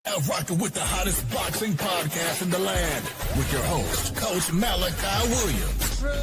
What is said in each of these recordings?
Out rocking with the hottest boxing podcast in the land with your host, Coach Malachi Williams. True.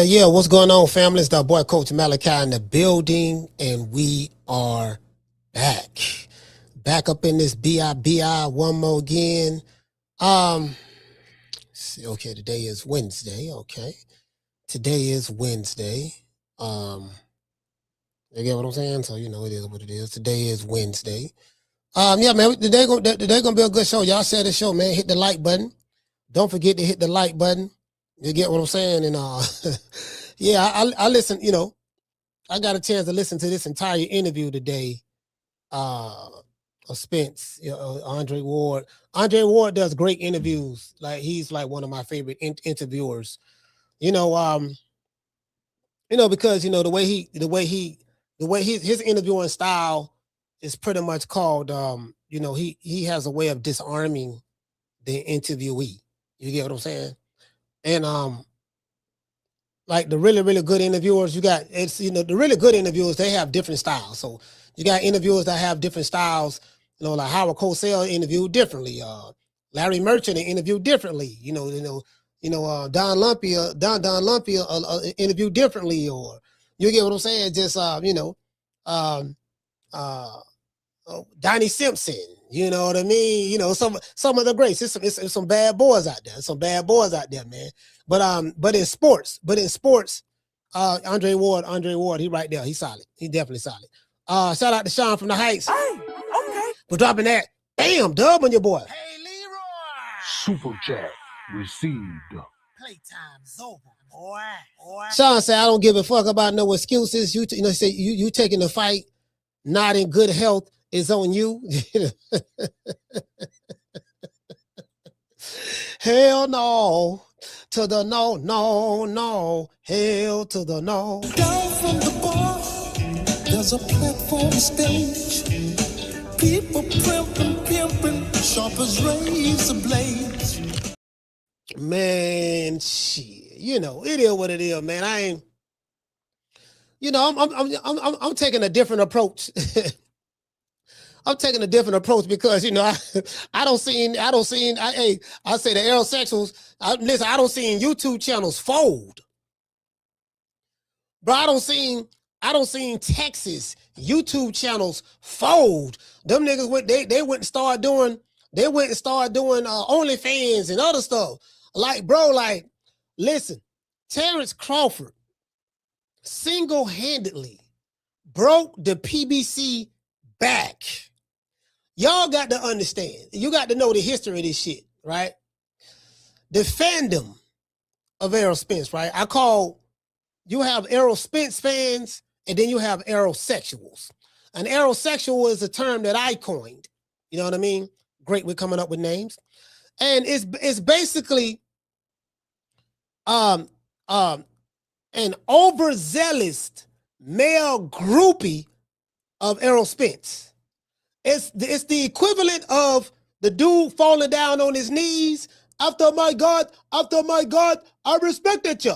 Yeah. What's going on, family? It's the boy Coach Malachi in the building, and we are back up in this BI one more again. Okay, today is Wednesday. Okay, today is Wednesday. You get what I'm saying? So you know it is what it is. Today is Wednesday. Yeah, man. Today gonna be a good show. Y'all share the show, man. Hit the like button. Don't forget to hit the like button. You get what I'm saying? And yeah, I listen, you know, I got a chance to listen to this entire interview today of Spence, Andre Ward. Andre Ward does great interviews. Like he's like one of my favorite interviewers. Because the way his interviewing style is pretty much called he has a way of disarming the interviewee. You get what I'm saying? And like the really, really good interviewers, the really good interviewers, they have different styles. So you got interviewers that have different styles, like Howard Cosell interviewed differently. Larry Merchant interviewed differently. Don Lumpia interviewed differently, or you get what I'm saying? Just Donnie Simpson. You know what I mean? Some of the greats. It's some bad boys out there. Some bad boys out there, man. But in sports, Andre Ward, he right there. He's solid. He definitely solid. Shout out to Sean from the Heights. Hey, okay. For dropping that. Damn, dub on your boy. Hey, Leroy! Super chat received. Playtime's over, boy. Sean said, I don't give a fuck about no excuses. You taking the fight, not in good health, is on you. Hell no. To the no. Hell to the no. Down from the bar, there's a platform stage. People pimping, sharp as razor blades. Man, shit. It is what it is, man. I ain't. I'm taking a different approach. I'm taking a different approach because I don't see the aerosexuals. I don't see YouTube channels fold, bro. I don't see Texas YouTube channels fold. Them niggas went and started doing OnlyFans and other stuff. Listen, Terence Crawford single-handedly broke the PBC back. Y'all got to understand. You got to know the history of this shit, right? The fandom of Errol Spence, right? You have Errol Spence fans, and then you have Errol-sexuals. An Errol-sexual is a term that I coined. You know what I mean? Great, we're coming up with names. And it's basically an overzealous male groupie of Errol Spence. It's the equivalent of the dude falling down on his knees. After my God, I respected you.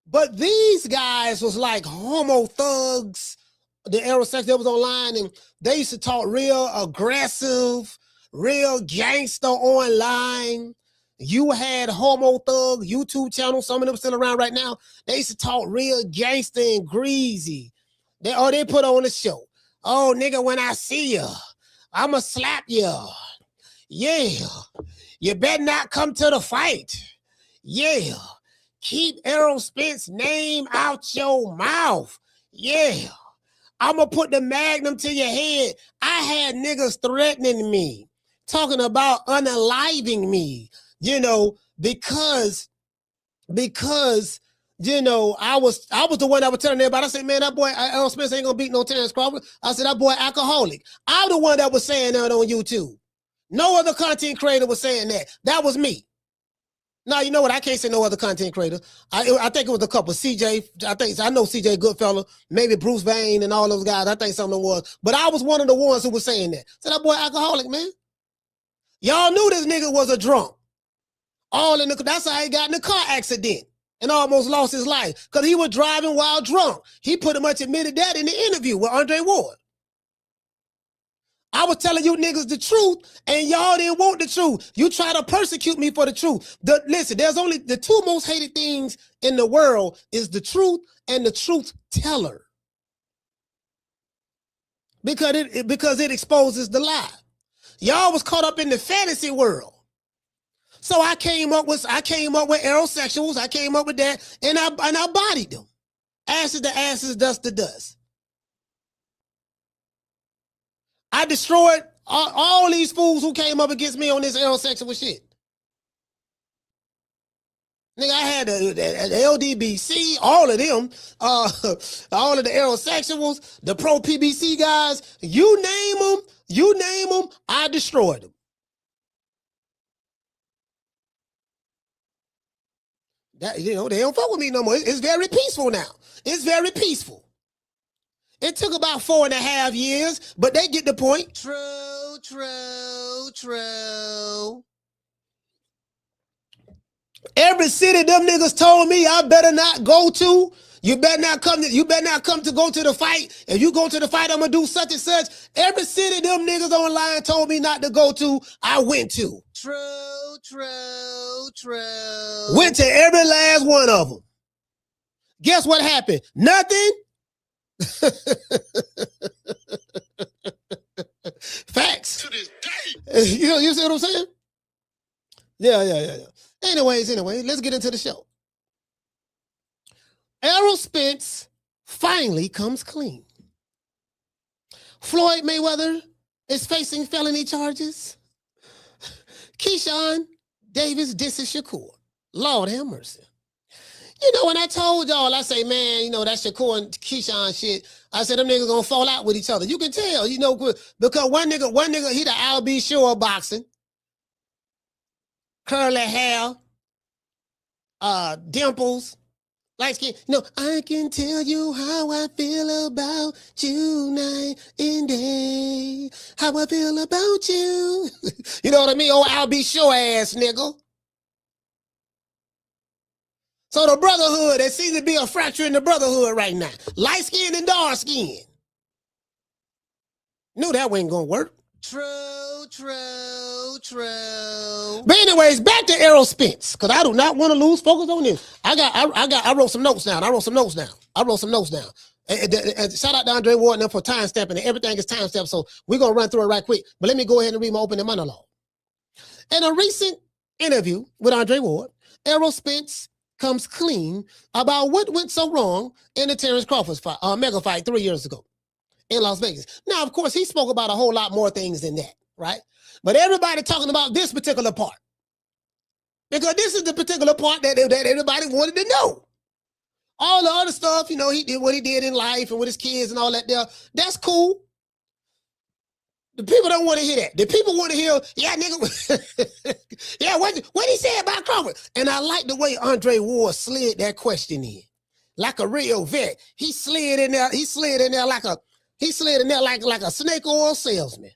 But these guys was like homo thugs. The Errol sex that was online, and they used to talk real aggressive, real gangster online. You had Homo Thug YouTube channel. Some of them still around right now. They used to talk real gangster and greasy. They put on the show. Oh, nigga, when I see you, I'ma slap you. Yeah. You better not come to the fight. Yeah. Keep Errol Spence name out your mouth. Yeah. I'ma put the magnum to your head. I had niggas threatening me, talking about unaliving me, because I was the one that was telling everybody. I said, man, that boy Errol Spence ain't gonna beat no Terence Crawford. I said, that boy alcoholic. I'm the one that was saying that on YouTube. No other content creator was saying that. That was me. Now, you know what? I can't say no other content creator. I think it was a couple. CJ, I know CJ Goodfella, maybe Bruce Vane and all those guys. I think some of them was. But I was one of the ones who was saying that. So that boy alcoholic, man. Y'all knew this nigga was a drunk. That's how he got in a car accident and almost lost his life. Because he was driving while drunk. He pretty much admitted that in the interview with Andre Ward. I was telling you niggas the truth, and y'all didn't want the truth. You try to persecute me for the truth. Listen, there's only the two most hated things in the world is the truth and the truth teller. Because it exposes the lie. Y'all was caught up in the fantasy world. So I came up with aerosexuals. I came up with that, and I bodied them. Asses to asses, dust to dust. I destroyed all these fools who came up against me on this aerosexual shit. Nigga, I had the LDBC, all of them, all of the aerosexuals, the pro PBC guys, you name them, I destroyed them. That, they don't fuck with me no more. It's very peaceful now. It's very peaceful. It took about 4.5 years, but they get the point. True. Every city them niggas told me I better not go to. You better not come to go to the fight. If you go to the fight, I'm gonna do such and such. Every city them niggas online told me not to go to, I went to. True. Went to every last one of them. Guess what happened? Nothing. Facts. To this day. You see what I'm saying? Yeah. Anyways, let's get into the show. Errol Spence finally comes clean. Floyd Mayweather is facing felony charges. Keyshawn Davis disses Shakur. Lord have mercy. When I told y'all, I say, man, that Shakur and Keyshawn shit, I said them niggas gonna fall out with each other. You can tell, because one nigga, he the Al B. Shore of boxing. Curly hair, dimples, light skin. I can tell you how I feel about you night and day. How I feel about you. You know what I mean? Oh, Al B. Shore ass nigga. So the brotherhood, there seems to be a fracture in the brotherhood right now. Light skin and dark skin. Knew that wasn't gonna work. True. But anyways, back to Errol Spence, because I do not want to lose focus on this. I wrote some notes down. And shout out to Andre Ward for time stamping, and everything is time stamped. So we're gonna run through it right quick. But let me go ahead and read my opening monologue. In a recent interview with Andre Ward, Errol Spence comes clean about what went so wrong in the Terence Crawford fight, mega fight 3 years ago in Las Vegas. Now, of course, he spoke about a whole lot more things than that, right? But everybody talking about this particular part, because this is the particular part that everybody wanted to know. All the other stuff, he did what he did in life and with his kids and all that there. That's cool. The people don't want to hear that. The people want to hear, yeah, nigga, yeah, what he say about Crawford? And I like the way Andre Ward slid that question in, like a real vet. He slid in there like a snake oil salesman.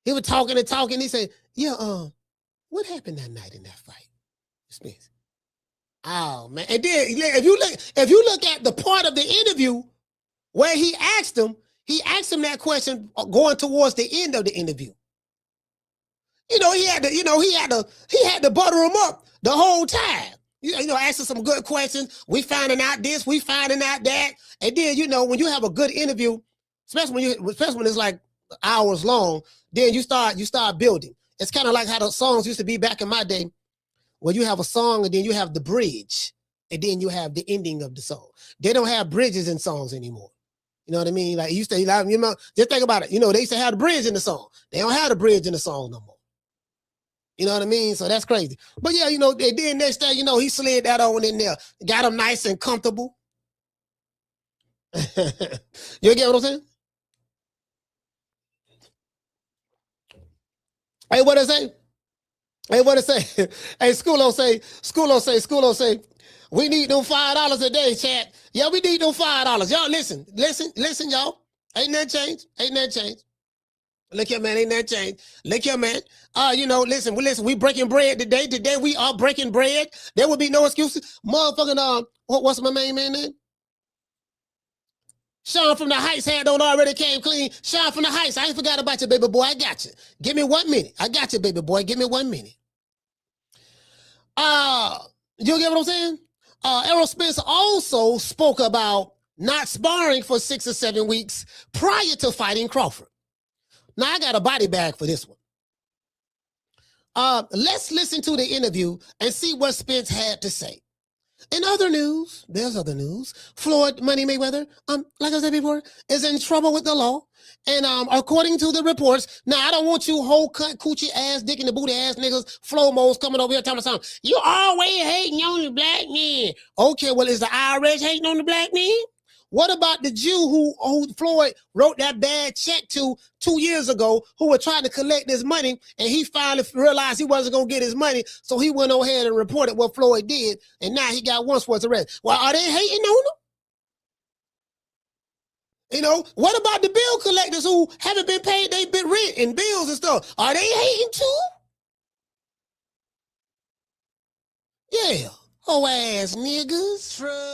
He was talking and talking. He said, yeah, what happened that night in that fight? Spence. Oh man. And then if you look at the part of the interview where he asked him that question going towards the end of the interview. He had to butter him up the whole time. You know, asking some good questions. We finding out this, we finding out that. And then, you know, when you have a good interview, especially when it's like hours long, then you start building. It's kind of like how the songs used to be back in my day, where you have a song and then you have the bridge, and then you have the ending of the song. They don't have bridges in songs anymore. You know what I mean? Like, you used to, you know, just think about it. You know, they used to have the bridge in the song. They don't have the bridge in the song no more. You know what I mean? So that's crazy. But yeah, you know, they did next day, you know, he slid that on in there. Got him nice and comfortable. You get what I'm saying? Hey, what it say? Hey, what it say? Hey, Schoolo say, we need them $5 a day, chat. Yeah, we need them $5. Y'all listen, y'all. Ain't that changed. Look here, man, ain't that changed. Look here, man. You know, listen, we breaking bread today. Today we are breaking bread. There will be no excuses. Motherfucking, what's my main man name? Sean from the Heights had on already came clean. Sean from the Heights, I ain't forgot about you, baby boy. I got you. Give me 1 minute. I got you, baby boy. Give me 1 minute. You get what I'm saying? Errol Spence also spoke about not sparring for 6 or 7 weeks prior to fighting Crawford. Now, I got a body bag for this one. Let's listen to the interview and see what Spence had to say. In other news, there's other news. Floyd Money Mayweather, like I said before, is in trouble with the law. And according to the reports, now I don't want you whole cut, coochie ass, dick in the booty ass niggas, flow-mos coming over here telling us something. You always hating on the black man. Okay, well, is the IRS hating on the black man? What about the Jew who Floyd wrote that bad check to 2 years ago, who was trying to collect this money, and he finally realized he wasn't going to get his money, so he went ahead and reported what Floyd did, and now he got once worth arrest. Well, are they hating on him? You know, what about the bill collectors who haven't been paid their bit rent and bills and stuff? Are they hating too? Yeah. Oh, ass niggas. True.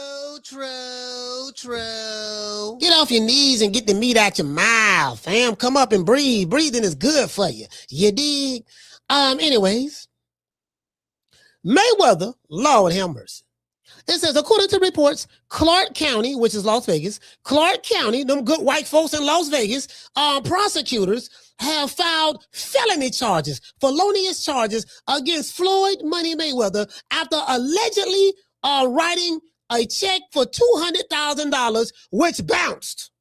Get off your knees and get the meat out your mouth, fam. Come up and breathe. Breathing is good for you. You dig? Anyways, Mayweather, Lord have mercy. It says, according to reports, Clark County, which is Las Vegas, Clark County, them good white folks in Las Vegas, prosecutors have filed felony charges, felonious charges against Floyd Money Mayweather after allegedly writing a check for $200,000, which bounced.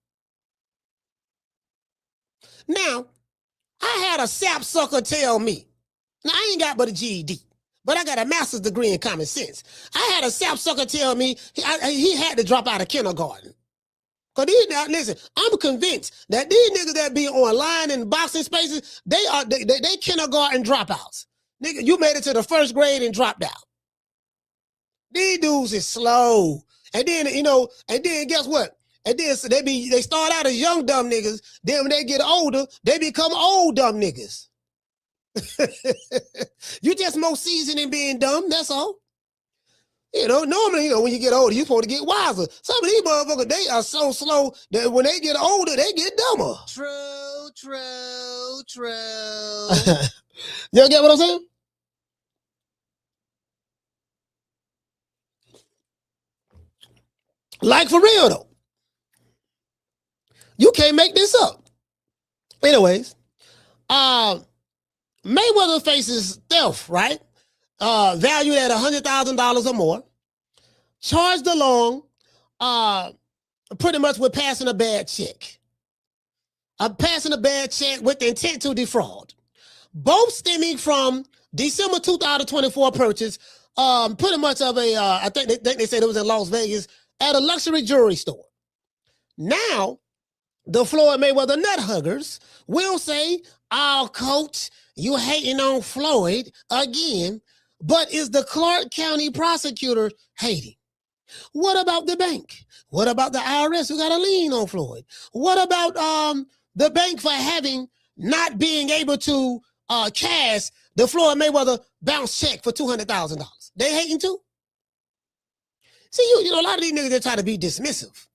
Now, I had a sapsucker tell me, now I ain't got but a GED, but I got a master's degree in common sense. I had a sapsucker tell me he had to drop out of kindergarten. Because listen, I'm convinced that these niggas that be online in boxing spaces, they kindergarten dropouts. Nigga, you made it to the first grade and dropped out. These dudes is slow. And then, you know, and then guess what? And then so they start out as young dumb niggas. Then when they get older, they become old dumb niggas. You just more seasoned in being dumb, that's all. You know, normally, you know, when you get older, you're supposed to get wiser. Some of these motherfuckers, they are so slow that when they get older, they get dumber. True. You get what I'm saying? Like, for real, though. You can't make this up. Anyways, Mayweather faces theft, right? Valued at $100,000 or more. Charged along, pretty much with passing a bad check. Passing a bad check with the intent to defraud. Both stemming from December 2024 purchase, pretty much of a, I think they said it was in Las Vegas, at a luxury jewelry store. Now, the Floyd Mayweather nut huggers will say, oh, coach, you hating on Floyd again, but is the Clark County prosecutor hating? What about the bank? What about the IRS who got a lien on Floyd? What about the bank for not being able to cash the Floyd Mayweather bounce check for $200,000? They hating too? See, you know, a lot of these niggas, they try to be dismissive.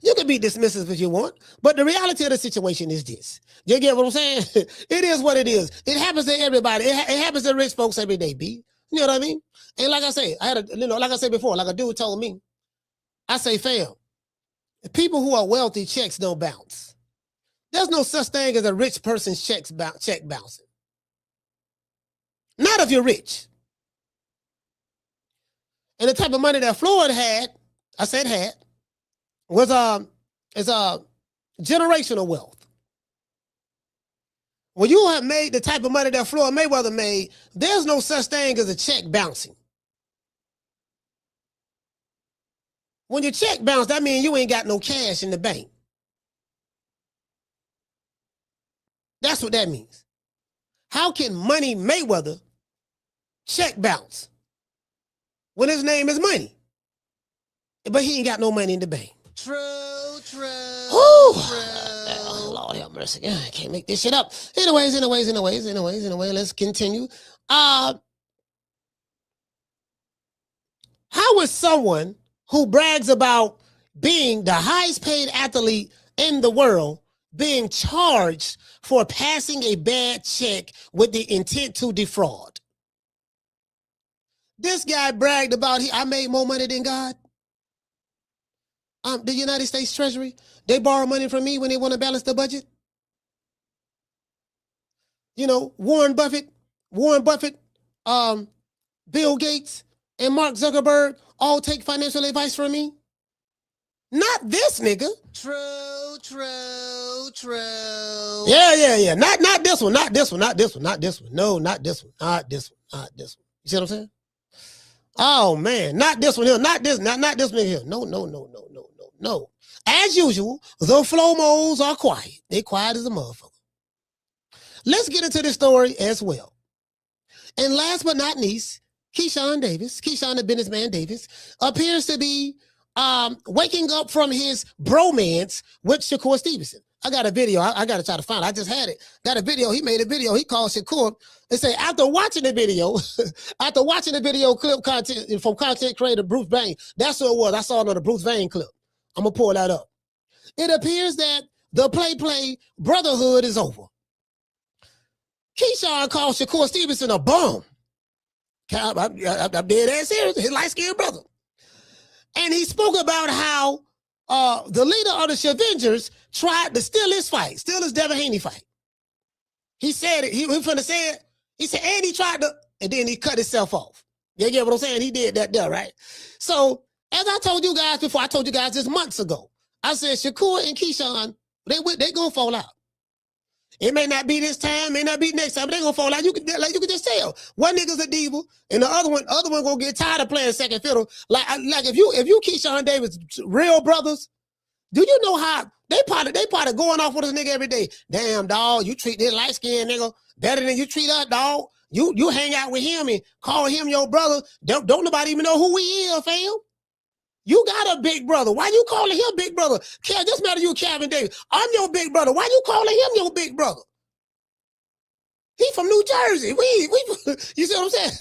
You can be dismissive if you want, but the reality of the situation is this. You get what I'm saying? It is what it is. It happens to everybody. It happens to rich folks every day, B. You know what I mean? And like I say, like I said before, like a dude told me, I say, fam, people who are wealthy, checks don't bounce. There's no such thing as a rich person's check bouncing. Not if you're rich. And the type of money that Floyd had, I said had, was generational wealth. When you have made the type of money that Floyd Mayweather made, there's no such thing as a check bouncing. When your check bounce, that means you ain't got no cash in the bank. That's what that means. How can Money Mayweather check bounce when his name is Money, but he ain't got no money in the bank? True. Oh, Lord have mercy. I can't make this shit up. Anyways, let's continue. How is someone who brags about being the highest paid athlete in the world being charged for passing a bad check with the intent to defraud? This guy bragged about I made more money than God. The United States Treasury, they borrow money from me when they want to balance the budget. You know, Warren Buffett, Bill Gates, and Mark Zuckerberg all take financial advice from me. Not this nigga. True. Yeah. Not this one. No, not this one. Not this one. You see what I'm saying? Oh man, not this one here. Not this nigga here. No. As usual, the Flomos are quiet. They quiet as a motherfucker. Let's get into this story as well. And last but not least, Keyshawn the businessman Davis, appears to be waking up from his bromance with Shakur Stevenson. I got a video. I got to try to find it. I just had it. Got a video. He made a video. He called Shakur and say, after watching the video clip content from content creator Bruce Vane, that's what it was. I saw it on the Bruce Vane clip. I'm going to pull that up. It appears that the play brotherhood is over. Keyshawn called Shakur Stevenson a bum. I'm dead ass serious. His light-skinned brother. And he spoke about how the leader of the Shavengers tried to steal his Devin Haney fight. He said it. He finna say it. He said, and he tried to, and then he cut himself off. You get what I'm saying? He did that there, right? So, as I told you guys before, I told you guys this months ago, I said Shakur and Keyshawn, they gonna fall out. It may not be this time, may not be next time, but they gonna fall out. You can just tell. One nigga's a diva, and the other one gonna get tired of playing second fiddle. Like if you Keyshawn Davis real brothers, do you know how they part of going off with this nigga every day? Damn dog, you treat this light skinned nigga better than you treat us, dog. You hang out with him and call him your brother. Don't nobody even know who he is, fam. You got a big brother. Why you calling him big brother? Just matter you, Calvin Davis. I'm your big brother. Why you calling him your big brother? He from New Jersey. We you see what I'm saying?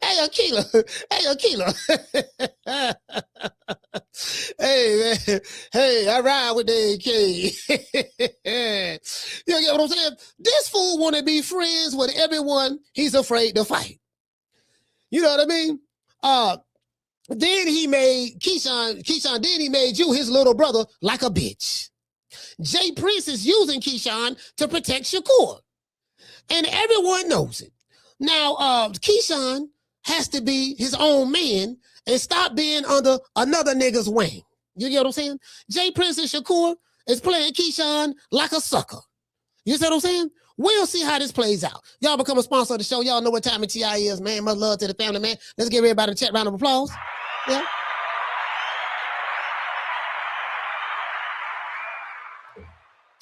Hey, Akila. Hey, man. Hey, I ride with the AK. You get what I'm saying? This fool want to be friends with everyone he's afraid to fight. You know what I mean? Then he made Keyshawn, then he made you, his little brother, like a bitch. Jay Prince is using Keyshawn to protect Shakur. And everyone knows it. Now, Keyshawn has to be his own man and stop being under another nigga's wing. You get what I'm saying? Jay Prince and Shakur is playing Keyshawn like a sucker. You see what I'm saying? We'll see how this plays out. Y'all become a sponsor of the show. Y'all know what time of TI is, man. Much love to the family, man. Let's give everybody a chat round of applause. Yeah.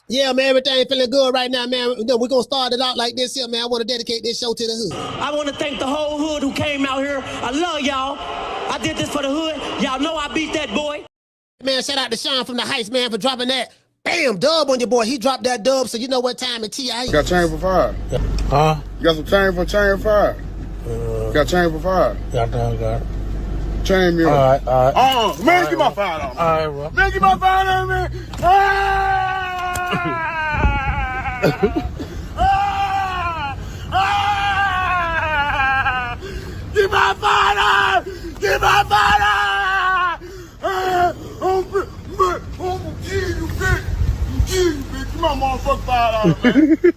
Yeah, man, everything feeling good right now, man. We're going to start it out like this here, man. I want to dedicate this show to the hood. I want to thank the whole hood who came out here. I love y'all. I did this for the hood. Y'all know I beat that boy. Man, shout out to Sean from the Heights, man, for dropping that. Bam, dub on your boy. He dropped that dub, so you know what time at TI. Got chain for $5. Huh? You got some chain for $5. Got chain for $5. Got it. Chain me up. All right. Man, right, get my $5 on me. All right, bro. Man, get my $5 on me. fuck $5, man.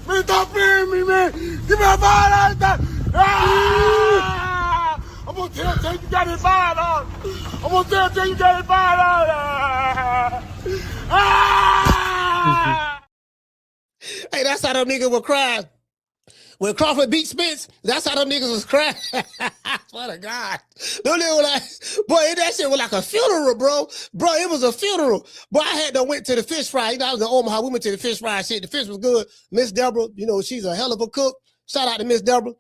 Man, stop playing me, man. Give me a $5 back. Ah! I'm gonna tell you got it $5. I'm gonna tell you got it $5. Ah! Hey, that's how them niggas were crying. When Crawford beat Spence, that's how them niggas was crying. Swear to God. Them niggas were like, boy, that shit was like a funeral, bro. Bro, it was a funeral. Boy, I had to went to the fish fry. You know, I was in Omaha. We went to the fish fry shit. The fish was good. Miss Deborah, you know, she's a hell of a cook. Shout out to Miss Deborah.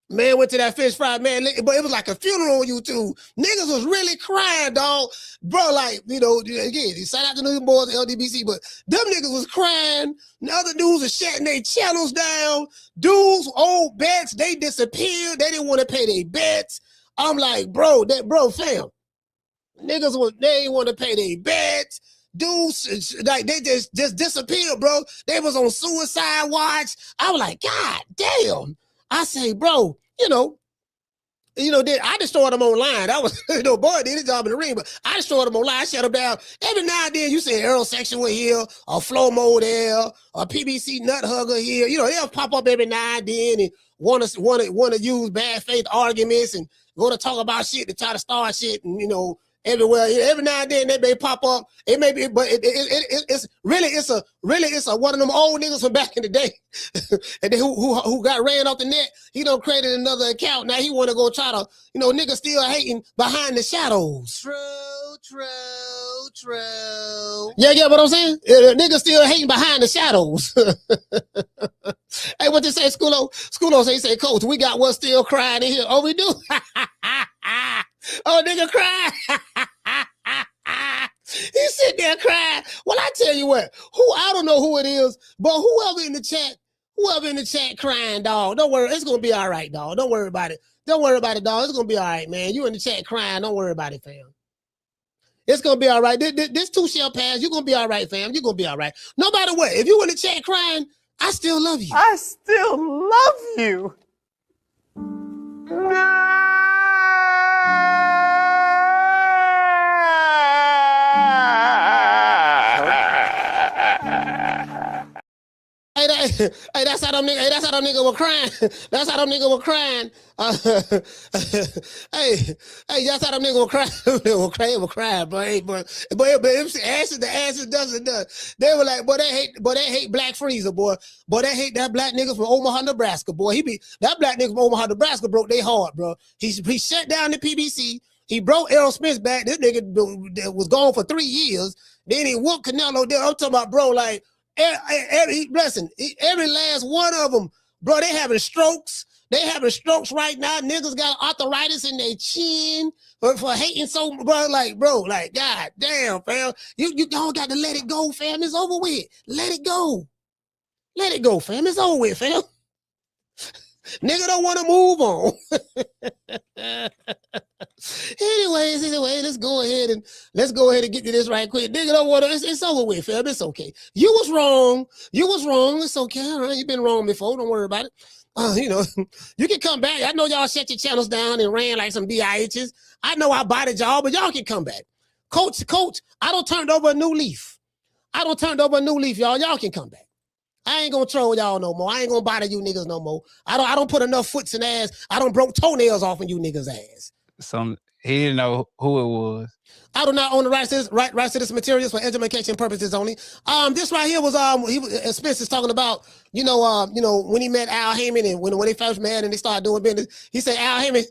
Man, went to that fish fry, man, but it was like a funeral on YouTube. Niggas was really crying, dog. Bro, like, you know, again, shout out to the boys, LDBC, but them niggas was crying. The other dudes was shutting their channels down. Dudes, old bets, they disappeared. They didn't want to pay their bets. I'm like, bro, fam. Niggas, they didn't want to pay their bets. Dudes, like, they just disappeared, bro. They was on suicide watch. I was like, God damn. I say, bro, you know, I destroyed them online. That was, you know, boy did his job in the ring, but I destroyed them online. I shut them down. Every now and then, you say Errol Sexual here, or Flow Mo there, or PBC Nut Hugger here. You know, they'll pop up every now and then and want to use bad faith arguments and go to talk about shit to try to start shit, and you know. Everywhere, every now and then they may pop up. It may be, but it's really one of them old niggas from back in the day, and then who got ran off the net. He done created another account. Now he want to go try to, you know, niggas still hating behind the shadows. True. Yeah, get what I'm saying? Niggas still hating behind the shadows. Hey, what they say, Schoolo? Schoolo say, Coach, we got one still crying in here. Oh, we do. Oh, nigga cry. He sit there crying. Well, I tell you what, I don't know who it is, but whoever in the chat crying, dog, don't worry, it's gonna be all right, dog. Don't worry about it. Don't worry about it, dog. It's gonna be all right, man. You in the chat crying, don't worry about it, fam. It's gonna be all right. This too shall pass. You're gonna be all right, fam. You're gonna be all right. No matter what, if you in the chat crying, I still love you. I still love you. Hey, that's how them niggas were crying. That's how them niggas were crying. Hey, that's how them niggas were crying. They were crying, but the answer doesn't. They were like, boy, they hate Black Freezer, boy. Boy, they hate that black nigga from Omaha, Nebraska, boy. That black nigga from Omaha, Nebraska broke they heart, bro. He shut down the PBC. He broke Errol Spence back. This nigga was gone for 3 years. Then he whooped Canelo. I'm talking about, bro, like, every last one of them, bro, they having strokes. They having strokes right now. Niggas got arthritis in their chin for hating so, bro, like, god damn, fam. You don't got to let it go, fam. It's over with. Let it go. Let it go, fam. It's over with, fam. Nigga don't want to move on. Anyways, let's go ahead and get to this right quick. Nigga don't want to. It's over with, fam. It's okay. You was wrong. It's okay. All right, you've been wrong before. Don't worry about it. You know, you can come back. I know y'all shut your channels down and ran like some BIHs. I know I botted y'all, but y'all can come back. Coach, I don't turn over a new leaf. Y'all can come back. I ain't gonna troll y'all no more. I ain't gonna bother you niggas no more. I don't put enough foots in ass. I don't broke toenails off in you niggas' ass. He didn't know who it was. I do not own the rights to this materials for education purposes only. This right here was Spence is talking about, you know, when he met Al Heyman and when they first met and they started doing business. He said, Al Heyman,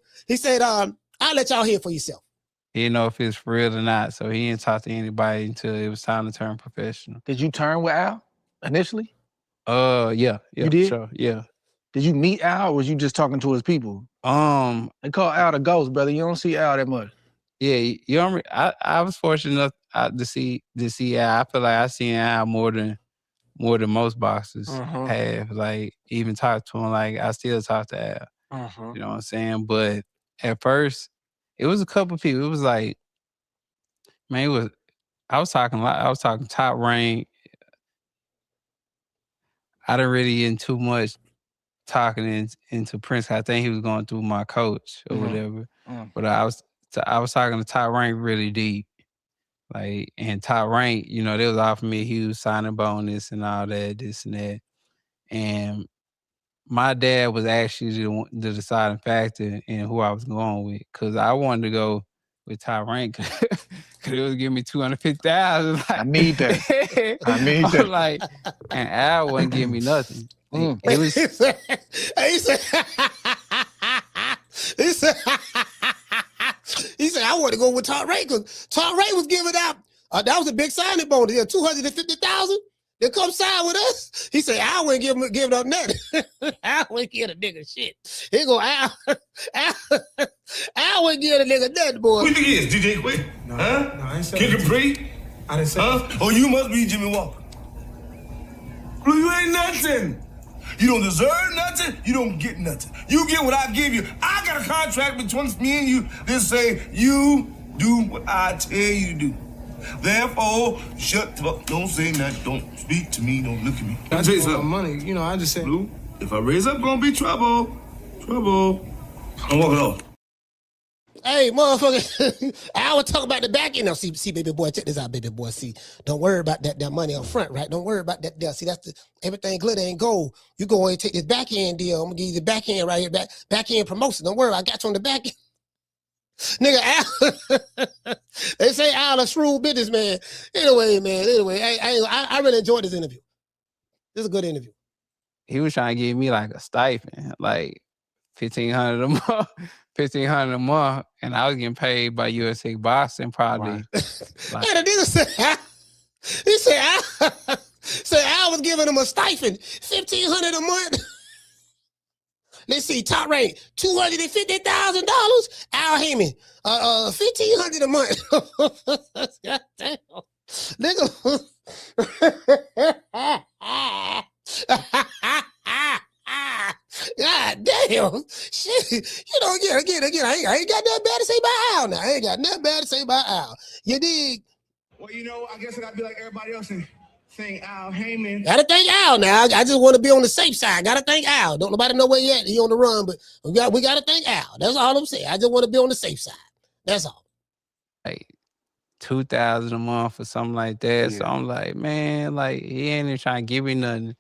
I'll let y'all hear for yourself. He didn't know if it's for real or not, so he didn't talk to anybody until it was time to turn professional. Did you turn with Al initially? Yeah. You did? Sure, yeah. Did you meet Al, or was you just talking to his people? They call Al the ghost, brother. You don't see Al that much. Yeah, you know, I was fortunate enough to see Al. I feel like I seen Al more than most boxers have. Like, even talk to him. Like, I still talk to Al. You know what I'm saying? But at first, it was a couple people. It was like, man, I was talking a lot. I was talking top rank. I didn't really get too much talking into Prince. I think he was going through my coach or whatever. But I was talking to top rank really deep. Like, and top rank, you know, they was offering me a huge signing bonus and all that, this and that. And my dad was actually the deciding factor in who I was going with, because I wanted to go with top rank because it was giving me $250,000. Like, I need that. I need that. Like, and Al wasn't giving me nothing. It was. he said, I want to go with Top Ray because Top Ray was giving out. That was a big signing bonus. Yeah, $250,000. They come sign with us. He said, I wouldn't give up nothing. I wouldn't give a nigga shit. He go, Al wouldn't give a nigga nothing, boy. Who you think he is, DJ Quick? No, huh? No, I ain't said Kid that. Capri? I didn't say that. Oh, you must be Jimmy Walker. Blue, you ain't nothing. You don't deserve nothing. You don't get nothing. You get what I give you. I got a contract between me and you that say you do what I tell you to do. Therefore, shut up. Don't say nothing. Don't speak to me. Don't look at me. I just want money. You know, I just said. Blue, if I raise up, gonna be trouble. Trouble. I'm walking off. Hey, motherfucker, I was talking about the back end. Now, see, baby boy, check this out, baby boy. See, don't worry about that money up front, right? Don't worry about that deal. See, that's everything glitter and gold. You go and take this back end deal. I'm gonna give you the back end right here, back end promotion. Don't worry, I got you on the back end. Nigga, Al, they say Al a shrewd businessman. Anyway, man, I really enjoyed this interview. This is a good interview. He was trying to give me like a stipend, like $1,500 a month. $1,500 a month, and I was getting paid by USA Boxing probably. Right. Like, and the nigga said, I was giving him a stipend, $1,500 a month. Let's see, top rank, $250,000. Al Heyman, $1,500 a month. God damn, nigga. God damn. Shit. You know, again, I ain't got nothing bad to say about Al now. I ain't got nothing bad to say about Al. You dig? Well, you know, I guess I gotta be like everybody else and thank Al Heyman. Gotta thank Al now. I just want to be on the safe side. Gotta thank Al. Don't nobody know where yet. He on the run, but we gotta thank Al. That's all I'm saying. I just want to be on the safe side. That's all. Like $2,000 a month or something like that. Yeah. So I'm like, man, like he ain't even trying to give me nothing.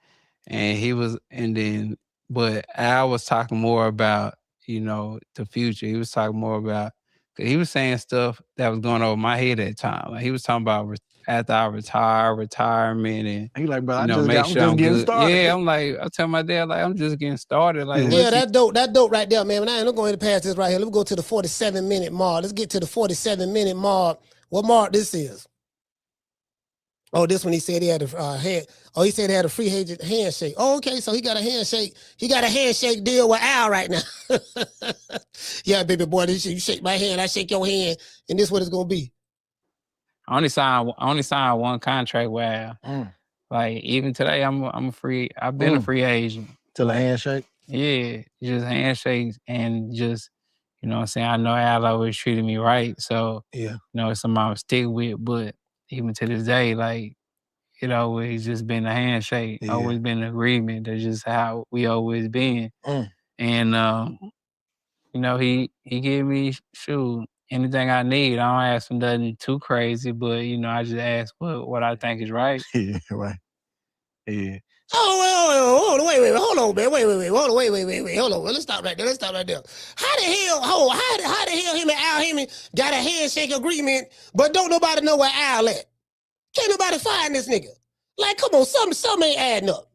But Al was talking more about, you know, the future. He was talking more about, cause he was saying stuff that was going over my head at the time. Like he was talking about after I retire, retirement, and he like, bro, you know, make sure I'm getting good. Started. Yeah, I'm like, I tell my dad, like, I'm just getting started. Like, yeah, that's dope. That's dope right there, man. I'm going to pass this right here. Let me go to the 47-minute mark. Let's get to the 47-minute mark. What mark this is? Oh, this one he said he had a hand. Oh, he said he had a free handshake. Oh, okay, so he got a handshake. He got a handshake deal with Al right now. Yeah, baby boy, you shake my hand, I shake your hand, and this is what it's gonna be. I only signed one contract with Al. Like even today, I'm free. I've been a free agent. Till a handshake. Yeah, just handshakes and just, you know what I'm saying? I know Al always treated me right, so yeah, you know, it's something I would stick with. But even to this day, like, it always just been a handshake, always been an agreement. That's just how we always been. And you know, he gave me anything I need. I don't ask for nothing too crazy, but you know, I just ask what I think is right. Yeah, right. Yeah. Oh, wait, hold on, man. Wait, hold on. Let's stop right there. How the hell him and Al Heyman got a handshake agreement, but don't nobody know where Al at? Can't nobody find this nigga. Like, come on, something ain't adding up.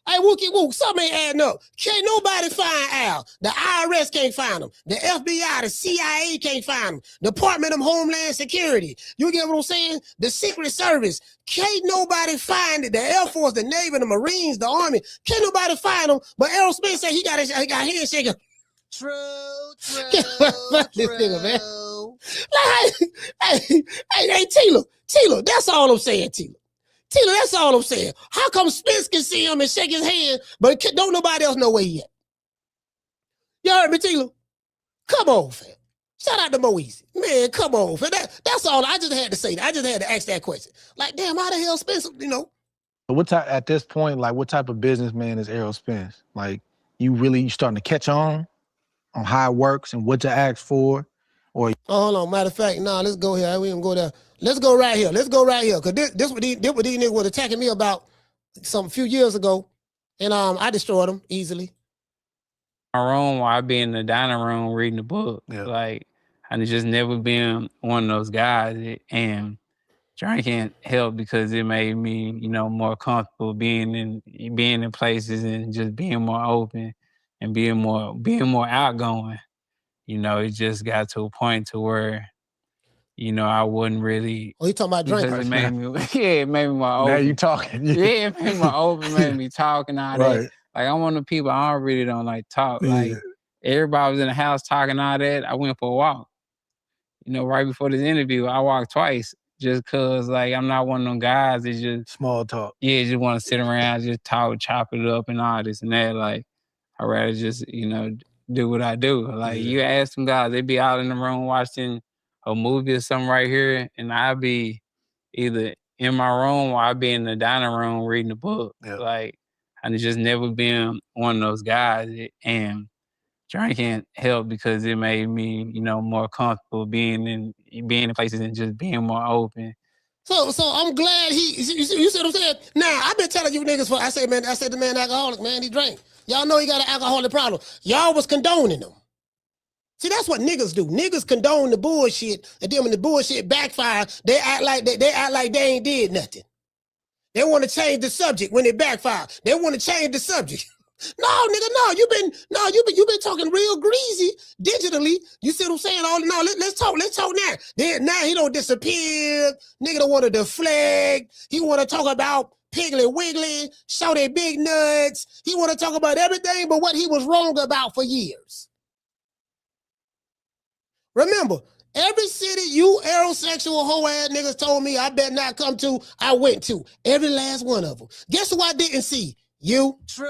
Hey, Wookie, something ain't adding up. Can't nobody find Al. The IRS can't find him. The FBI, the CIA can't find him. Department of Homeland Security. You get what I'm saying? The Secret Service. Can't nobody find it. The Air Force, the Navy, the Marines, the Army. Can't nobody find him. But Errol Spence said he got a handshake. True. This nigga, man. Like, hey, Tila, that's all I'm saying, Tila, that's all I'm saying. How come Spence can see him and shake his hand, but don't nobody else know where he at? You heard me, Tila? Come on, fam. Shout out to Moeezy. Man, come on, fam. That's all. I just had to say that. I just had to ask that question. Like, damn, how the hell Spence, you know? But at this point, like, what type of businessman is Errol Spence? Like, you starting to catch on how it works and what to ask for? Or hold on. Matter of fact, let's go here. We can go there. Let's go right here. Cause this what these niggas was attacking me about some few years ago, and I destroyed them easily. My room while I be in the dining room reading the book. Yeah. Like, I just never been one of those guys. And drinking helped because it made me, more comfortable being in places and just being more open and being more outgoing. It just got to a point to where, I wouldn't really. Oh, you talking about drinking? Because it made me, it made me more open. Now you talking. Yeah, it made me more open, made me talk and all Right. that. Like, I'm one of the people I really don't like talk. Yeah. Like, everybody was in the house talking all that. I went for a walk. Right before this interview, I walked twice just because, like, I'm not one of them guys that just... Small talk. Yeah, just want to sit around, just talk, chop it up and all this and that. Like, I'd rather just, do what I do. Like, you ask some guys, they be out in the room watching a movie or something right here, and I'd be either in my room or I'd be in the dining room reading a book. Yeah. Like, I've just never been one of those guys. And drinking helped because it made me, more comfortable being in places and just being more open. So I'm glad you see what I'm saying? Now, I've been telling you niggas I said the man alcoholic, man, he drank. Y'all know he got an alcoholic problem. Y'all was condoning him. See, that's what niggas do. Niggas condone the bullshit, and then when the bullshit backfire, they act like they ain't did nothing. They want to change the subject when it backfire. They want to change the subject. No, nigga, no. You've been talking real greasy digitally. You see what I'm saying? Let's talk now. Now he don't disappear. Nigga don't want to deflect. He want to talk about Piggly Wiggly, show their big nuts. He want to talk about everything but what he was wrong about for years. Remember, every city you aerosexual hoe ass niggas told me I better not come to, I went to. Every last one of them. Guess who I didn't see? You. True.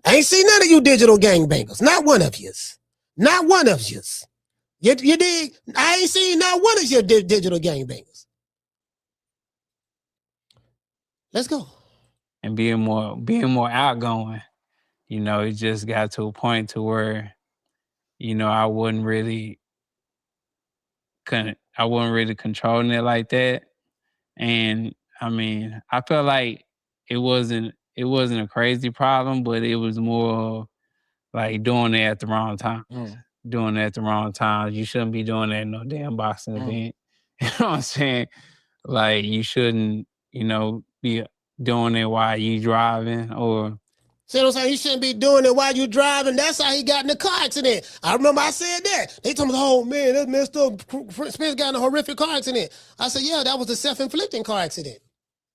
I ain't seen none of you digital gangbangers. Not one of yous. Not one of yous. You dig? I ain't seen not one of your digital gangbangers. Let's go. And being more outgoing, it just got to a point to where, I wasn't really controlling it like that. And I mean, I felt like it wasn't a crazy problem, but it was more like doing it at the wrong time. Doing it at the wrong time. You shouldn't be doing that in no damn boxing event. You know what I'm saying? Like, you shouldn't, be doing it while you driving or... See what I'm saying? You shouldn't be doing it while you driving. That's how he got in the car accident. I remember I said that. They told me, oh man, that messed up. Spence got in a horrific car accident. I said, yeah, that was a self-inflicting car accident.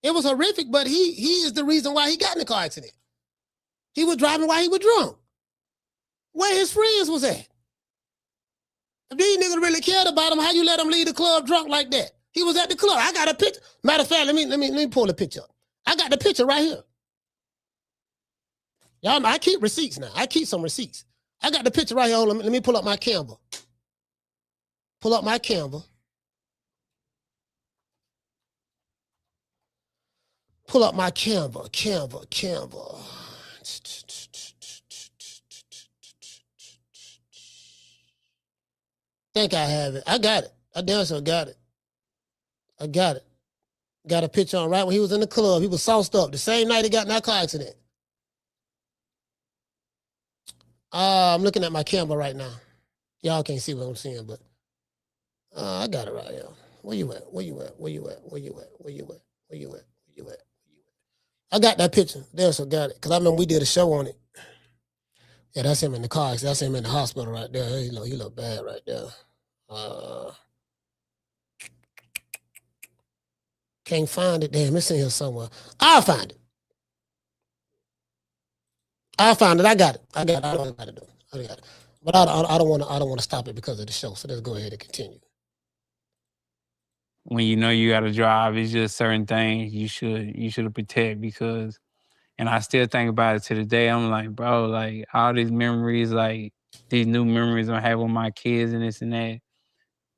It was horrific, but he is the reason why he got in the car accident. He was driving while he was drunk. Where his friends was at. If these niggas really cared about him, how you let him leave the club drunk like that? He was at the club. I got a picture. Matter of fact, let me pull the picture up. I got the picture right here. Y'all know I keep receipts now. I keep some receipts. I got the picture right here. Let me pull up my Canva. Pull up my Canva. Pull up my Canva. Canva. Think I have it. I got it. I damn sure got it. I got it. Got a picture on right when he was in the club. He was sauced up the same night he got in that car accident. I'm looking at my camera right now. Y'all can't see what I'm seeing, but I got it right here. Where you at? I got that picture. There, so got it. Because I remember we did a show on it. Yeah, that's him in the car. That's him in the hospital right there. He look bad right there. Can't find it. Damn, it's in here somewhere. I'll find it. I got it. I don't know what I got to do. I got it. But I don't want to stop it because of the show. So let's go ahead and continue. When you got to drive, it's just certain things you should protect because, and I still think about it to the day. I'm like, bro, like all these memories, like these new memories I have with my kids and this and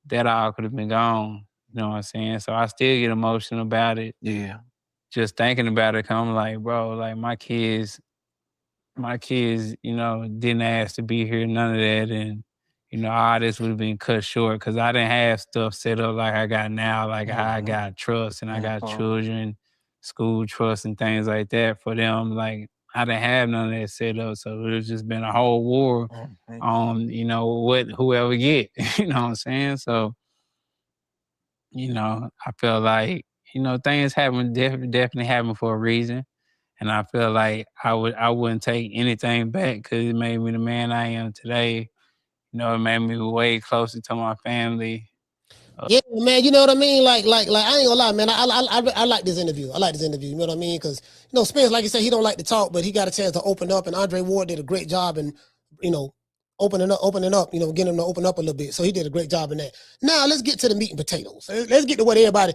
that all could have been gone. You know what I'm saying? So I still get emotional about it. Yeah. Just thinking about it, 'cause I'm like, bro, like my kids my kids, didn't ask to be here, none of that, and all this would have been cut short because I didn't have stuff set up like I got now, like how I got trust and I got children, school trust and things like that for them. Like I didn't have none of that set up, so it's just been a whole war on what whoever get. You know what I'm saying? So I feel like things happen definitely happen for a reason. And I feel like I wouldn't take anything back because it made me the man I am today. It made me way closer to my family. Yeah, man, you know what I mean? Like I ain't gonna lie, man. I like this interview. I like this interview, you know what I mean? Because, Spence, like you said, he don't like to talk, but he got a chance to open up, and Andre Ward did a great job in, opening up, getting him to open up a little bit. So he did a great job in that. Now let's get to the meat and potatoes. Let's get to what everybody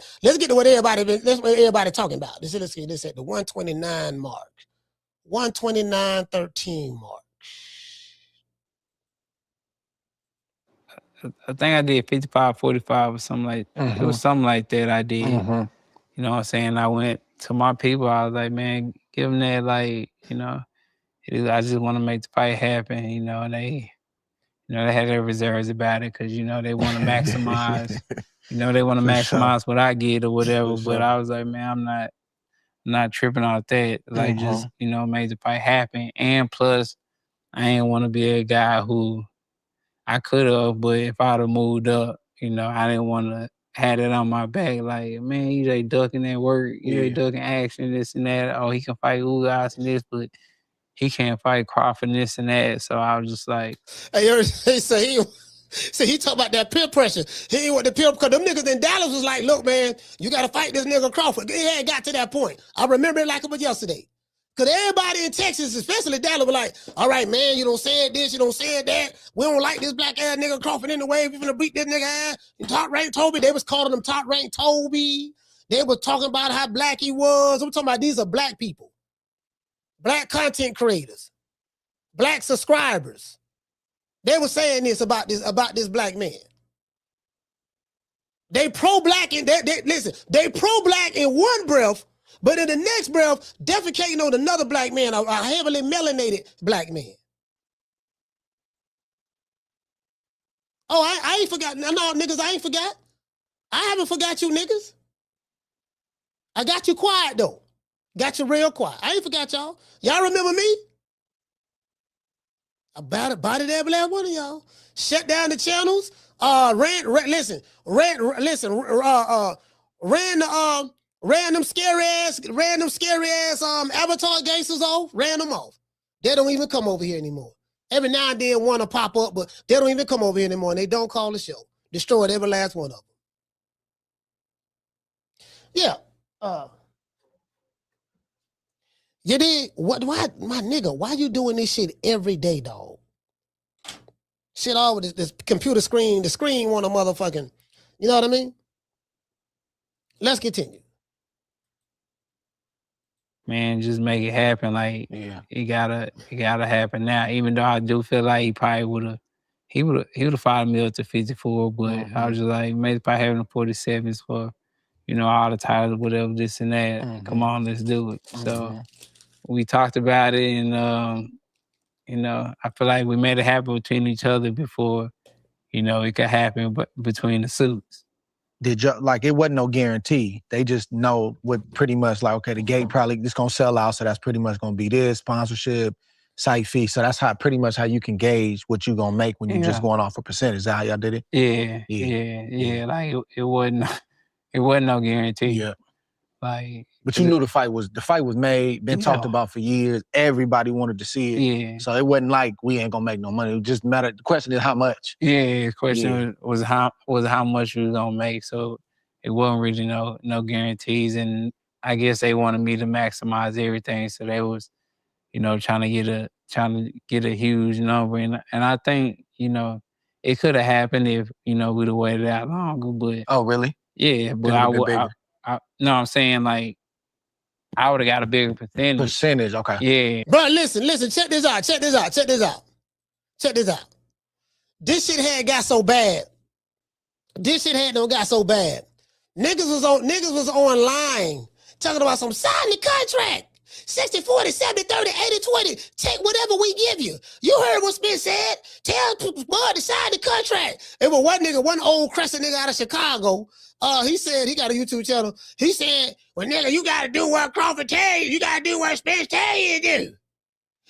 talking about. Let's get this at the 129 mark. 129.13 mark. I think I did 55-45 or something like that. It was something like that I did. You know what I'm saying? I went to my people. I was like, man, give them that, like, I just want to make the fight happen, and they had their reserves about it because, they want to maximize, they want to maximize what I get or whatever. But I was like, man, I'm not tripping off that. Like, just, make the fight happen. And plus, I ain't want to be a guy who I could have, but if I'd have moved up, I didn't want to have it on my back. Like, man, you ain't ducking that work, you ain't ducking action, this and that. Oh, he can fight Ugas and this, but he can't fight Crawford and this and that. So I was just like, he talk about that peer pressure. He ain't want the peer, because them niggas in Dallas was like, look, man, you got to fight this nigga Crawford. It had got to that point. I remember it like it was yesterday. Because everybody in Texas, especially Dallas, was like, all right, man, you don't say this, you don't say that. We don't like this black ass nigga Crawford anyway. We finna beat this nigga ass. And Top Rank Toby, they was calling him Top Rank Toby. They was talking about how black he was. I'm talking about these are black people. Black content creators. Black subscribers. They were saying this about this black man. They pro-black and they pro-black in one breath, but in the next breath, defecating on another black man, a heavily melanated black man. Oh, I ain't forgot. No, niggas, I ain't forgot. I haven't forgot you niggas. I got you quiet, though. Got you real quiet. I ain't forgot y'all. Y'all remember me? I bodied every last one of y'all. Shut down the channels. Ran them scary ass Avatar gangsters off. Ran them off. They don't even come over here anymore. Every now and then one will pop up, but they don't even come over here anymore. And they don't call the show. Destroyed every last one of them. Yeah. You did what? Why, my nigga? Why you doing this shit every day, dog? Shit, all with this computer screen. The screen want a motherfucking. You know what I mean? Let's continue. Man, just make it happen. Like, it gotta happen now. Even though I do feel like he probably would have fought me up to 54, but I was just like, maybe if I have him 47s for, all the titles, whatever, this and that. Come on, let's do it. So we talked about it, and I feel like we made it happen between each other before, it could happen, but between the suits. Did you, like, it wasn't no guarantee. They just know what pretty much like, okay, the gate probably just gonna sell out, so that's pretty much gonna be this, sponsorship, site fee. So that's pretty much how you can gauge what you gonna make when you're just going off a percentage. Is that how y'all did it? Yeah. Like, it wasn't no guarantee. Yeah. Like, but you knew the fight was made, been talked about for years. Everybody wanted to see it. Yeah. So it wasn't like we ain't gonna make no money. It just mattered. The question is how much. Yeah, the question was how much we was gonna make. So it wasn't really no guarantees. And I guess they wanted me to maximize everything. So they was, trying to get a huge number. And I think, it could have happened if, we'd have waited out longer. But oh, really? Yeah, but no, I'm saying, like, I would have got a bigger percentage. Okay. Yeah. Bro, listen, check this out. This shit had got so bad. Got so bad. Niggas was online talking about some sign the contract. 60, 40, 70, 30, 80, 20. Take whatever we give you. You heard what Spence said. Tell Bud to sign the contract. It was one old crescent nigga out of Chicago. He said, he got a YouTube channel. He said, well, nigga, you got to do what Crawford tell you. You got to do what Spence tell you to do.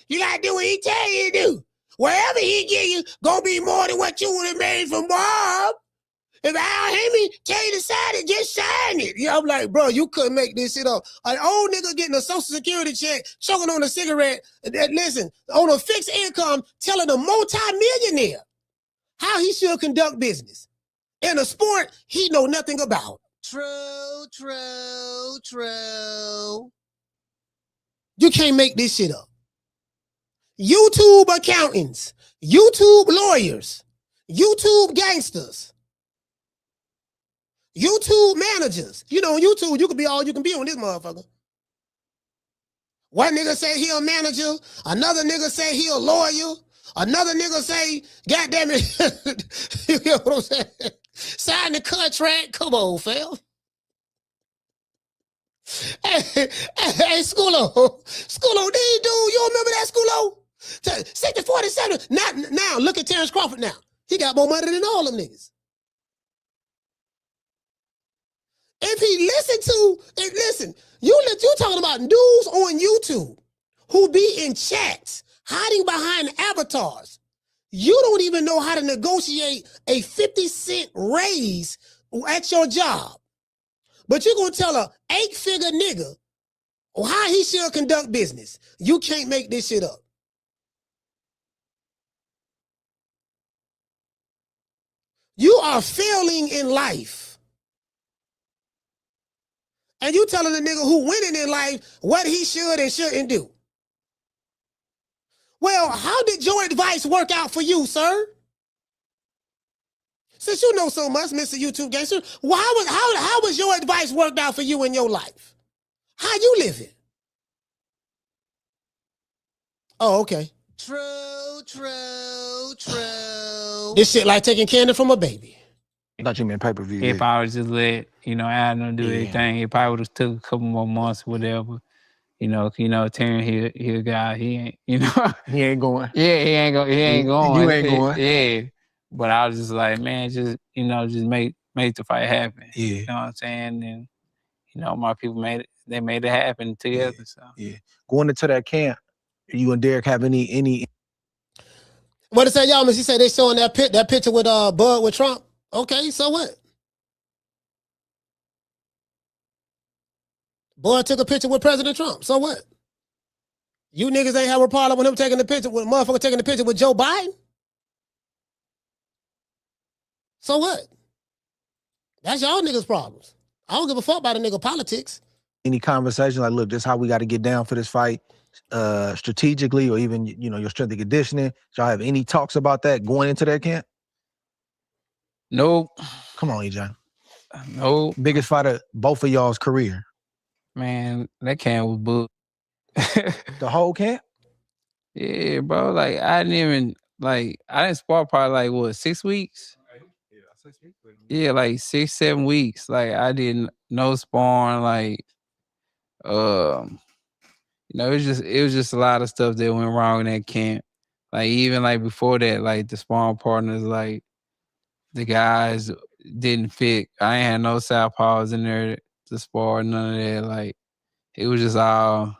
You got to do what he tell you to do. Whatever he give you, gonna be more than what you would have made from Bob. If Al Heyman tell you to sign it, just sign it. Yeah, I'm like, bro, you couldn't make this shit up. An old nigga getting a Social Security check, choking on a cigarette, listen, on a fixed income, telling a multi-millionaire how he should conduct business in a sport he know nothing about. True. You can't make this shit up. YouTube accountants, YouTube lawyers, YouTube gangsters, YouTube managers. You know, on YouTube, you can be all you can be on this motherfucker. One nigga say he a manager, another nigga say he a lawyer, another nigga say, goddamn it, you know what I'm saying? Sign the contract. Come on, fam. Hey, Schoolo, these dude, you remember that Schoolo? 60, 47. Now, look at Terence Crawford now. He got more money than all them niggas. If he listen, you talking about dudes on YouTube who be in chats, hiding behind avatars. You don't even know how to negotiate a 50-cent raise at your job. But you're going to tell a 8-figure nigga how he should conduct business. You can't make this shit up. You are failing in life. And you telling a nigga who winning in life what he should and shouldn't do. Well, how did your advice work out for you, sir? Since you know so much, Mr. YouTube Gangster, well, how was your advice worked out for you in your life? How you living? Oh, okay. True. This shit like taking candy from a baby. I thought you meant pay-per-view. If I was just let, Adam do everything, he probably would have took a couple more months, whatever. Terrence, he a guy, he ain't, He ain't going. Yeah, he ain't going. You ain't going. Yeah. But I was just like, man, just make the fight happen. Yeah. You know what I'm saying? And, my people they made it happen together. Yeah. So. Yeah. Going into that camp, you and Derek have any What it say, y'all? Miss, he said they showing that picture with Bud with Trump. Okay, so what? Bud took a picture with President Trump. So what? You niggas ain't have a problem with him taking the picture with motherfucker taking the picture with Joe Biden? So what? That's y'all niggas' problems. I don't give a fuck about a nigga politics. Any conversation like, look, this is how we got to get down for this fight, strategically, or even your strength and conditioning? Y'all have any talks about that going into that camp? Nope. Come on, EJ. Nope. Biggest fight of both of y'all's career. Man, that camp was booked. The whole camp? Yeah, bro. Like I didn't spar probably 6 weeks. Yeah, like 6, 7 weeks. Like I didn't no sparring. It was just a lot of stuff that went wrong in that camp. Like even before that, the sparring partners, the guys didn't fit. I ain't had no southpaws in there to spar, none of that. It was all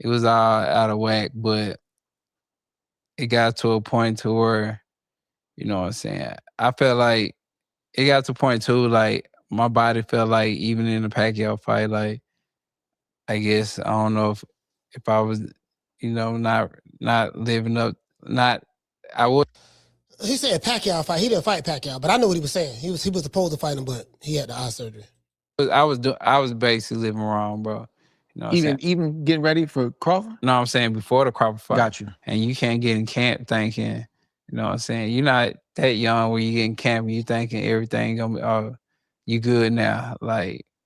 out of whack. But it got to a point to where, you know what I'm saying, I felt like it got to a point too, my body felt like even in the Pacquiao fight, I guess, I don't know if I was, not living up, I would. He said Pacquiao fight. He didn't fight Pacquiao, but I know what he was saying. He was supposed to fight him, but he had the eye surgery. I was basically living wrong, bro. You know what I'm saying? Even getting ready for Crawford? No, I'm saying before the Crawford fight. Got you. And you can't get in camp thinking, you know what I'm saying? You're not that young when you get in camp and you thinking everything gonna be, oh, you good now.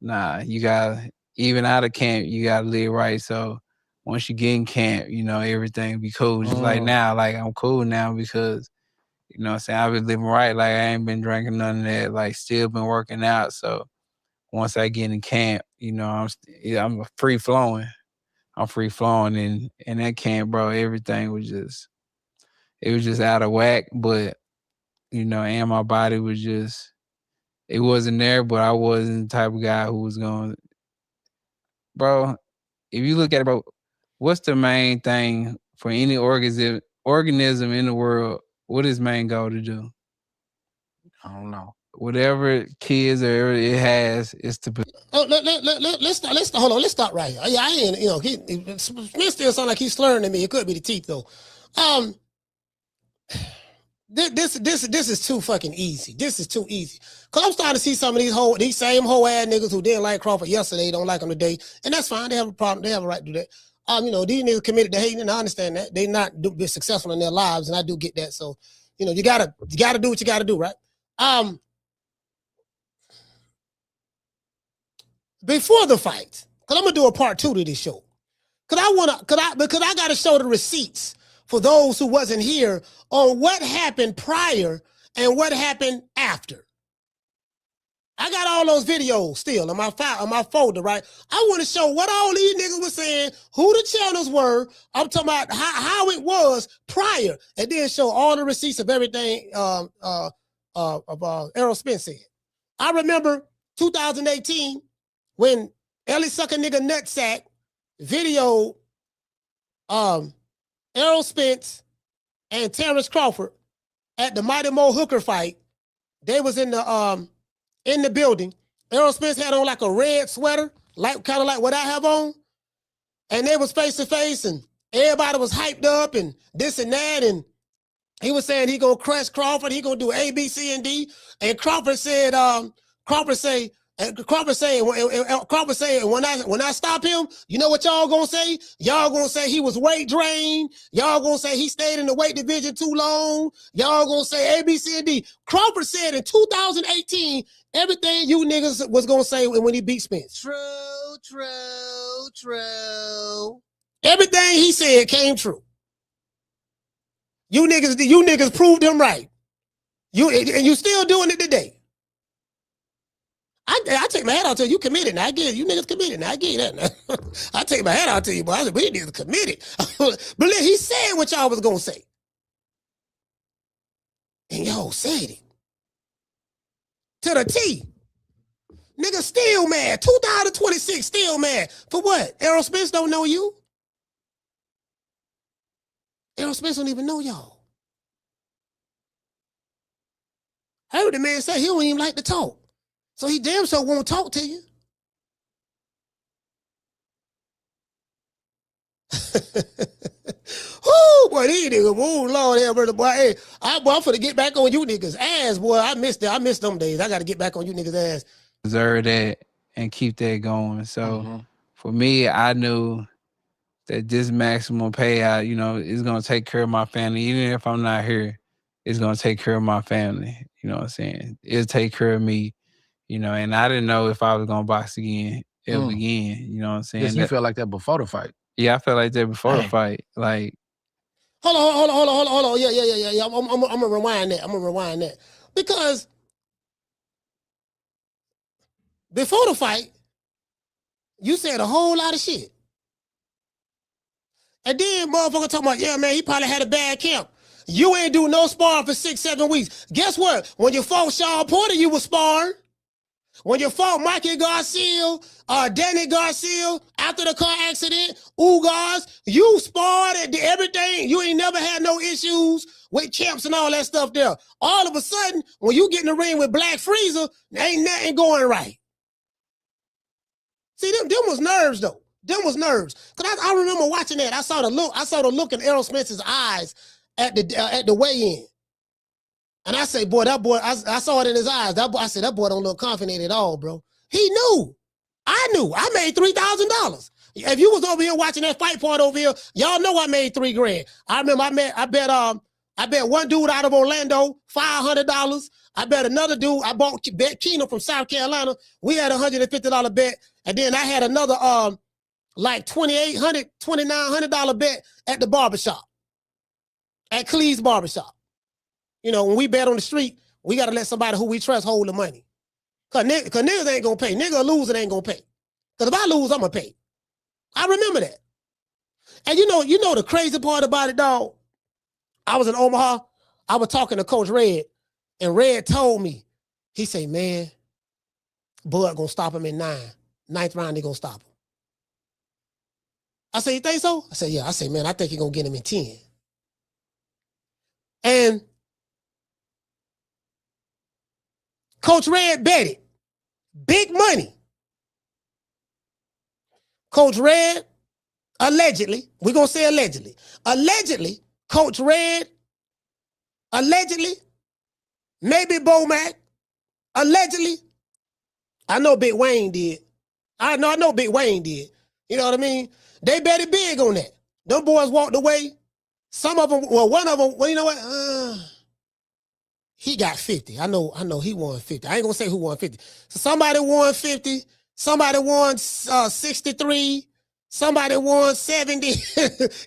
Nah, you gotta, even out of camp, you gotta live right. So once you get in camp, everything be cool. Just like now, I'm cool now because, you know what I'm saying, I've been living right. I ain't been drinking none of that, still been working out. So once I get in camp, I'm free flowing. I'm free flowing in that camp, bro. Everything was just out of whack. But and my body was just, it wasn't there. But I wasn't the type of guy who was going, bro. If you look at it, bro, what's the main thing for any organism in the world? What is main goal to do? I don't know. Whatever kids or it has is to. Let's start. Hold on. Let's start right here. Yeah, I ain't. Smith still sound like he's slurring to me. It could be the teeth though. This is too fucking easy. This is too easy. Cause I'm starting to see some of these same whole ass niggas who didn't like Crawford yesterday don't like him today, and that's fine. They have a problem. They have a right to do that. These niggas committed to hating, and I understand that they not be successful in their lives, and I do get that. So, you gotta do what you gotta do, right? Before the fight, cause I'm gonna do a part 2 to this show. Because I gotta show the receipts for those who wasn't here on what happened prior and what happened after. I got all those videos still on my file, on my folder, right? I want to show what all these niggas were saying, who the channels were. I'm talking about how it was prior, and then show all the receipts of everything Errol Spence said. I remember 2018 when Ellie Sucker nigga Nutsack videoed Errol Spence and Terence Crawford at the Mighty Mo Hooker fight. They was in the building. Errol Spence had on like a red sweater, kind of like what I have on. And they was face to face, and everybody was hyped up and this and that. And he was saying he gonna crush Crawford. He gonna do A, B, C, and D. And Crawford said, Crawford said, when I stop him, you know what y'all gonna say? Y'all gonna say he was weight drained. Y'all gonna say he stayed in the weight division too long. Y'all gonna say A, B, C, and D. Crawford said in 2018, everything you niggas was gonna say when he beat Spence. True. Everything he said came true. You niggas proved him right. And you still doing it today. I take my hat out to you committed. Now I get it. You niggas committed. Now I get that. Now. I take my hat out to you, boy. I said, we niggas committed. But he said what y'all was gonna say. And y'all said it. To the T. Nigga still mad. 2026 still mad. For what? Errol Spence don't know you. Errol Spence don't even know y'all. I heard the man say he don't even like to talk. So he damn sure won't talk to you. Oh boy, these niggas, oh Lord have mercy, boy. Hey, I'm finna get back on you niggas' ass, boy. I missed them days. I gotta get back on you niggas' ass. Deserve that and keep that going. So for me, I knew that this maximum payout, is gonna take care of my family. Even if I'm not here, it's gonna take care of my family. You know what I'm saying? It'll take care of me. And I didn't know if I was gonna box again, ever again. You know what I'm saying? Yes, you felt like that before the fight. Yeah, I felt like that before the fight. Like, hold on. Yeah. I'm gonna rewind that. Because before the fight, you said a whole lot of shit. And then motherfucker talking about, yeah, man, he probably had a bad camp. You ain't do no sparring for 6-7 weeks. Guess what? When you fought Sean Porter, you was sparring. When you fought Mikey Garcia, Danny Garcia, after the car accident, Ugas, you sparred and did everything. You ain't never had no issues with champs and all that stuff there. All of a sudden, when you get in the ring with Black Freezer, ain't nothing going right. See, them was nerves, though. Them was nerves. Because I remember watching that. I saw the look in Errol Spence's eyes at the weigh-in. And I say, boy, I saw it in his eyes. I said, that boy don't look confident at all, bro. He knew. I knew. I made $3,000. If you was over here watching that fight part over here, y'all know I made $3,000. I remember I bet one dude out of Orlando $500. I bet another dude, bet Keenum from South Carolina. We had a $150 bet. And then I had another like $2,800, $2,900 bet at the barbershop. At Cleve's barbershop. When we bet on the street, we got to let somebody who we trust hold the money. Because niggas ain't going to pay. Nigga lose, it ain't going to pay. Because if I lose, I'm going to pay. I remember that. And you know the crazy part about it, dog? I was in Omaha. I was talking to Coach Red, and Red told me, he said, man, Bud gonna stop him in 9. 9th round, they gonna stop him. I said, you think so? I said, yeah. I said, man, I think he gonna get him in 10. And Coach Red bet it. Big money. Coach Red, allegedly, we're gonna say allegedly, Coach Red, allegedly, maybe Bomac, allegedly, I know Big Wayne did. I know Big Wayne did. You know what I mean? They bet it big on that. Them boys walked away. Some of them, well, one of them, well, you know what? He got 50. I know he won 50. I ain't gonna say who won 50. So somebody won 50, somebody won 63, somebody won 70.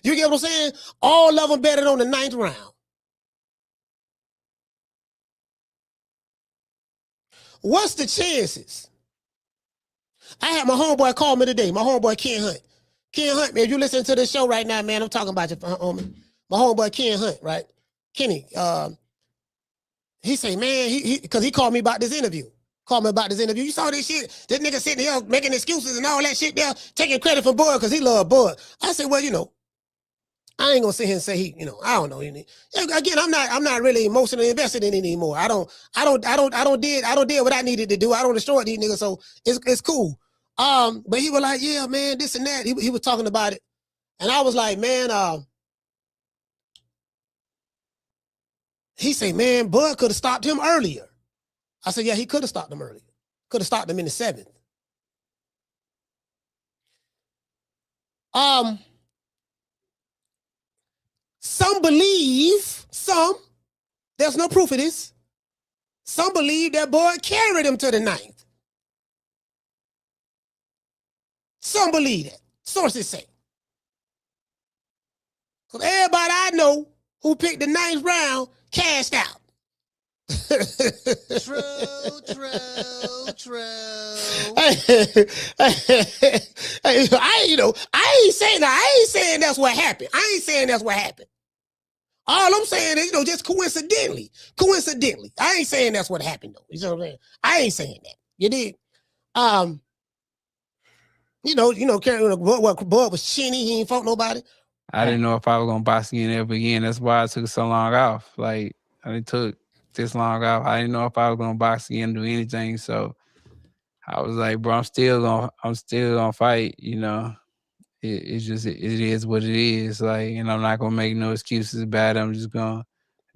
You get what I'm saying? All of them betted on the 9th round. What's the chances? I had my homeboy call me today, my homeboy Ken Hunt. Ken Hunt, man, if you listen to this show right now, man, I'm talking about you, homie. My homeboy Ken Hunt, right? Kenny, he say, man, because he called me about this interview. You saw this shit? This nigga sitting here making excuses and all that shit there, taking credit for Bud because he love Bud. I said, well, you know, I ain't gonna sit here and say he, you know, I don't know. Again, I'm not really emotionally invested in it anymore. I don't did what I needed to do. I don't destroy these niggas, so it's cool. But he was like, yeah, man, this and that. He was talking about it. And I was like, man, he said, man, Bud could have stopped him earlier. I said, yeah, he could have stopped him earlier. Could have stopped him in the 7th. Some believe, there's no proof of this. Some believe that Bud carried him to the 9th. Some believe that. Sources say. Because everybody I know who picked the 9th round cashed out. True. I ain't saying that's what happened. All I'm saying is, just coincidentally. I ain't saying that's what happened though. You know what I'm saying? I ain't saying that. You did. Bud was chinny. He ain't fought nobody. I didn't know if I was gonna box again ever again. That's why I took so long off. Like I took this long off. I didn't know if I was gonna box again, do anything. So I was like, bro, I'm still gonna fight. You know, it is what it is. Like, and I'm not gonna make no excuses about it. I'm just gonna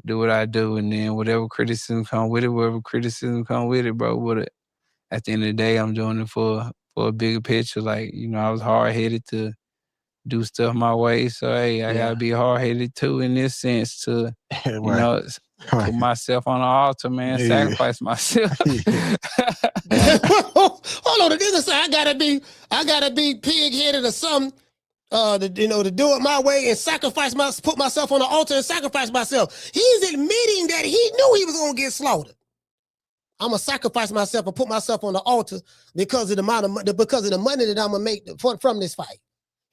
do what I do, and then whatever criticism come with it, bro. But at the end of the day, I'm doing it for a bigger picture. Like, I was hard headed to do stuff my way. So hey, I gotta be hard headed too in this sense to put myself on the altar, man. Sacrifice myself. Hold on, the nigga say I gotta be pig headed or something. To do it my way and put myself on the altar and sacrifice myself. He's admitting that he knew he was gonna get slaughtered. I'm gonna sacrifice myself and put myself on the altar because of the money that I'm gonna make from this fight.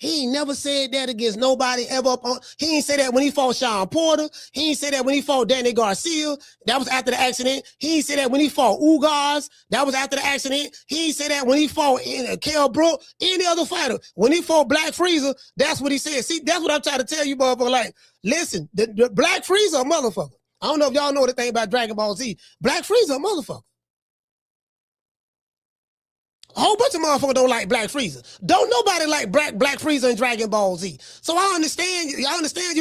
He ain't never said that against nobody ever. He ain't say that when he fought Sean Porter. He ain't say that when he fought Danny Garcia. That was after the accident. He ain't say that when he fought Ugas. That was after the accident. He ain't say that when he fought Kell Brook, any other fighter. When he fought Black Freezer, that's what he said. See, that's what I'm trying to tell you, motherfucker. Like, listen, the Black Freezer a motherfucker. I don't know if y'all know anything about Dragon Ball Z. Black Freezer a motherfucker. A whole bunch of motherfuckers don't like Black Freezer. Don't nobody like Black Freezer and Dragon Ball Z. So I understand you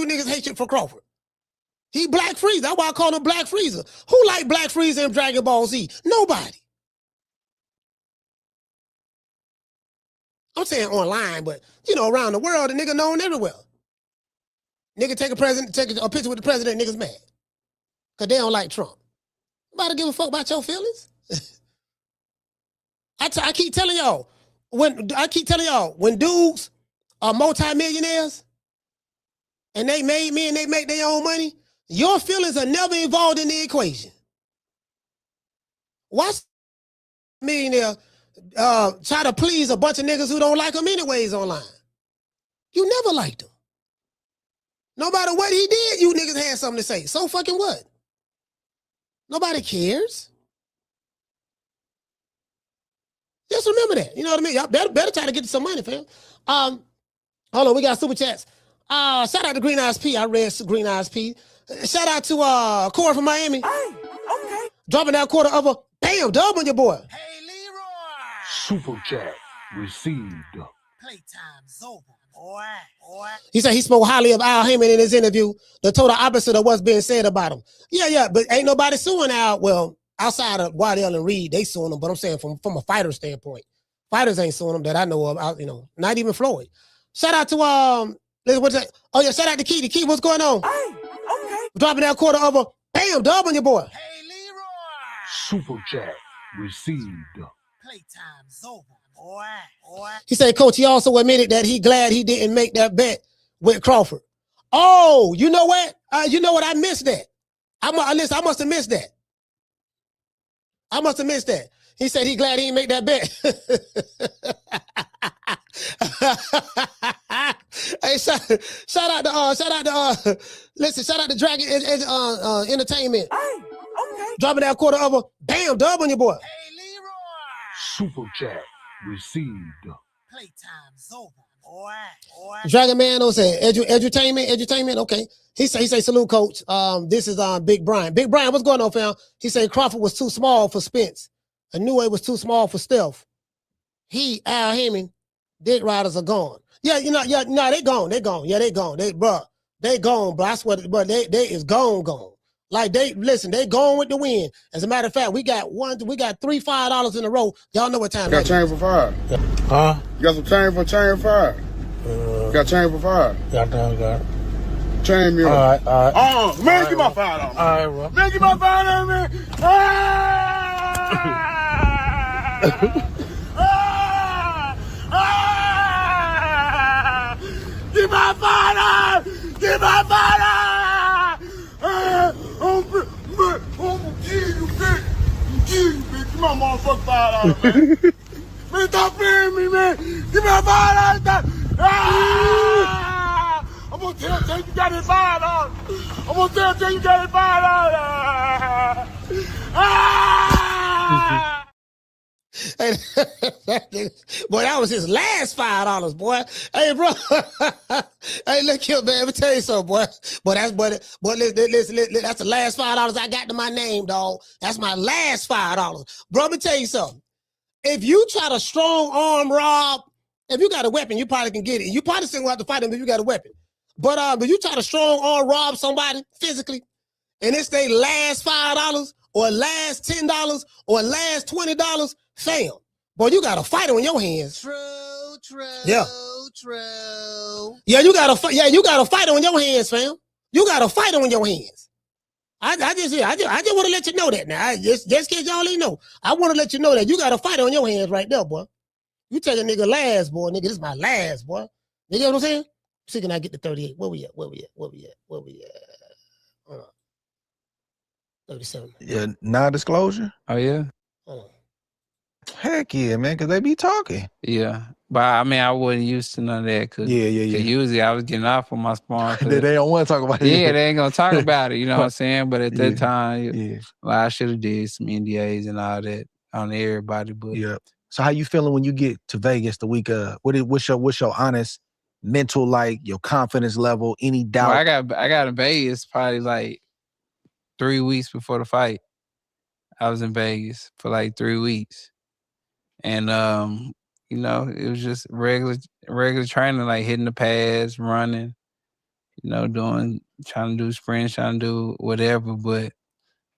niggas hate shit for Crawford. He Black Freezer. That's why I call him Black Freezer. Who like Black Freezer and Dragon Ball Z? Nobody. I'm saying online, but around the world, the nigga known everywhere. Nigga take a picture with the president, niggas mad. Cause they don't like Trump. Nobody give a fuck about your feelings. I keep telling y'all, when dudes are multimillionaires and they made me and they make their own money, your feelings are never involved in the equation. Watch millionaire try to please a bunch of niggas who don't like them anyways online. You never liked him. No matter what he did, you niggas had something to say. So fucking what? Nobody cares. Just remember that. You know what I mean? Y'all better try to get some money, fam. Hold on, we got super chats. Shout out to Green Eyes P. I read Green Eyes P. Shout out to Corey from Miami. Hey, okay. Dropping that quarter of a bam dub on your boy. Hey, Leroy. Super chat received. Playtime's over, boy. He said he spoke highly of Al Heyman in his interview, the total opposite of what's being said about him. Yeah, but ain't nobody suing Al. Well, outside of Waddell and Reed, they suing him, but I'm saying from a fighter standpoint. Fighters ain't suing him that I know of, not even Floyd. Shout out to, what's that? Oh yeah, shout out to Key. The Key, what's going on? Hey, okay. Dropping that quarter of a bam dub on your boy. Hey, Leroy. Super chat received. Playtime's over, boy. He said, Coach, he also admitted that he glad he didn't make that bet with Crawford. Oh, you know what? I missed that. I must have missed that. I must have missed that. He said he glad he didn't make that bet. Hey, shout out to Dragon Entertainment. Hey, okay. Dropping that quarter of a bam dub on your boy. Hey, Leroy. Super chat received. Playtime's over, boy. Dragon Man said edutainment. Okay. He say salute, Coach. This is Big Brian. Big Brian, what's going on, fam? He said Crawford was too small for Spence. I knew it was too small for Stealth. Al Heyman, Dick Riders are gone. Yeah, they gone. They gone. Yeah, they gone. They gone, bro. I swear, bro, they is gone. Like they gone with the wind. As a matter of fact, we got $3 $5 in a row. Y'all know what time got change for $5. Huh? You got some change for $5. Got change for $5. Got it. Chain me All right. Man, give my $5. All right, bro. Man, give my $5, man. Give my $5. Give my $5. I'm gonna kill you, bitch. Give my motherfucking $5, man. Man, stop playing me, man. Give me a $5. I'm gonna tell you got it $5. I'm gonna tell you got it $5. Hey, boy, that was his last $5, boy. Hey, bro. Hey, look here, man. Let me tell you something, boy. Listen, that's the last $5 I got to my name, dog. That's my last $5. Bro, let me tell you something. If you try to strong arm rob, if you got a weapon, you probably can get it. You probably still gonna have to fight him if you got a weapon. But if you try to strong arm rob somebody physically, and it's their last $5 or last $10 or last $20, fam, boy, you got a fighter on your hands. True. Yeah, you got a fighter on your hands, fam. You got a fighter on your hands. I just want to let you know that now. Just in case y'all ain't know, I want to let you know that you got a fighter on your hands right there, boy. You take a nigga last, boy. Nigga, this is my last, boy. You get what I'm saying? See, can I get to 38? Where we at? 37. Yeah, non-disclosure? Oh, yeah? Hold on. Heck yeah, man, because they be talking. Yeah. But, I mean, I wasn't used to none of that. Cause, Yeah. Cause usually I was getting off on my spawn. they don't want to talk about it. Yeah, they ain't going to talk about it, you know what I'm saying? But at that time, Yeah. well, I should have did some NDAs and all that on everybody. But Yeah. So how you feeling when you get to Vegas the week of? What's your honest mental, like, your confidence level, any doubt? well, I got in Vegas probably like 3 weeks before the fight. I was in Vegas for like 3 weeks. And it was just regular training, like hitting the pads, running, trying to do sprints, trying to do whatever, but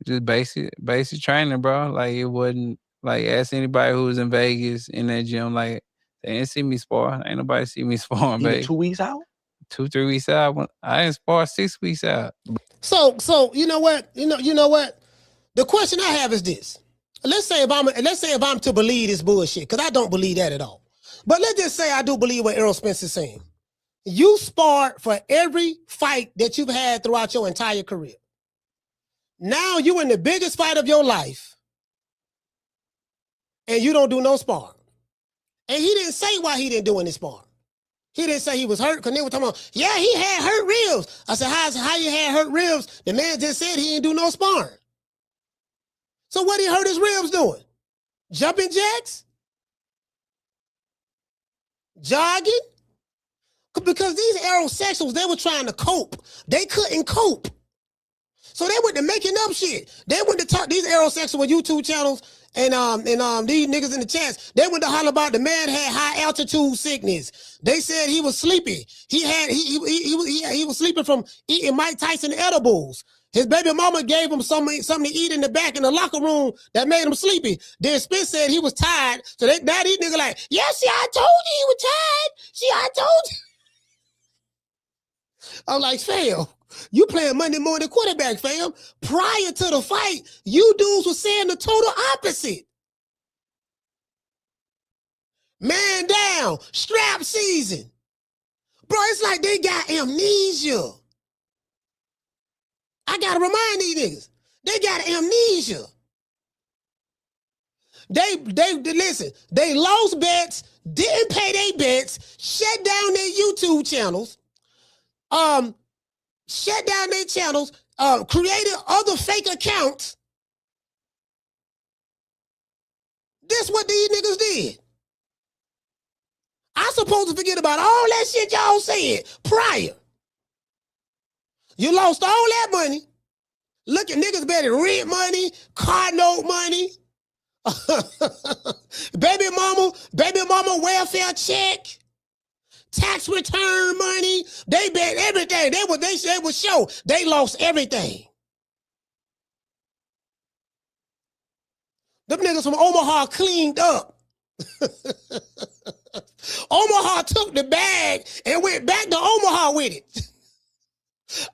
just basic training, bro. Like it wasn't like ask anybody who was in Vegas in that gym, like they didn't see me spar. Ain't nobody see me sparring, baby. 2 weeks out? 2-3 weeks out. I didn't spar 6 weeks out. So you know what? You know what? The question I have is this. Let's say if I'm to believe this bullshit, because I don't believe that at all. But let's just say I do believe what Errol Spence is saying. You sparred for every fight that you've had throughout your entire career. Now you in the biggest fight of your life, and you don't do no sparring. And he didn't say why he didn't do any sparring. He didn't say he was hurt because they were talking about, yeah, he had hurt ribs. I said, how you had hurt ribs? The man just said he didn't do no sparring. So what he hurt his ribs doing? Jumping jacks? Jogging? Because these aerosexuals, they were trying to cope. They couldn't cope. So they went to making up shit. They went to talk, these aerosexual YouTube channels and these niggas in the chats, they went to holler about the man had high altitude sickness. They said he was sleepy. He was sleeping from eating Mike Tyson edibles. His baby mama gave him something to eat in the back in the locker room that made him sleepy. Then Spence said he was tired. So now these niggas like, yeah, see, I told you he was tired. See, I told you. I'm like, fam, you playing Monday morning quarterback, fam. Prior to the fight, you dudes were saying the total opposite. Man down, strap season. Bro, it's like they got amnesia. I gotta remind these niggas, they got amnesia. They listen, they lost bets, didn't pay their bets, shut down their YouTube channels, shut down their channels, created other fake accounts. This what these niggas did. I supposed to forget about all that shit y'all said prior. You lost all that money. Look at niggas betting rent money, car note money, baby mama welfare check, tax return money. They bet everything. They said was show. They lost everything. Them niggas from Omaha cleaned up. Omaha took the bag and went back to Omaha with it.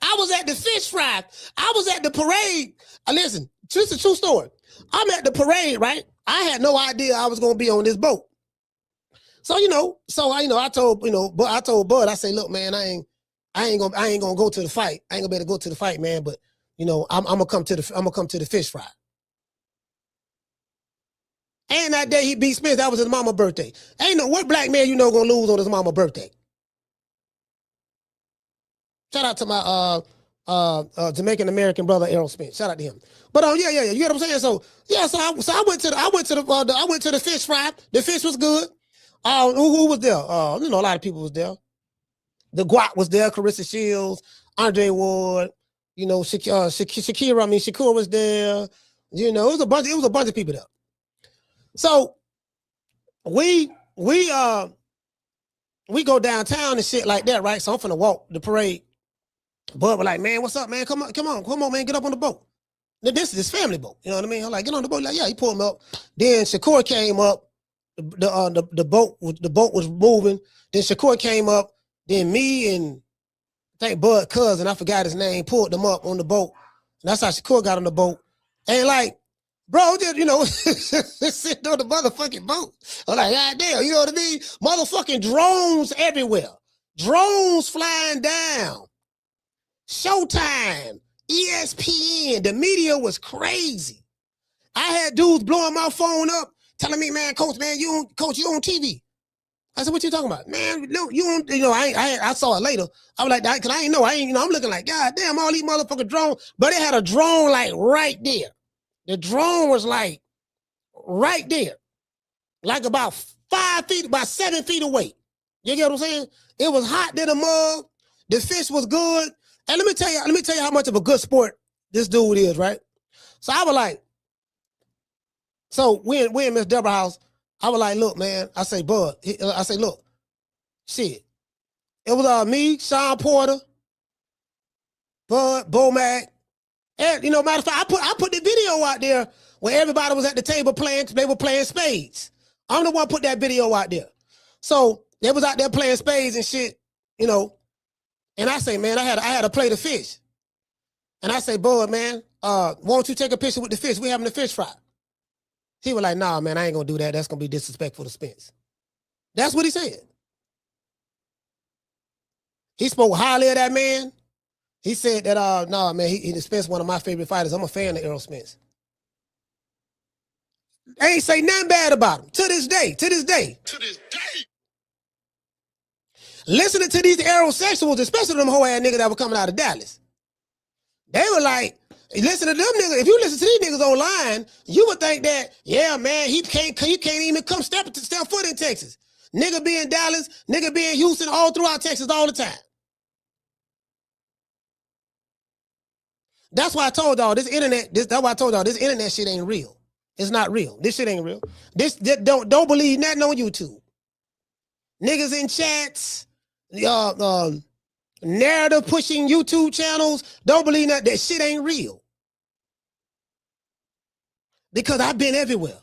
I was at the fish fry. I was at the parade. Listen, just a true story. I'm at the parade, right? I had no idea I was gonna be on this boat. So I told Bud, I say, look, man, I ain't gonna go to the fight. I ain't gonna be able to go to the fight, man. But I'm gonna come to the fish fry. And that day he beat Spence. That was his mama's birthday. Ain't no what black man gonna lose on his mama's birthday. Shout out to my Jamaican American brother Errol Spence. Shout out to him. But yeah, you get what I'm saying. So I went to the fish fry. The fish was good. Who was there? A lot of people was there. The Guat was there. Carissa Shields, Andre Ward. Shakur was there. It was a bunch of people there. So we go downtown and shit like that, right? So I'm finna walk the parade. Bud was like, man, what's up, man? Come on, man, get up on the boat. Now, this is his family boat. You know what I mean? I'm like, get on the boat. Like, yeah, he pulled him up. Then Shakur came up. The boat was moving. Then Shakur came up. Then me and I think Bud cousin, I forgot his name, pulled them up on the boat. And that's how Shakur got on the boat. And like, bro, just, sitting on the motherfucking boat. I'm like, God damn, you know what I mean? Motherfucking drones everywhere. Drones flying down. Showtime, ESPN, the media was crazy. I had dudes blowing my phone up, telling me, man, coach, you on TV. I said, what you talking about? Man, no, you on, I saw it later. I was like, because I ain't know, I'm looking like, God damn, all these motherfucking drones. But they had a drone like right there. The drone was like right there. Like about 5 feet, about 7 feet away. You get what I'm saying? It was hot than a mug. The fish was good. And let me tell you how much of a good sport this dude is, right? So I was like, we in Miss Deborah's house. I was like, look, man. I say, Bud. I say, look, shit. It was me, Sean Porter, Bud, Bomac. And matter of fact, I put the video out there where everybody was at the table playing. They were playing spades. I'm the one put that video out there. So they was out there playing spades and shit, And I say, man, I had to play the fish. And I say, Bud, man, won't you take a picture with the fish? We having the fish fry. He was like, nah, man, I ain't gonna do that. That's gonna be disrespectful to Spence. That's what he said. He spoke highly of that man. He said that, nah, man, he Spence one of my favorite fighters. I'm a fan of Errol Spence. I ain't say nothing bad about him to this day. listening to these aerosexuals, especially them whole ass niggas that were coming out of Dallas. They were like, listen to them niggas. If you listen to these niggas online, you would think that, yeah, man, he can't even come step foot in Texas. Nigga be in Dallas, nigga be in Houston, all throughout Texas all the time. That's why I told y'all this internet shit ain't real. It's not real. This shit ain't real. This don't believe nothing on YouTube. Niggas in chats, narrative pushing YouTube channels, don't believe that shit ain't real. Because I've been everywhere.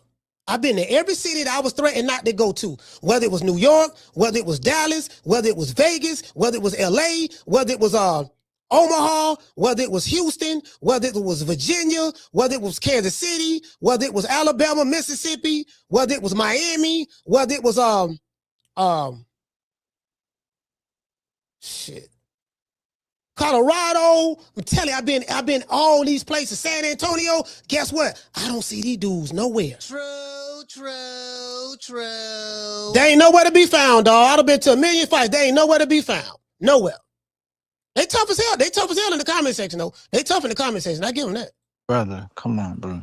I've been to every city that I was threatened not to go to. Whether it was New York, whether it was Dallas, whether it was Vegas, whether it was LA, whether it was Omaha, whether it was Houston, whether it was Virginia, whether it was Kansas City, whether it was Alabama, Mississippi, whether it was Miami, whether it was Colorado. I'm telling you, I've been all these places. San Antonio. Guess what? I don't see these dudes nowhere. True. They ain't nowhere to be found, dog. I've been to a million fights. They ain't nowhere to be found. Nowhere. They tough as hell. They tough as hell in the comment section, though. They tough in the comment section. I give them that. Brother, come on, bro.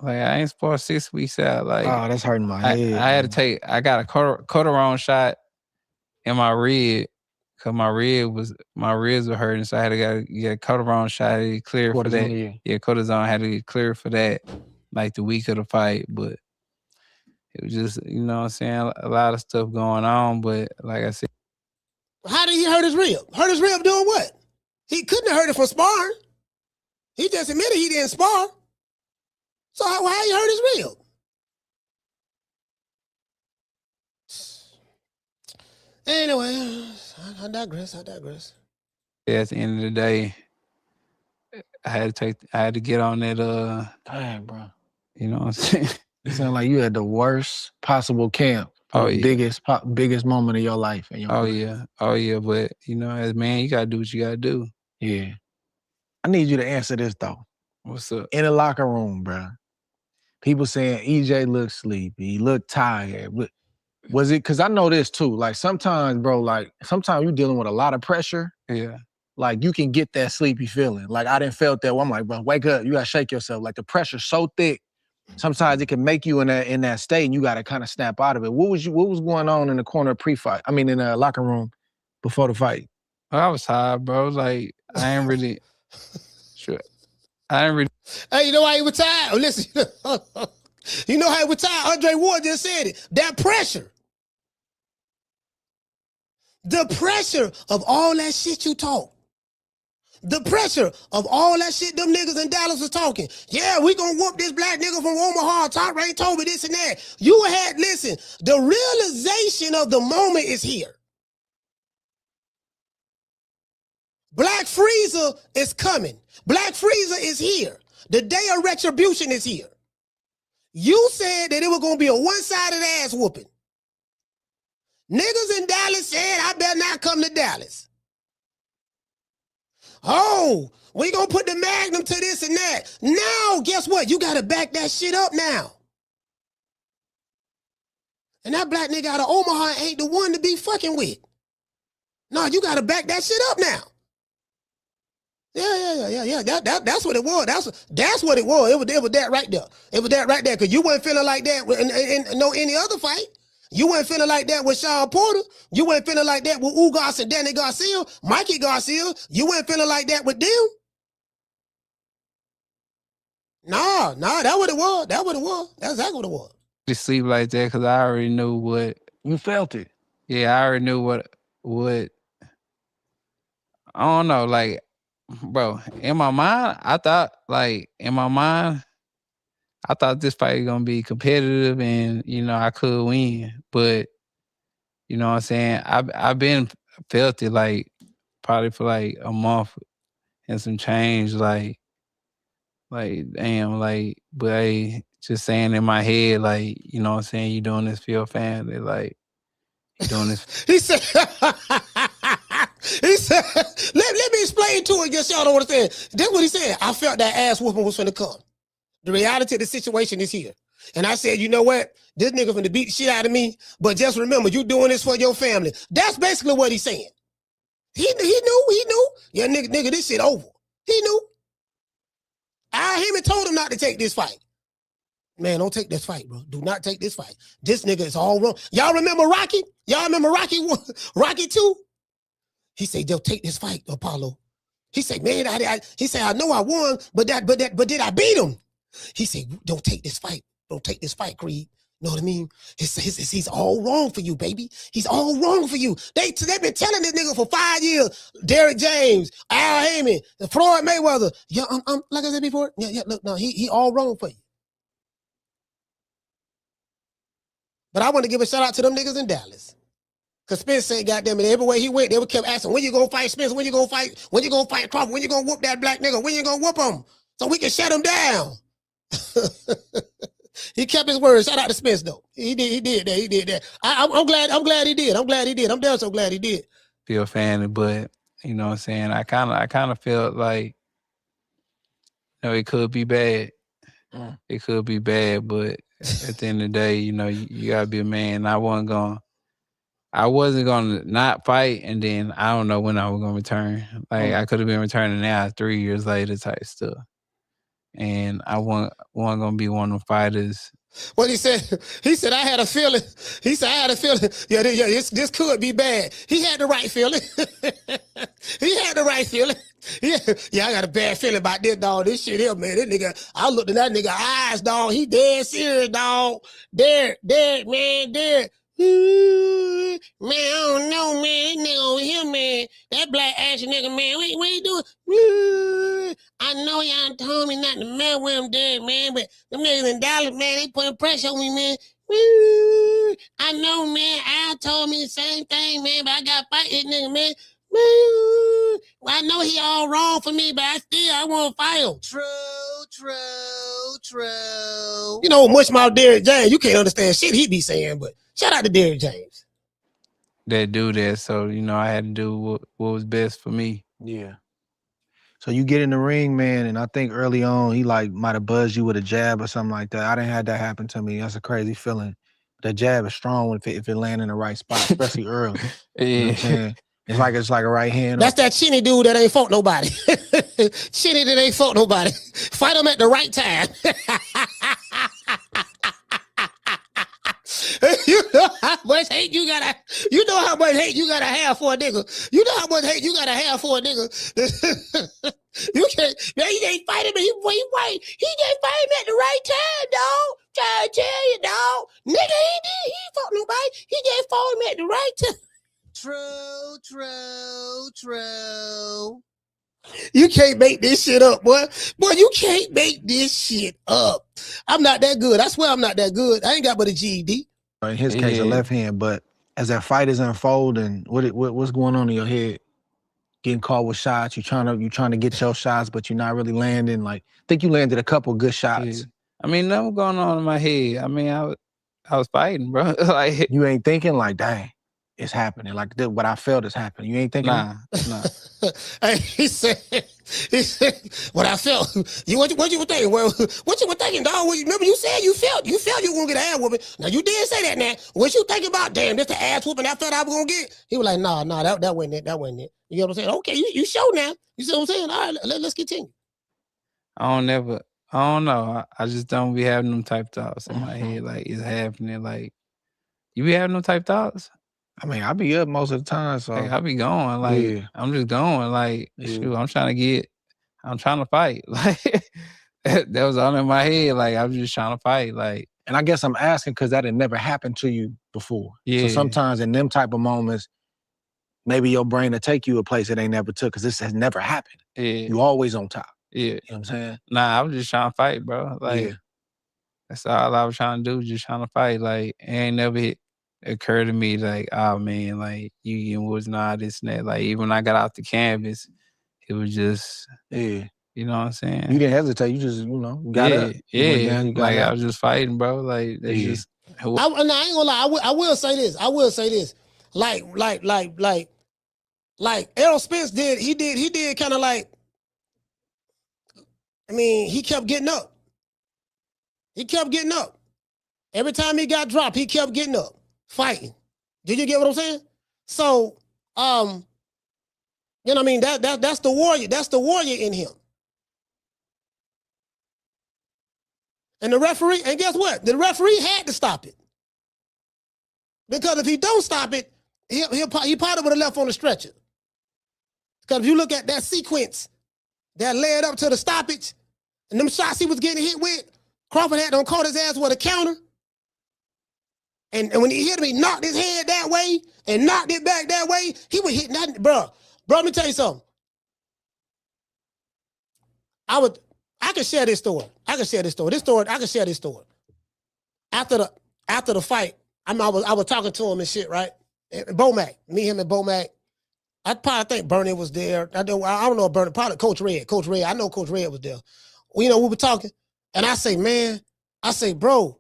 Like, I ain't sparred 6 weeks out. Like, oh, that's hurting my head. I got a cortisone shot in my rib. Cause my ribs were hurting, so I had to get a cortisone shot to get clear for that. Yeah, cortisone had to get clear for that, like the week of the fight. But it was just, you know what I'm saying, a lot of stuff going on. But like I said, how did he hurt his rib? Hurt his rib doing what? He couldn't have hurt it from sparring. He just admitted he didn't spar. So how he hurt his rib? Anyway, I digress. Yeah, at the end of the day, I had to get on that. Dang, bro. You know what I'm saying? It sounded like you had the worst possible camp. Yeah. Biggest moment of your life. Yeah. But you know, as man, you gotta do what you gotta do. Yeah. I need you to answer this though. What's up? In the locker room, bro. People saying EJ looked sleepy, he looked tired. Was it, because I know this too, like sometimes, bro, sometimes you're dealing with a lot of pressure. Yeah. Like you can get that sleepy feeling. Like I didn't felt that. I'm like, bro, wake up. You gotta shake yourself. Like the pressure's so thick. Sometimes it can make you in that state and you gotta kind of snap out of it. What was going on in the corner pre-fight? I mean, in the locker room before the fight? I was tired, bro. Like, I ain't really sure. I ain't really. Hey, you know why he was tired? Oh, listen, you know how he was tired? Andre Ward just said it. That pressure. The pressure of all that shit you talk. The pressure of all that shit them niggas in Dallas was talking. Yeah, we gonna whoop this black nigga from Omaha. Top Rank told me this and that. You had, listen, the realization of the moment is here. Black Freezer is coming. Black Freezer is here. The day of retribution is here. You said that it was going to be a one-sided ass whooping. Niggas in Dallas said, I better not come to Dallas. Oh, we going to put the magnum to this and that. Now, guess what? You got to back that shit up now. And that black nigga out of Omaha ain't the one to be fucking with. No, you got to back that shit up now. Yeah. That's what it was. That's what it was. It was that right there. It was that right there. Because you wasn't feeling like that in no any other fight. You wasn't feeling like that with Sean Porter. You wasn't feeling like that with Ugas and Danny Garcia, Mikey Garcia. You wasn't feeling like that with them. Nah, that's what it was. That's what it was. That's exactly what it was. Just sleep like that because I already knew what. You felt it. Yeah, I already knew what. I don't know, like, bro, in my mind, I thought this fight was gonna be competitive and, you know, I could win. But, you know what I'm saying? I've been felt it like probably for like a month and some change, like damn, like, but hey, just saying in my head, like, you know what I'm saying, you doing this for your family, like, you doing this. He said, let me explain to it, guess y'all don't understand. That's what he said. I felt that ass whooping was finna come. The reality of the situation is here. And I said, you know what? This nigga finna beat the shit out of me, but just remember, you doing this for your family. That's basically what he's saying. He knew. Yeah, nigga, this shit over. He knew. Heyman told him not to take this fight. Man, don't take this fight, bro. Do not take this fight. This nigga is all wrong. Y'all remember Rocky? Y'all remember Rocky 1, Rocky 2? He said, "Don't take this fight, Apollo." He said, "Man, he said, I know I won, but did I beat him?" He said, "Don't take this fight. Don't take this fight, Creed." Know what I mean? He's all wrong for you, baby. He's all wrong for you. They've been telling this nigga for 5 years. Derrick James, Al Heyman, Floyd Mayweather. Yeah, like I said before. Yeah. Look, no, he all wrong for you. But I want to give a shout out to them niggas in Dallas. Cause Spence said, goddamn it, everywhere he went, they kept asking, when you gonna fight Spence? When you gonna fight? When you gonna fight Crawford? When you gonna whoop that black nigga? When you gonna whoop him? So we can shut him down. He kept his word. Shout out to Spence though. He did that. I'm glad he did. I'm damn so glad he did. Feel fan, but you know what I'm saying? I kind of felt like, you know, it could be bad. It could be bad, but at the end of the day, you know, you gotta be a man. I wasn't gonna not fight, and then I don't know when I was gonna return. Like I could have been returning now 3 years later type stuff. And I wasn't gonna be one of the fighters. What he said, I had a feeling. He said, I had a feeling. Yeah, this could be bad. He had the right feeling. He had the right feeling. Yeah, I got a bad feeling about this, dog. This shit here, man. This nigga, I looked at that nigga eyes, dog. He dead serious, dog. Derek, man. Man, I don't know, man. That nigga over here, man. That black ass nigga, man. What you doing? I know y'all told me not to mess with him, Derek, man, but them niggas in Dallas, man, they putting pressure on me, man. I know, man. Al told me the same thing, man, but I got to fight this nigga, man. I know he all wrong for me, but I want to fight him. True. You know, much about Derrick James, you can't understand shit he be saying, but shout out to Derrick James. That do that, so, you know, I had to do what was best for me. Yeah. So you get in the ring, man, and I think early on he like might have buzzed you with a jab or something like that. I didn't have that happen to me. That's a crazy feeling. That jab is strong if it land in the right spot, especially early. Yeah. You know what I'm saying? It's like a right hand. That's that chinny dude that ain't fought nobody. Chinny that ain't fought nobody. Fight him at the right time. You know how much hate you gotta have for a nigga. You know how much hate you gotta have for a nigga. You can't fight him, but he can't fight him at the right time, dog. Trying to tell you, dog. Nigga, he fought nobody. He just fought him at the right time. True. You can't make this shit up, boy. Boy, you can't make this shit up. I'm not that good. I swear I'm not that good. I ain't got but a GED. In his case, a left hand, but as that fight is unfolding, what's going on in your head? Getting caught with shots, you trying to get your shots, but you're not really landing. Like, I think you landed a couple good shots. Yeah. I mean, nothing going on in my head. I mean, I was fighting, bro. Like, you ain't thinking like, dang, it's happening. Like what I felt is happening. You ain't thinking. Nah. Hey, he said, what I felt. What you were thinking? Well, what you were thinking, dog? Remember you said you felt you were gonna get an ass whooping. Now you did say that. Now what you thinking about? Damn, this the ass whooping I felt I was gonna get. He was like, nah, that wasn't it. That wasn't it. You know what I'm saying? Okay, you show now. You see what I'm saying? All right, let's continue. I don't know. I just don't be having them type thoughts in my head. Like, it's happening. Like, you be having them type thoughts? I mean, I be up most of the time, so like, I be going. Like, I'm just going. Like, shoot, I'm trying to fight. Like, that was all in my head. Like, I was just trying to fight. Like, and I guess I'm asking because that had never happened to you before. Yeah. So sometimes in them type of moments, maybe your brain will take you a place it ain't never took because this has never happened. Yeah. You always on top. Yeah. You know what I'm saying? Nah, I was just trying to fight, bro. Like, that's all I was trying to do, just trying to fight. Like, it ain't never occurred to me, like, oh, man, like, you getting what's not this and that. Like, even when I got off the canvas, it was just, you know what I'm saying? You didn't hesitate. You just, got up. Yeah, like, I was just fighting, bro. Like, that's just. I ain't gonna lie. I will say this. Like Errol Spence did. He did kind of like. I mean, he kept getting up. Every time he got dropped, he kept getting up, fighting. Did you get what I'm saying? So, you know what I mean? That's the warrior. That's the warrior in him. And the referee, and guess what? The referee had to stop it. Because if he don't stop it, he probably would have left on the stretcher. Because if you look at that sequence that led up to the stoppage, and them shots he was getting hit with, Crawford had to caught his ass with a counter. And when he hit him, he knocked his head that way and knocked it back that way. He was hitting that, bro. Bro, let me tell you something. I can share this story. I can share this story. After the fight, I was talking to him and shit, right? Bomac, me, him, and Bomac. I probably think Bernie was there. I don't know if Bernie, probably Coach Red. I know Coach Red was there. We were talking, and I say, bro,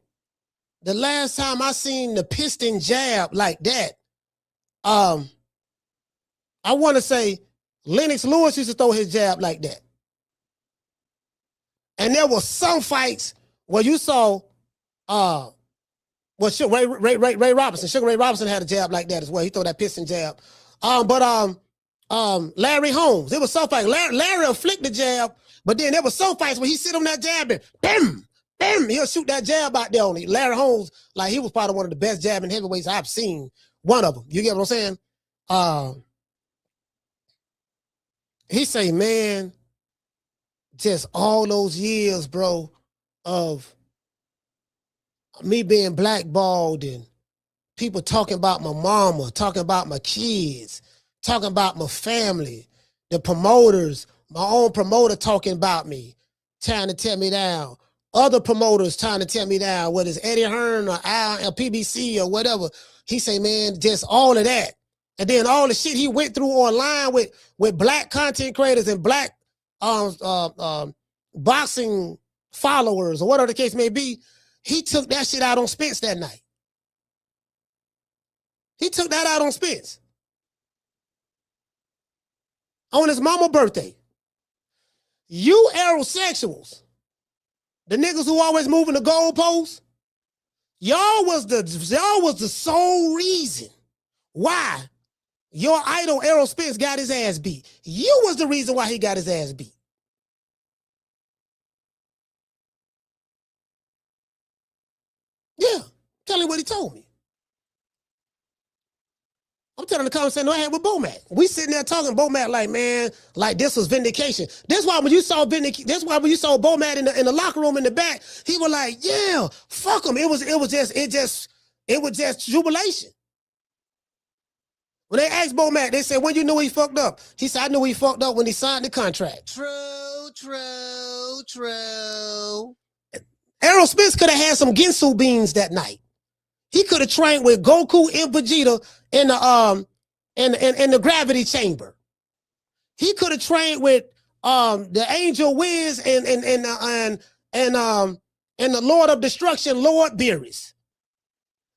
the last time I seen the piston jab like that, I want to say Lennox Lewis used to throw his jab like that. And there were some fights where you saw, Ray Robinson, Sugar Ray Robinson had a jab like that as well. He threw that piston jab. But Larry Holmes, there was some fights. Larry will flick the jab, but then there was some fights where he sit on that jab and bam, bam, he'll shoot that jab out there on him. Larry Holmes, like he was probably one of the best jabbing heavyweights I've seen. One of them. You get what I'm saying? He say, man, just all those years, bro, of me being blackballed and people talking about my mama, talking about my kids, talking about my family, the promoters, my own promoter talking about me, trying to tear me down. Other promoters trying to tear me down, whether it's Eddie Hearn or PBC or whatever. He say, man, just all of that. And then all the shit he went through online with black content creators and black boxing followers or whatever the case may be, he took that shit out on Spence that night. He took that out on Spence. On his mama's birthday. You aerosexuals, the niggas who always moving the goalposts, y'all was the sole reason why your idol Errol Spence got his ass beat. You was the reason why he got his ass beat. Yeah, tell him what he told me. I'm telling the conversation I had with Bomac. We sitting there talking Bomac like, man, like this was vindication. That's why when you saw Bomac in the locker room in the back, he was like, yeah, fuck him. It was just jubilation. When they asked Bomac, they said, when you knew he fucked up? He said, I knew he fucked up when he signed the contract. True. Errol Spence could have had some Ginsu beans that night. He could have trained with Goku and Vegeta in the gravity chamber. He could have trained with the Angel Wiz and the Lord of Destruction, Lord Beerus.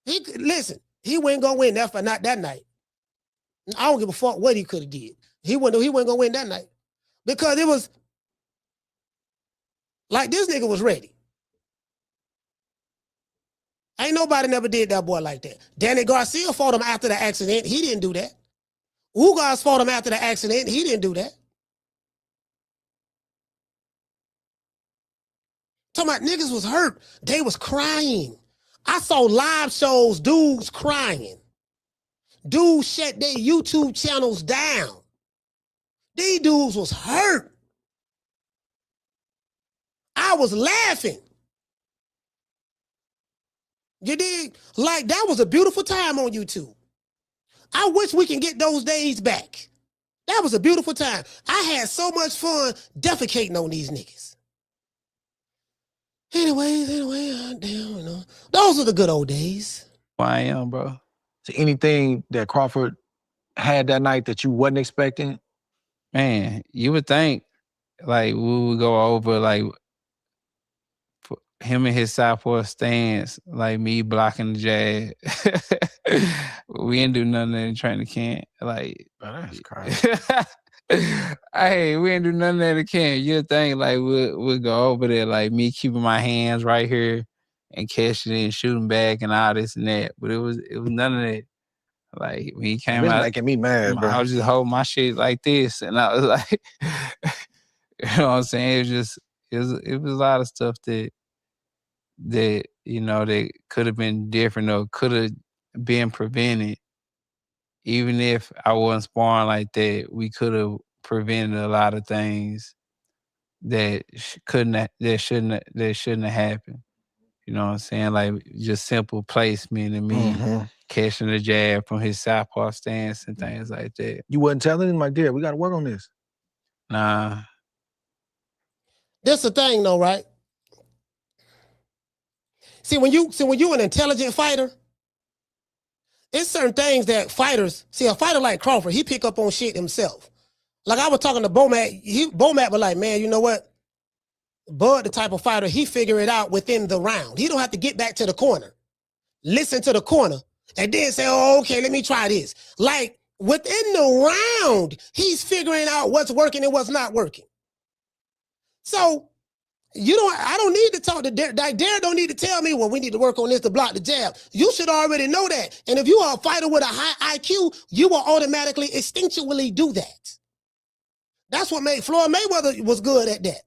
Listen, he wasn't gonna win that for not that night. I don't give a fuck what he could have did. He wasn't gonna win that night. Because it was like this nigga was ready. Ain't nobody never did that boy like that. Danny Garcia fought him after the accident. He didn't do that. Ugas fought him after the accident. He didn't do that. Talking about niggas was hurt. They was crying. I saw live shows, dudes crying. Dudes shut their YouTube channels down. These dudes was hurt. I was laughing. You dig? Like, that was a beautiful time on YouTube. I wish we can get those days back. That was a beautiful time. I had so much fun defecating on these niggas. Anyway, damn, you know. Those are the good old days. I am, bro. So anything that Crawford had that night that you wasn't expecting? Man, you would think, like, we would go over, like, him and his southpaw stance, like me blocking the jab. We didn't do nothing in the training camp. Like, that's crazy. Hey, we didn't do nothing in the camp. You'd think like we'll go over there, like me keeping my hands right here and catching it and shooting back and all this and that. But it was none of that. Like when he came out, making me mad, bro. I was just holding my shit like this, and I was like, you know what I'm saying? It was a lot of stuff that you know that could have been different or could have been prevented. Even if I wasn't sparring like that, we could have prevented a lot of things that shouldn't have happened. You know what I'm saying? Like just simple placement and me catching the jab from his southpaw stance and things like that. You wasn't telling him like, "Dad, we got to work on this." Nah. This the thing though, right? See, when you an intelligent fighter, it's certain things that fighters, see, a fighter like Crawford, he pick up on shit himself. Like I was talking to Bomac, Bomac was like, man, you know what? Bud, the type of fighter, he figure it out within the round. He don't have to get back to the corner, listen to the corner, and then say, oh, okay, let me try this. Like within the round, he's figuring out what's working and what's not working. So I don't need to talk to Derek. Derek don't need to tell me, well, we need to work on this to block the jab. You should already know that. And if you are a fighter with a high IQ, you will automatically, instinctually do that. That's what made Floyd Mayweather was good at that.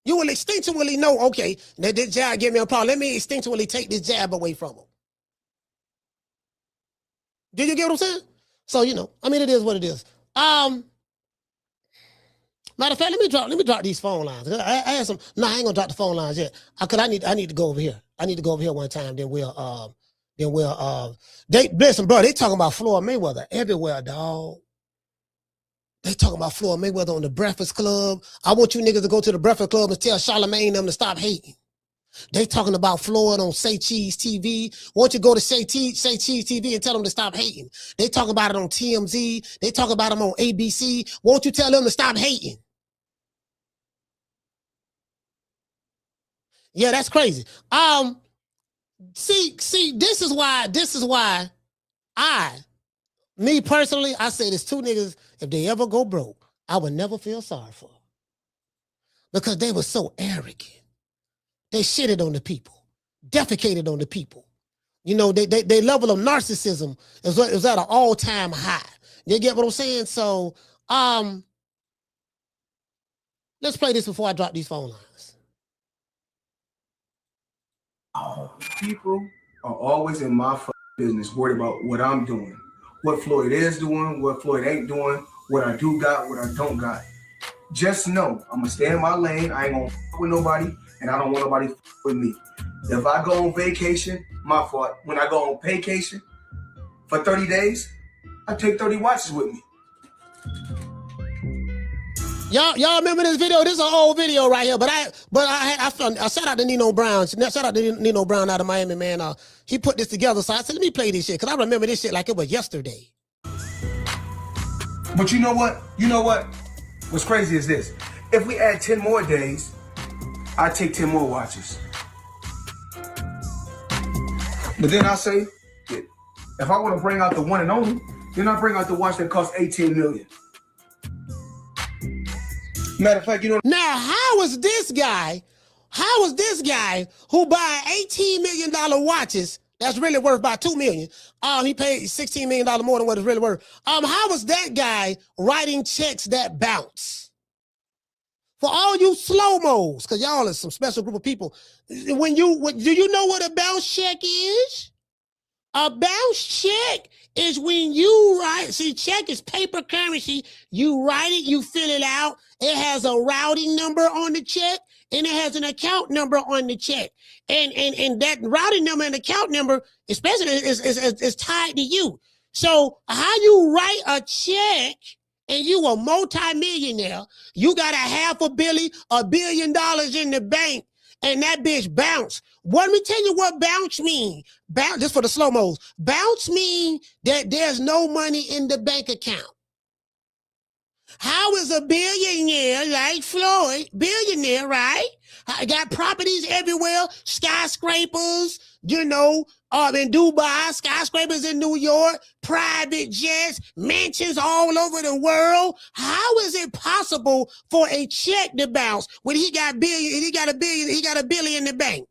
You will instinctually know, okay, that this jab gave me a problem. Let me instinctually take this jab away from him. Did you get what I'm saying? So, you know, I mean, it is what it is. Matter of fact, let me drop these phone lines. I had some. No, I ain't gonna drop the phone lines yet. Cause I need to go over here. I need to go over here one time. Then we'll listen, bro. They talking about Floyd Mayweather everywhere, dog. They talking about Floyd Mayweather on the Breakfast Club. I want you niggas to go to the Breakfast Club and tell Charlamagne them to stop hating. They talking about Floyd on Say Cheese TV. Won't you go to Say Cheese TV and tell them to stop hating? They talk about it on TMZ. They talk about them on ABC. Won't you tell them to stop hating? Yeah, that's crazy. See, this is why me personally, I say this two niggas, if they ever go broke, I would never feel sorry for them. Because they were so arrogant. They shitted on the people, defecated on the people. You know, they level of narcissism is at an all-time high. You get what I'm saying? So, let's play this before I drop these phone lines. People are always in my business, worried about what I'm doing, what Floyd is doing, what Floyd ain't doing, what I do got, what I don't got. Just know, I'm gonna stay in my lane. I ain't gonna fuck with nobody, and I don't want nobody to fuck with me. If I go on vacation, my fault. When I go on vacation for 30 days, I take 30 watches with me. Y'all remember this video? This is an old video right here, but I shout out to Nino Brown. Shout out to Nino Brown out of Miami, man. He put this together, so I said, let me play this shit, because I remember this shit like it was yesterday. But you know what? You know what? What's crazy is this. If we add 10 more days, I take 10 more watches. But then I say, if I want to bring out the one and only, then I bring out the watch that costs $18 million. Matter of fact, you know. Now, how is this guy who buy $18 million watches that's really worth about $2 million? He paid $16 million more than what it's really worth. How was that guy writing checks that bounce? For all you slow-mos, because y'all are some special group of people, do you know what a bounce check is? A bounce check is when you write, see, check is paper currency. You write it, you fill it out. It has a routing number on the check, and it has an account number on the check. And that routing number and account number, especially, is tied to you. So how you write a check and you a multi-millionaire, you got $500 million, $1 billion in the bank, and that bitch bounce. Let me tell you what bounce mean. Bounce, just for the slow-mos. Bounce mean that there's no money in the bank account. How is a billionaire like Floyd, billionaire, right? I got properties everywhere, skyscrapers, in Dubai, skyscrapers in New York, private jets, mansions all over the world. How is it possible for a check to bounce when he got a billion in the bank?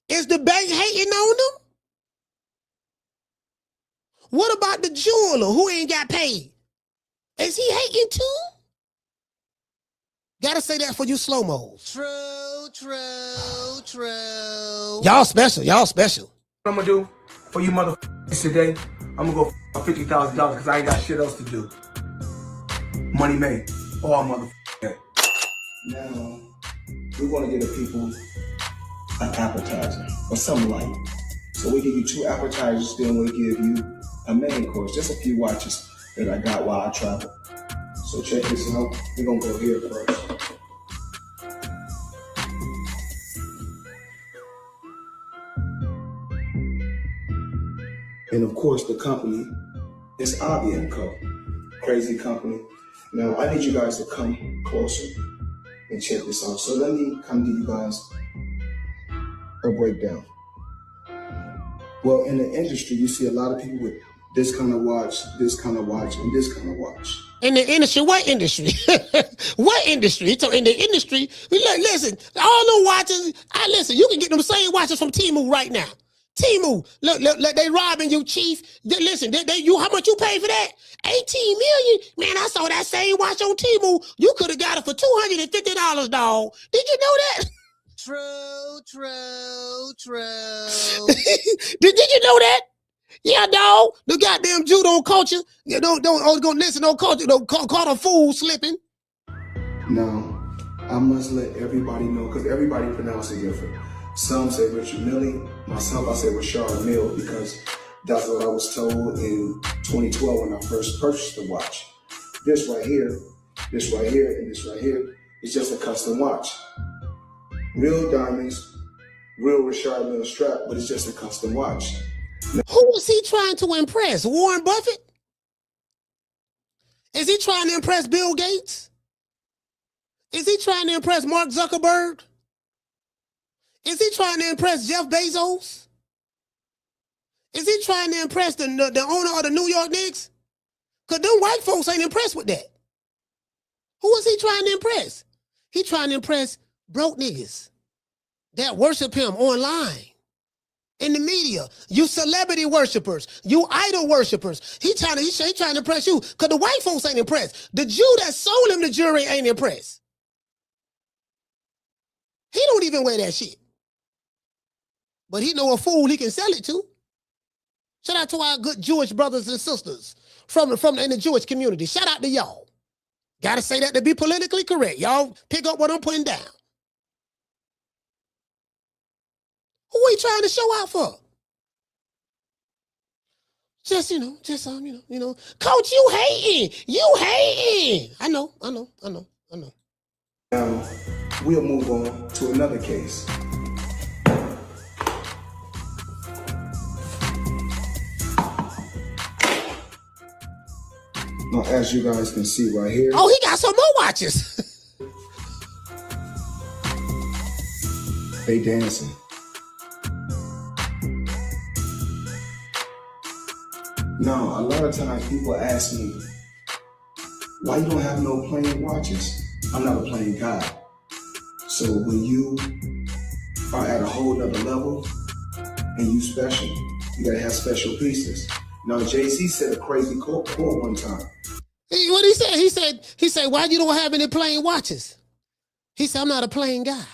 Is the bank hating on him? What about the jeweler who ain't got paid? Is he hating too? Gotta say that for you slow-mos. True. Y'all special. What I'm gonna do for you motherfuckers today, I'm gonna go for $50,000 because I ain't got shit else to do. Money made. All motherfuckers. Now, we want to give the people an appetizer or something light. So we give you 2 appetizers, then we'll give you a main course. Just a few watches that I got while I travel. So check this out. We're gonna go here first. And of course, the company is Avi & Co. Crazy company. Now, I need you guys to come closer and check this out. So let me come give you guys a breakdown. Well, in the industry, you see a lot of people with this kind of watch, this kind of watch, and this kind of watch. In the industry, what industry? What industry? So in the industry, listen, all the watches, listen, you can get them same watches from Temu right now. Temu, look, they robbing you, chief. Listen, how much you pay for that? 18 million? Man, I saw that same watch on Temu. You could have got it for $250, dog. Did you know that? True. Did you know that? Yeah, dog. The goddamn judo culture. You don't go listen, no culture. Don't call a fool slipping. Now, I must let everybody know, because everybody pronounces it different. Some say Richard Millie. Myself, I say Rashard Mill, because that's what I was told in 2012 when I first purchased the watch. This right here, and this right here is just a custom watch. Real diamonds, real Rashard Mill strap, but it's just a custom watch. Who is he trying to impress? Warren Buffett? Is he trying to impress Bill Gates? Is he trying to impress Mark Zuckerberg? Is he trying to impress Jeff Bezos? Is he trying to impress the owner of the New York Knicks? Because them white folks ain't impressed with that. Who is he trying to impress? He trying to impress broke niggas that worship him online, in the media. You celebrity worshipers, you idol worshipers. He trying to impress you because the white folks ain't impressed. The Jew that sold him the jewelry ain't impressed. He don't even wear that shit. But he know a fool he can sell it to. Shout out to our good Jewish brothers and sisters from in the Jewish community. Shout out to y'all. Gotta say that to be politically correct. Y'all pick up what I'm putting down. Who are you trying to show out for? Just, Coach, you hating. I know. Now, we'll move on to another case. Now, as you guys can see right here. Oh, he got some more watches. They dancing. Now, a lot of times people ask me, why you don't have no plain watches? I'm not a plain guy. So when you are at a whole nother level and you special, you gotta have special pieces. Now, Jay-Z said a crazy quote one time. What did he say? He said, why you don't have any plain watches? He said, I'm not a plain guy.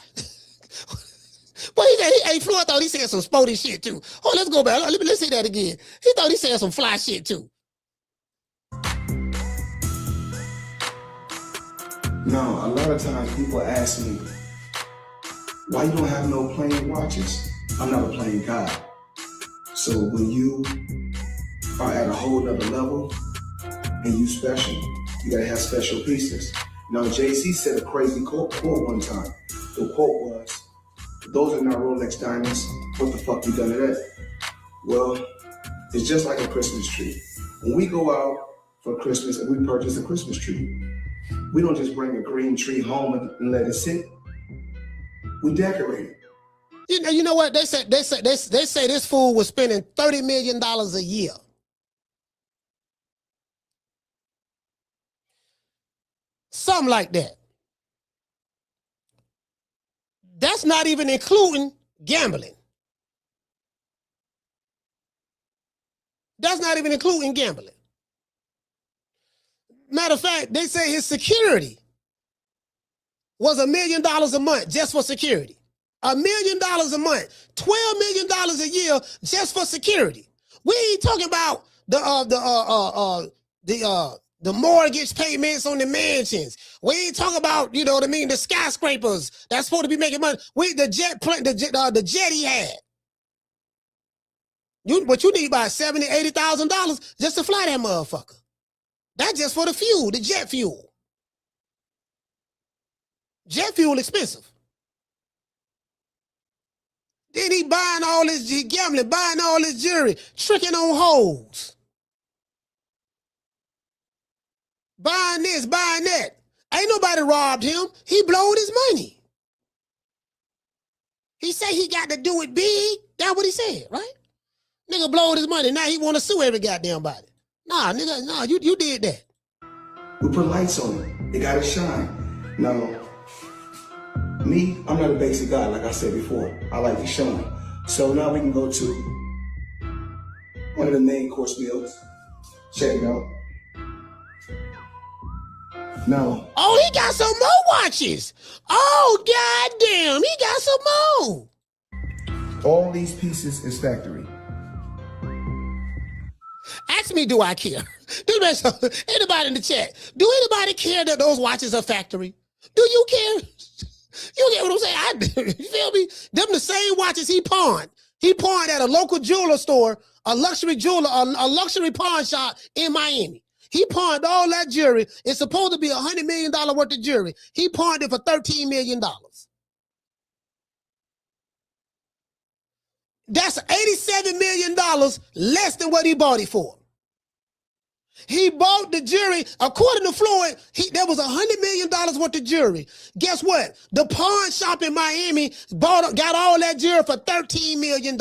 But he said, Floyd thought he said some sporty shit too. Oh, let's go back. Let's say that again. He thought he said some fly shit too. Now, a lot of times people ask me, why you don't have no plain watches? I'm not a plain guy. So when you are at a whole other level and you special, you gotta have special pieces. Now, Jay-Z said a crazy quote one time. The quote was, those are not Rolex diamonds. What the fuck you done to that? Well, it's just like a Christmas tree. When we go out for Christmas and we purchase a Christmas tree. We don't just bring a green tree home and let it sit. We decorate it. You know what? They say this fool was spending $30 million a year. Something like that. That's not even including gambling. That's not even including gambling. Matter of fact, they say his security was $1 million a month just for security. $1 million a month, $12 million a year just for security. We ain't talking about the mortgage payments on the mansions. We ain't talking about, you know what I mean, the skyscrapers that's supposed to be making money. The jet he had. But you need about $70,000, $80,000 just to fly that motherfucker. That's just for the fuel, the jet fuel. Jet fuel expensive. Then he buying all this gambling, buying all this jewelry, tricking on hoes. Buying this, buying that. Ain't nobody robbed him. He blowed his money. He said he got to do it big. That's what he said, right? Nigga blowed his money. Now he want to sue every goddamn body. Nah, nigga, nah, you did that. We put lights on it. It gotta shine. Now, me, I'm not a basic guy, like I said before. I like to shine. So now we can go to one of the main course meals. Check it out. Now. Oh, he got some more watches. Oh, goddamn, he got some more. All these pieces is factory. Ask me, do I care? Anybody in the chat, do anybody care that those watches are factory? Do you care? You get what I'm saying? You feel me? Them the same watches he pawned. He pawned at a local jeweler store, a luxury jeweler, a luxury pawn shop in Miami. He pawned all that jewelry. It's supposed to be $100 million worth of jewelry. He pawned it for $13 million. That's $87 million less than what he bought it for. He bought the jewelry, according to Floyd, there was $100 million worth of jewelry. Guess what? The pawn shop in Miami got all that jewelry for $13 million.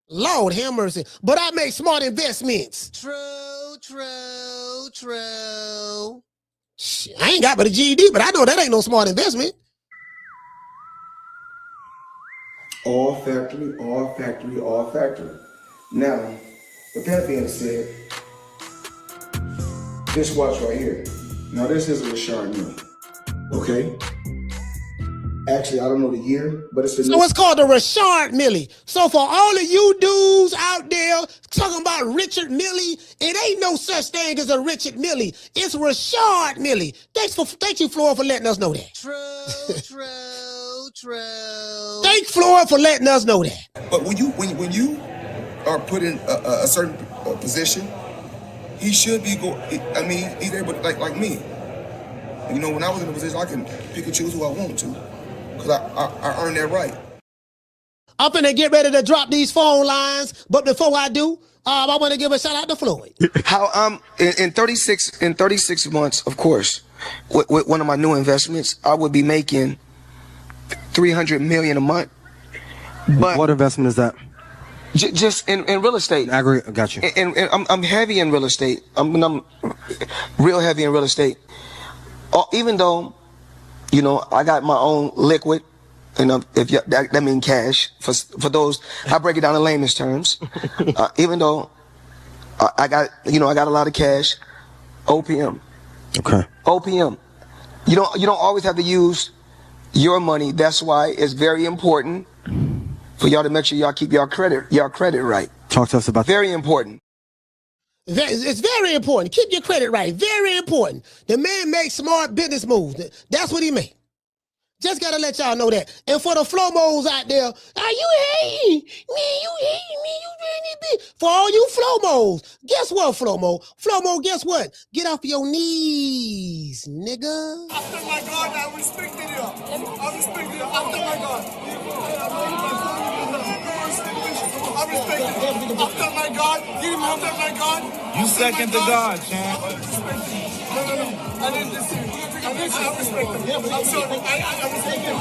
Lord have mercy. But I make smart investments. True. Shit, I ain't got but a GED, but I know that ain't no smart investment. All factory, all factory, all factory. Now, with that being said, this watch right here. Now, this is a Richard Mille, okay? Actually, I don't know the year, but it's so it's called the Richard Mille. So for all of you dudes out there talking about Richard Mille, it ain't no such thing as a Richard Mille. It's Richard Mille. Thank you, Floyd, for letting us know that. True. Thank Floyd for letting us know that. But when you are put in a certain position, he should be he's able to, like me. You know, when I was in a position, I can pick and choose who I want to, because I earned that right. I'm finna get ready to drop these phone lines, but before I do, I want to give a shout out to Floyd. How in 36 months, of course, with one of my new investments, I would be making $300 million a month. But what investment is that? Just in real estate. I agree. Got you. And I'm heavy in real estate. I'm real heavy in real estate. Even though, you know, I got my own liquid, and that means cash. For those, I break it down in layman's terms. Even though I got a lot of cash. OPM. Okay. OPM. You don't always have to use your money. That's why it's very important for y'all to make sure y'all keep y'all credit right. Talk to us about that. Very important. It's very important. Keep your credit right. Very important. The man makes smart business moves. That's what he made. Just gotta let y'all know that. And for the Flomos out there, you hating me? You hating me? You really big. For all you Flomos, guess what, Flomo? Flomo, guess what? Get off your knees, nigga. After my God, I respected you. I respect you. After my God. respect it. I'm not my God. Give him I'm not my God. You second to God, champ. No. I didn't listen. I respect him. I'm sorry. I respect him.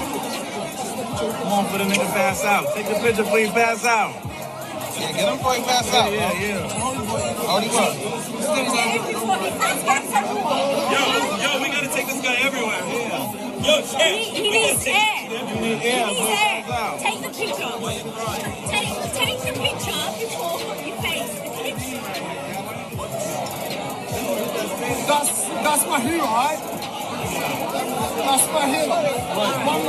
Come on for the nigga pass out. Take the picture before you pass out. Yeah, get him before he pass out. Yeah. Hold him up. Yo, we gotta take this guy everywhere. Yeah. Yo, champ. He needs air. You need air. He needs air. Take the picture. Take the picture before you face the picture. That's my hero, right? That's my hero. One man.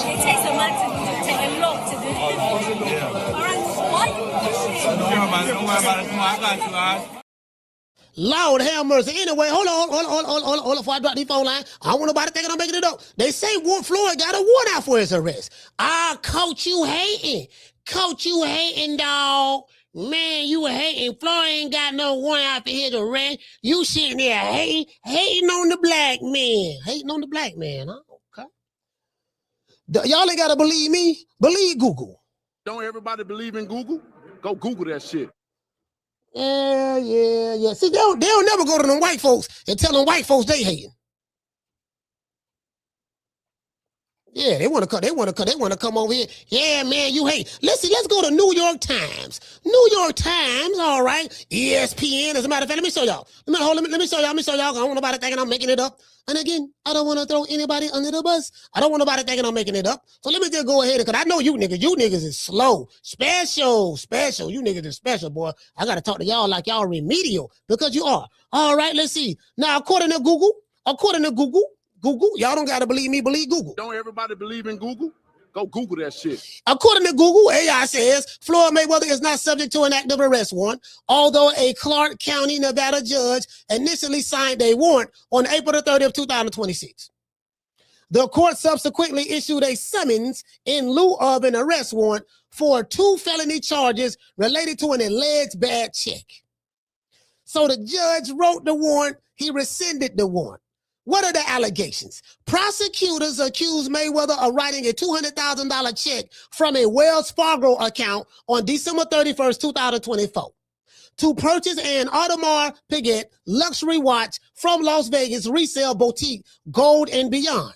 It takes a man to take a lot to do this. All right, why you pushing? Don't worry about it. Come on, I got you, guys. Lord have mercy. Anyway, hold on. Before I drop these phone line, I don't want nobody thinking I'm making it up. They say Floyd got a warrant out for his arrest. Coach, you hating. Coach, you hating, dog. Man, you hating. Floyd ain't got no warrant out for his arrest. You sitting there hating on the black man. Hating on the black man, huh? Okay. Y'all ain't got to believe me. Believe Google. Don't everybody believe in Google? Go Google that shit. Yeah. See, they'll never go to them white folks and tell them white folks they hating. Yeah, they want to come over here. Yeah, man, you hate. Listen, let's go to New York Times. New York Times, all right. ESPN, as a matter of fact, let me show y'all. Let me show y'all. I don't want nobody thinking I'm making it up. And again, I don't want to throw anybody under the bus. I don't want nobody thinking I'm making it up. So let me just go ahead, because I know you niggas is slow. Special. You niggas is special, boy. I got to talk to y'all like y'all remedial, because you are. All right, let's see. Now, according to Google, y'all don't got to believe me, believe Google. Don't everybody believe in Google? Go Google that shit. According to Google, AI says Floyd Mayweather is not subject to an active arrest warrant, although a Clark County, Nevada judge initially signed a warrant on April the 30th, 2026. The court subsequently issued a summons in lieu of an arrest warrant for 2 felony charges related to an alleged bad check. So the judge wrote the warrant, he rescinded the warrant. What are the allegations? Prosecutors accuse Mayweather of writing a $200,000 check from a Wells Fargo account on December 31st, 2024 to purchase an Audemars Piguet luxury watch from Las Vegas resale boutique Gold and Beyond.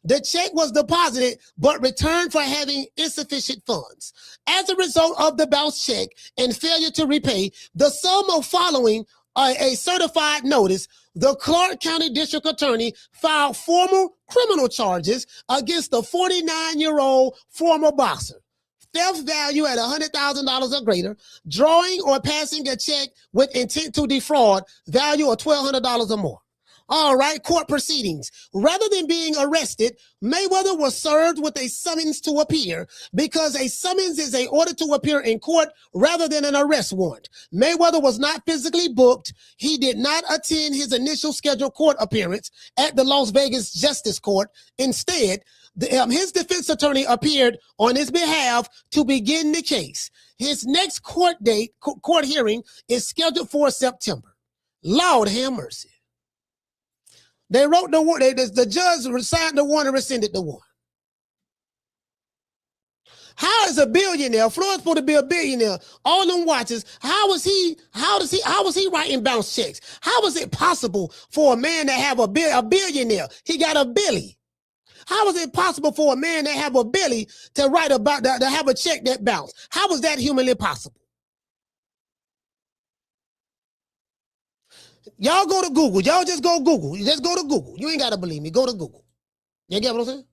The check was deposited but returned for having insufficient funds. As a result of the bounce check and failure to repay the sum of following a certified notice, the Clark County District Attorney filed formal criminal charges against the 49-year-old former boxer. Theft value at $100,000 or greater, drawing or passing a check with intent to defraud, value of $1,200 or more. All right, court proceedings. Rather than being arrested, Mayweather was served with a summons to appear, because a summons is an order to appear in court rather than an arrest warrant. Mayweather was not physically booked. He did not attend his initial scheduled court appearance at the Las Vegas Justice Court. Instead, his defense attorney appeared on his behalf to begin the case. His next court hearing is scheduled for September. Lord have mercy. They wrote the warrant. The judge signed the warrant and rescinded the warrant. How is a billionaire? Floyd's supposed to be a billionaire. All them watches. How was he writing bounce checks? How is it possible for a man to have a billionaire? He got a billy. How is it possible for a man to have a billy to have a check that bounced? How was that humanly possible? Y'all go to Google. Y'all just go Google. You just go to Google. You ain't got to believe me. Go to Google. You get what I'm saying?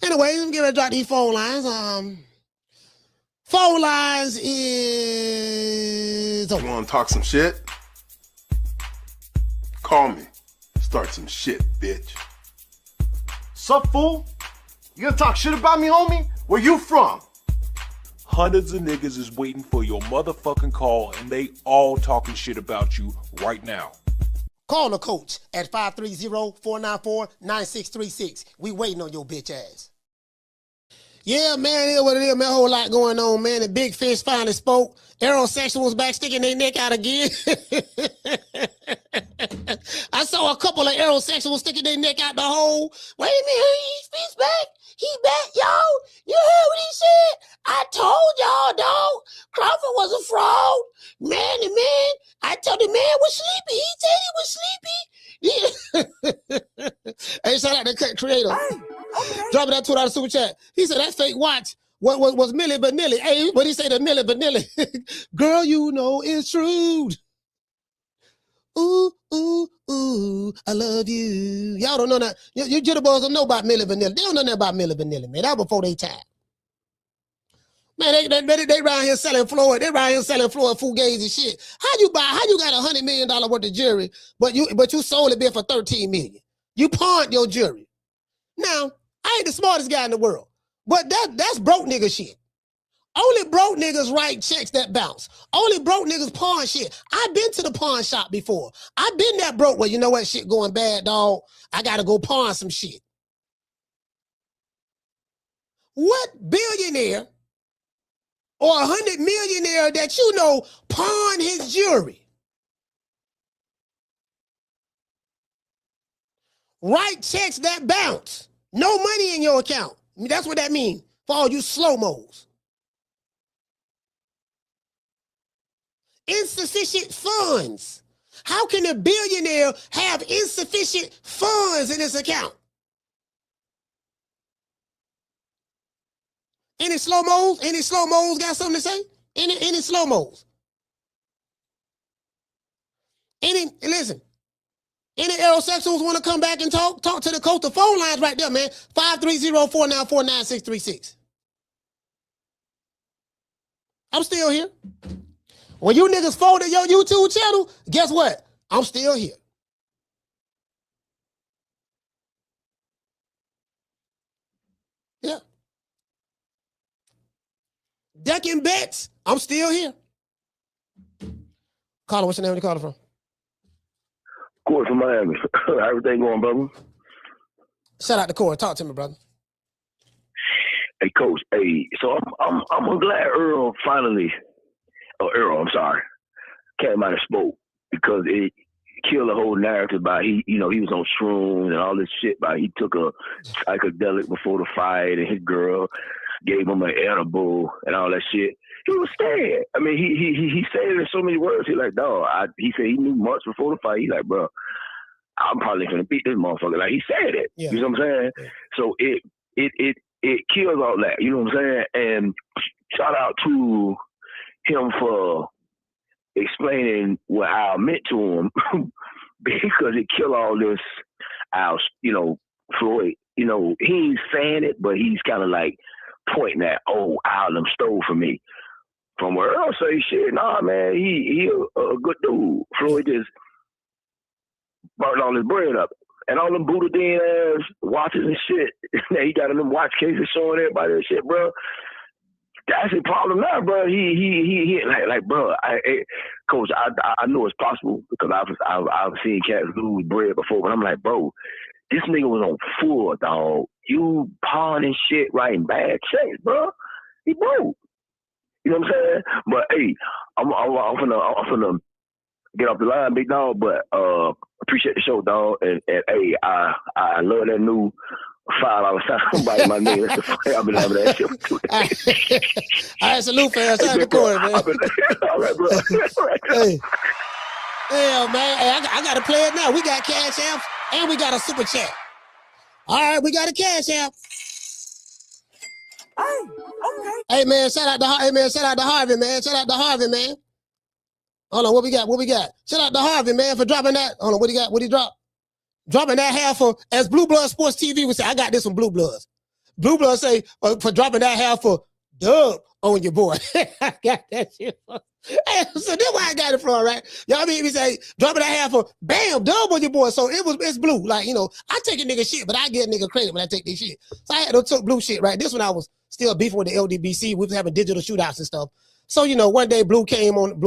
Anyway, let me get ready to drop these phone lines. Phone lines is... You want to talk some shit? Call me. Start some shit, bitch. Sup, fool? You gonna talk shit about me, homie? Where you from? Hundreds of niggas is waiting for your motherfucking call, and they all talking shit about you right now. Call the coach at 530-494-9636. We waiting on your bitch ass. Yeah, man, it is what it is, man. A whole lot going on, man. The big fish finally spoke. Errol Spence was back sticking their neck out again. I saw a couple of Errol Spence sticking their neck out the hole. Wait a minute, he's back. He bet, y'all. You heard what he said? I told y'all, dog. Crawford was a fraud. Man to man. I told the man was sleepy. He said he was sleepy. Hey, shout out to creator. Hey, okay. Dropping that $2 super chat. He said that fake watch was Milli Vanilli. Hey, what he say to Milli Vanilli? Girl, you know it's true. Ooh, ooh, ooh, I love you. Y'all don't know that. You jitterbugs don't know about Milli Vanilli. They don't know nothing about Milli Vanilli, man. That was before they time. Man, they around here selling Floyd. They around here selling Floyd fugazi shit. How you got $100 million worth of jewelry, but you sold it for $13 million? You pawned your jewelry. Now, I ain't the smartest guy in the world, but that's broke nigga shit. Only broke niggas write checks that bounce. Only broke niggas pawn shit. I've been to the pawn shop before. I've been that broke where, you know what, shit going bad, dog. I got to go pawn some shit. What billionaire or 100 millionaire that you know pawn his jewelry? Write checks that bounce. No money in your account. I mean, that's what that means for all you slow-mos. Insufficient funds. How can a billionaire have insufficient funds in his account? Any slow-mos? Any slow-mos got something to say? Any slow-mos? Listen, any aerosexuals want to come back and talk to the coach? The phone line's right there, man. 530-494-9636. I'm still here. When you niggas folded your YouTube channel, guess what? I'm still here. Yeah. Decking bets, I'm still here. Caller, what's your name? Where you calling from? Corey from Miami. Everything going, brother? Shout out to Corey. Talk to me, brother. Hey, Coach. Hey, so I'm glad Errol finally. Errol, I'm sorry, came out and spoke, because it killed the whole narrative about he was on shrooms and all this shit. About he took a psychedelic before the fight and his girl gave him an edible and all that shit. He was scared. I mean, he said it in so many words. He like, dog. He said he knew months before the fight. He like, bro, I'm probably gonna beat this motherfucker. Like he said it. Yeah. You know what I'm saying? Yeah. So it kills all that. You know what I'm saying? And shout out to him for explaining what I meant to him, because it killed all this. Floyd, he ain't saying it, but he's kind of like pointing at, oh, Al them stole from me. From where Earl say, shit, nah, man, he a good dude. Floyd just burned all his bread up. And all them Buddha Dean ass watches and shit. He got in them watch cases showing everybody that shit, bro. That's a problem now, bro. He like, bro. Coach, I know it's possible, because I've seen cats lose bread before, but I'm like, bro, this nigga was on full, dog. You pawning shit, writing bad checks, bro. He broke. You know what I'm saying? But hey, I'm finna get off the line, big dog. But appreciate the show, dog. And hey, I love that new $5 somebody my name. I've been having that shit for 2 days. All right, salute, fam. Shout out to Corey, man. All right, bro. Hey. Yeah, man. Hey, I got to play it now. We got Cash App and we got a super chat. All right, we got a Cash App. Hey, okay. Hey, man, shout out to Harvey, man. Shout out to Harvey, man. Hold on, what we got? Shout out to Harvey, man, for dropping that. Hold on, what he got? What he dropped? Dropping that half for, as Blue Blood Sports TV would say, I got this from Blue Bloods. Blue Blood say, for dropping that half for Dub on your boy. I got that shit. Hey, so that's why I got it from, right? Y'all mean, we say, dropping that half for, bam, Dub on your boy. So it's Blue. Like, I take a nigga shit, but I get a nigga credit when I take this shit. So I had to took Blue shit, right? This one I was still beefing with the LDBC. We was having digital shootouts and stuff. So, one day Blue came on,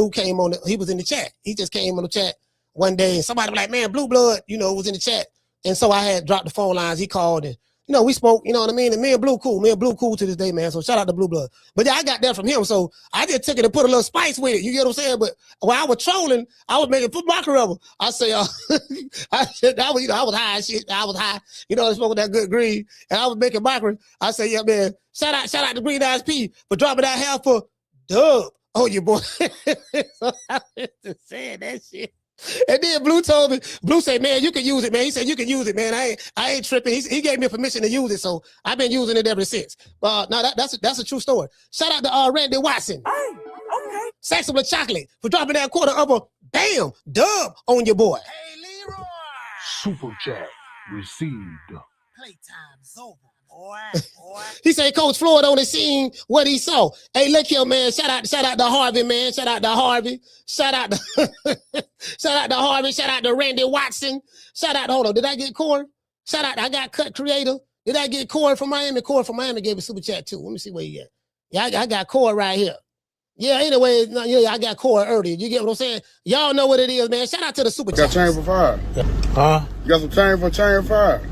he was in the chat. He just came on the chat one day, and somebody was like, man, Blue Blood, was in the chat. And so I had dropped the phone lines. He called and, you know, we spoke, you know what I mean? And me and Blue cool to this day, man. So shout out to Blue Blood. But yeah, I got that from him. So I just took it and put a little spice with it. You get what I'm saying? But while I was trolling, I was making foot mockery of him. I say, I was high and shit. I was high, you know, smoking that good green. And I was making mockery. I say, yeah, man, shout out to Green Eyes P for dropping that half for Dub. Oh, your boy. So I was just saying that shit. And then Blue told me, Blue said, man, you can use it, man. He said, you can use it, man. I ain't tripping. He gave me permission to use it, so I've been using it ever since. No, that's a true story. Shout out to Randy Watson. Hey, okay. Saxon with Chocolate for dropping that quarter of a bam dub on your boy. Hey, Leroy. Super chat received. Playtime's over, boy. He said, Coach Floyd only seen what he saw. Hey, look here, man. Shout out to Harvey, man. Shout out to Harvey. Shout out to Harvey. Shout out to Randy Watson. Shout out, hold on. Did I get Corey? Shout out, I got Cut Creator. Did I get Corey from Miami? Corey from Miami gave a super chat too. Let me see where he at. Yeah, I got Corey right here. Yeah, anyway, yeah, I got Corey earlier. You get what I'm saying? Y'all know what it is, man. Shout out to the super chat. Got chain for $5. Huh? You got some chain for $5.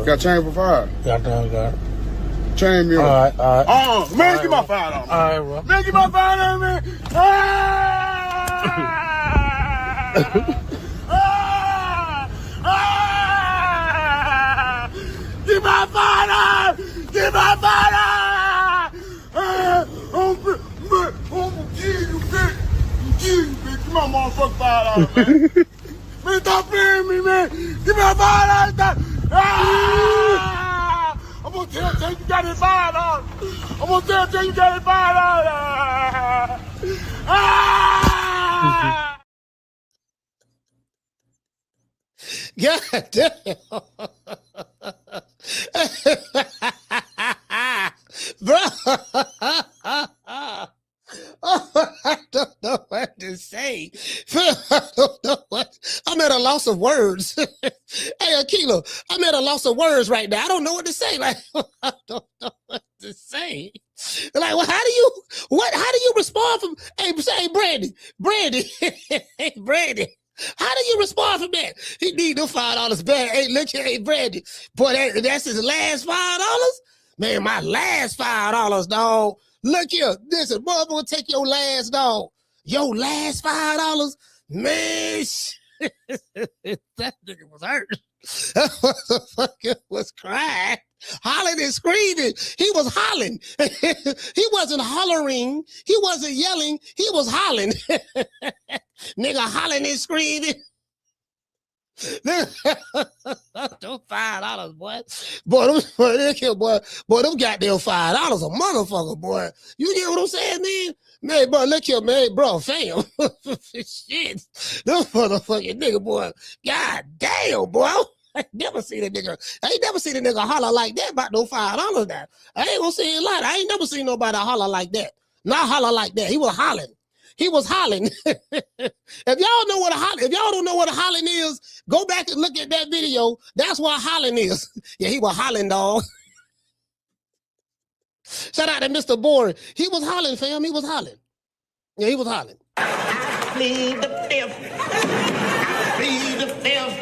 Got chain for $5. Yeah, I got it. Chain me. All right. Man, give my $5. All right, bro. Man, give my $5, man. Give my $5. Give my $5. I'm gonna kill you, bitch. Give my motherfucking $5, man. Man, stop playing me, man. Give me a $5. I'm gonna tell you got it $5. I'm gonna tell you got it $5. God damn. Bro. I don't know what to say. I don't know what. I'm at a loss of words. Hey, Akila, I'm at a loss of words right now. I don't know what to say. Like, I don't know what to say. Like, well, how do you respond from? Hey, Brandy, hey, Brandy. How do you respond from that? He need them $5 back. Hey, look here, hey, Brandy. Boy, that's his last $5? Man, my last $5, dog. Look here, listen, motherfucker, take your last, dog. Your last $5? Man, that nigga was hurt. That motherfucker was crying, hollering and screaming. He was hollering. He wasn't hollering. He wasn't yelling. He was hollering. Nigga hollering and screaming. Those $5, boy. Boy, them goddamn $5 a motherfucker, boy. You get what I'm saying, man? Man, bro, look here, man, bro, fam. Shit. Them motherfucking nigga, boy. God damn, boy. I ain't never seen a nigga holler like that about no $5 now. I ain't gonna say a lot. I ain't never seen nobody holler like that. Not holler like that. He was hollering. He was hollering. If y'all don't know what a hollering is, go back and look at that video. That's what hollering is. Yeah, he was hollering, dog. Shout out to Mr. Boring. He was hollering, fam. He was hollering. Yeah, he was hollering. I plead the fifth. I plead the fifth.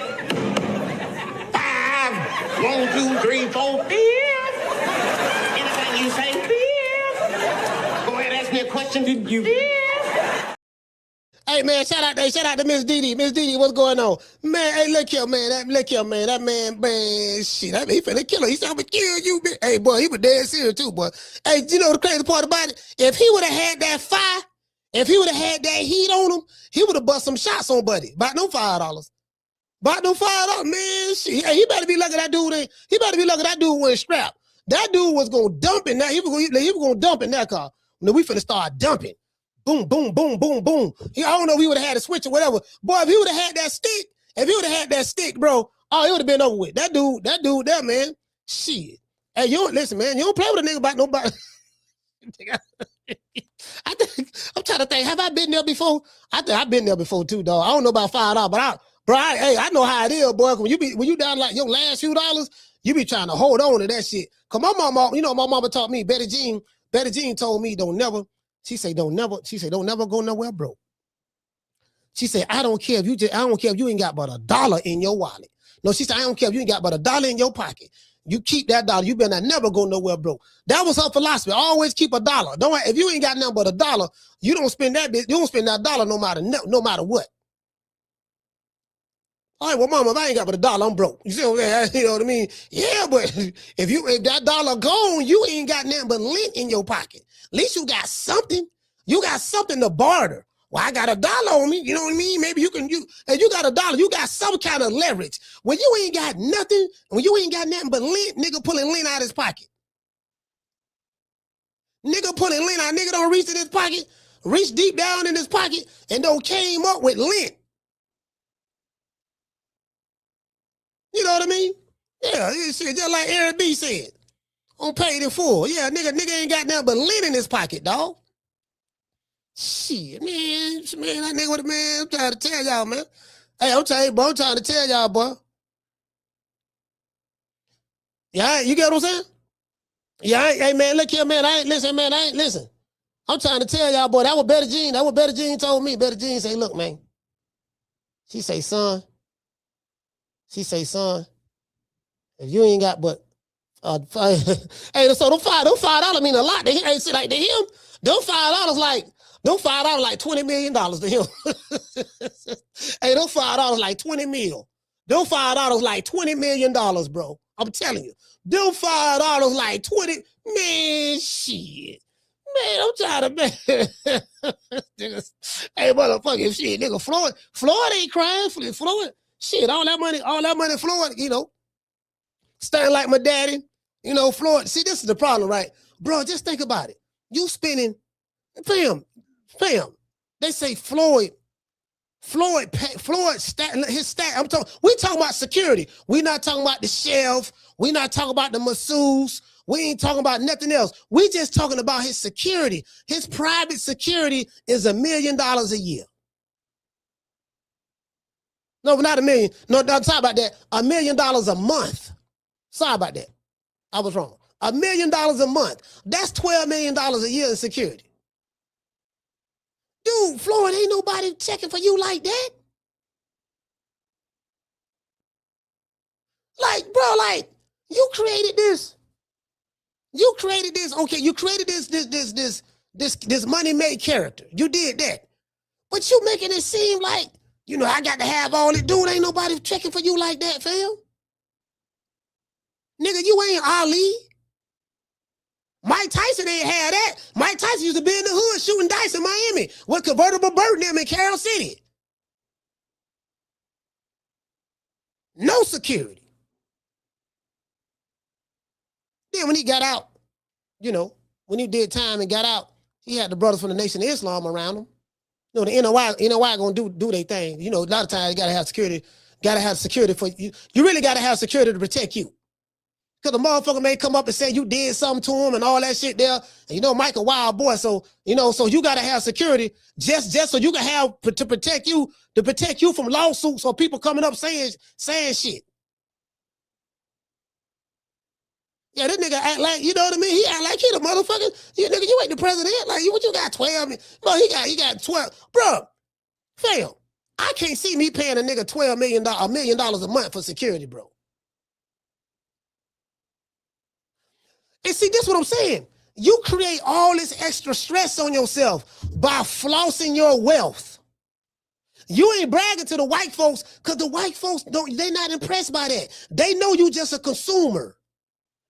5, 1, 2, 3, 4, 5. Anything you say, 5. Go ahead, ask me a question. Did you? 5. Hey, man, shout out to Miss Didi. Miss Didi, what's going on? Man, hey, look here, man. That man, shit. He finna kill her. He said, I'm gonna kill you, man. Hey, boy, he was dead serious, too, boy. Hey, you know the crazy part about it? If he would have had that fire, if he would have had that heat on him, he would have bust some shots on Buddy. About no $5. About no $5, man. Shit. Hey, he better be lucky that dude wasn't strapped. That dude was gonna dump in that. He was gonna dump in that car. When we finna start dumping. Boom, boom, boom, boom, boom. I don't know if he would have had a switch or whatever. Boy, if he would have had that stick, bro, oh, it would have been over with. That dude, man. Shit. Hey, you don't listen, man. You don't play with a nigga about nobody. I'm trying to think. Have I been there before? I think I've been there before too, dog. I don't know about $5, but I know how it is, boy. When you down like your last few dollars, you be trying to hold on to that shit. Cause my mama, my mama taught me. Betty Jean told me don't never go nowhere broke. She said, I don't care if you ain't got but $1 in your wallet. No, she said, I don't care if you ain't got but $1 in your pocket. You keep that dollar. You better never go nowhere broke. That was her philosophy. Always keep a dollar. Don't if you ain't got nothing but a dollar, you don't spend that bit. You don't spend that dollar no matter what. All right, well, mama, if I ain't got but a dollar, I'm broke. You see what I'm saying? You know what I mean? Yeah, but if that dollar gone, you ain't got nothing but lint in your pocket. At least you got something. You got something to barter. Well, I got a dollar on me. You know what I mean? Maybe if you got a dollar, you got some kind of leverage. When you ain't got nothing, when you ain't got nothing but lint, nigga pulling lint out of his pocket. Nigga pulling lint out. Nigga don't reach in his pocket, reach deep down in his pocket, and don't came up with lint. You know what I mean? Yeah, shit, just like Eric B said. On paid in full. Yeah, nigga ain't got nothing but lint in his pocket, dog. Shit, man, that nigga with a man, I'm trying to tell y'all, man. Hey, I'm trying to tell y'all, boy. Yeah, you get what I'm saying? Yeah, hey, man, look here, man. I ain't listen. I'm trying to tell y'all, boy, that was Better Jean. That what Better Jean told me. Better Jean say, look, man. She say, son, if you ain't got but hey, so them $5 mean a lot to him. Hey, see, like to him, them $5 like $20 million to him. Hey, them $5 like 20 mil. Them $5 like $20 million, bro. I'm telling you. Them $5 like 20, man, shit. Man, I'm trying to, man. Hey, motherfucking shit, nigga, Floyd ain't crying. Floyd, shit, all that money, Floyd, you know, staying like my daddy, you know, Floyd. See, this is the problem, right? Bro, just think about it. You spending, fam, they say Floyd stat, his stat, we talking about security. We not talking about the shelf. We not talking about the masseuse. We ain't talking about nothing else. We just talking about his security. His private security is $1 million a year. No, not $1 million. No, sorry about that. $1 million a month. Sorry about that. I was wrong. $1 million a month. That's $12 million a year in security. Dude, Floyd, ain't nobody checking for you like that. Like, bro, like, you created this. Okay, you created this money-made character. You did that. But you making it seem like, you know, I got to have all it. Dude, ain't nobody checking for you like that, fam. Nigga, you ain't Ali. Mike Tyson ain't had that. Mike Tyson used to be in the hood shooting dice in Miami with convertible bird them in Carroll City. No security. Then when he got out, you know, when he did time and got out, he had the brothers from the Nation of Islam around him. You know, the NOI gonna do their thing. You know, a lot of times you gotta have security for you. You really gotta have security to protect you. Because the motherfucker may come up and say you did something to him and all that shit there. And you know, Mike a wild boy, so you know, so you gotta have security just so you can have to protect you from lawsuits or people coming up saying shit. Yeah, this nigga act like, you know what I mean? He act like he the motherfucker. You nigga, you ain't the president. Like, what you got 12? Bro, he got 12. Bro, fam, I can't see me paying a nigga $1 million a month for security, bro. And see, this is what I'm saying. You create all this extra stress on yourself by flossing your wealth. You ain't bragging to the white folks because the white folks they not impressed by that. They know you just a consumer.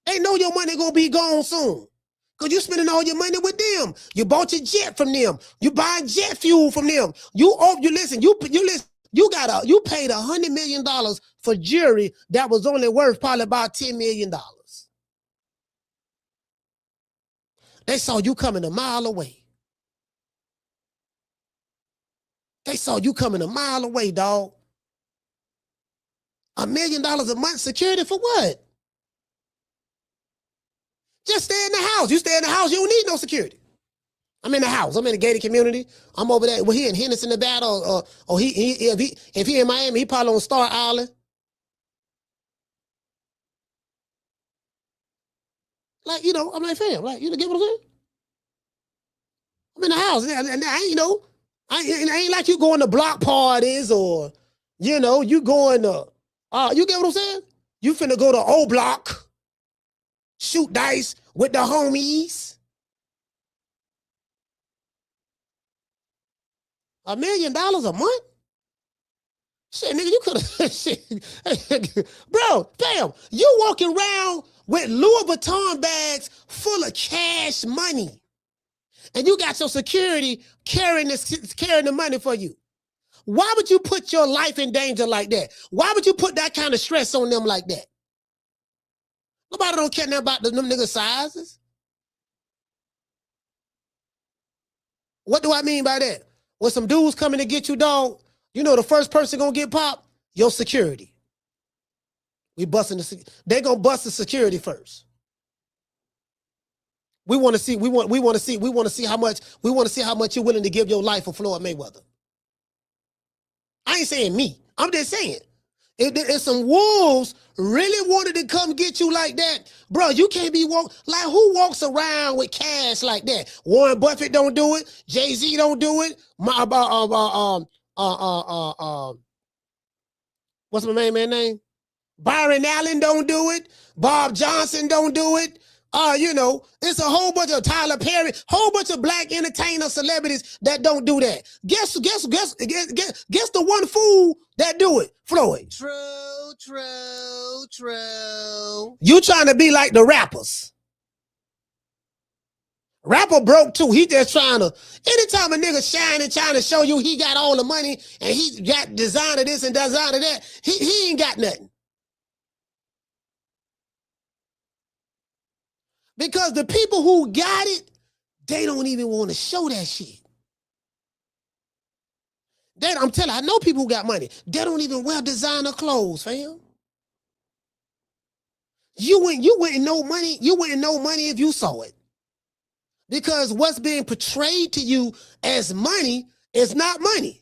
They know your money gonna be gone soon. Cause you spending all your money with them. You bought your jet from them. You buying jet fuel from them. You paid $100 million for jewelry that was only worth probably about $10 million. They saw you coming a mile away. Dog. $1 million a month security for what? Just stay in the house. You stay in the house, you don't need no security. I'm in the house. I'm in a gated community. I'm over there. Well, he in Henderson, Nevada, or if he in Miami, he probably on Star Island. Like, you know, I'm like, fam, like, you know, get what I'm saying? I'm in the house. And I, you know, I ain't like you going to block parties or, you know, you going to, you get what I'm saying? You finna go to O Block. shoot dice with the homies. $1 million a month? Shit, nigga, you could have, shit. Bro, damn, you walking around with Louis Vuitton bags full of cash money. And you got your security carrying the money for you. Why would you put your life in danger like that? Why would you put that kind of stress on them like that? Nobody don't care nothing about them nigga sizes. What do I mean by that? When some dudes coming to get you, dog, you know the first person gonna get popped? Your security. They gonna bust the security first. We want to see how much you're willing to give your life for Floyd Mayweather. I ain't saying me. I'm just saying. If some wolves really wanted to come get you like that, bro, you can't be like who walks around with cash like that? Warren Buffett don't do it. Jay-Z don't do it. What's my main man name? Byron Allen don't do it. Bob Johnson don't do it. You know, it's a whole bunch of Tyler Perry, whole bunch of black entertainer celebrities that don't do that. Guess the one fool that do it, Floyd. True. You trying to be like the rappers. Rapper broke too. He just trying to, anytime a nigga shining, trying to show you he got all the money and he got designer this and designer that, he ain't got nothing. Because the people who got it, they don't even want to show that shit. I'm telling you, I know people who got money. They don't even wear designer clothes, fam. You wouldn't know money. You wouldn't know money if you saw it. Because what's being portrayed to you as money is not money.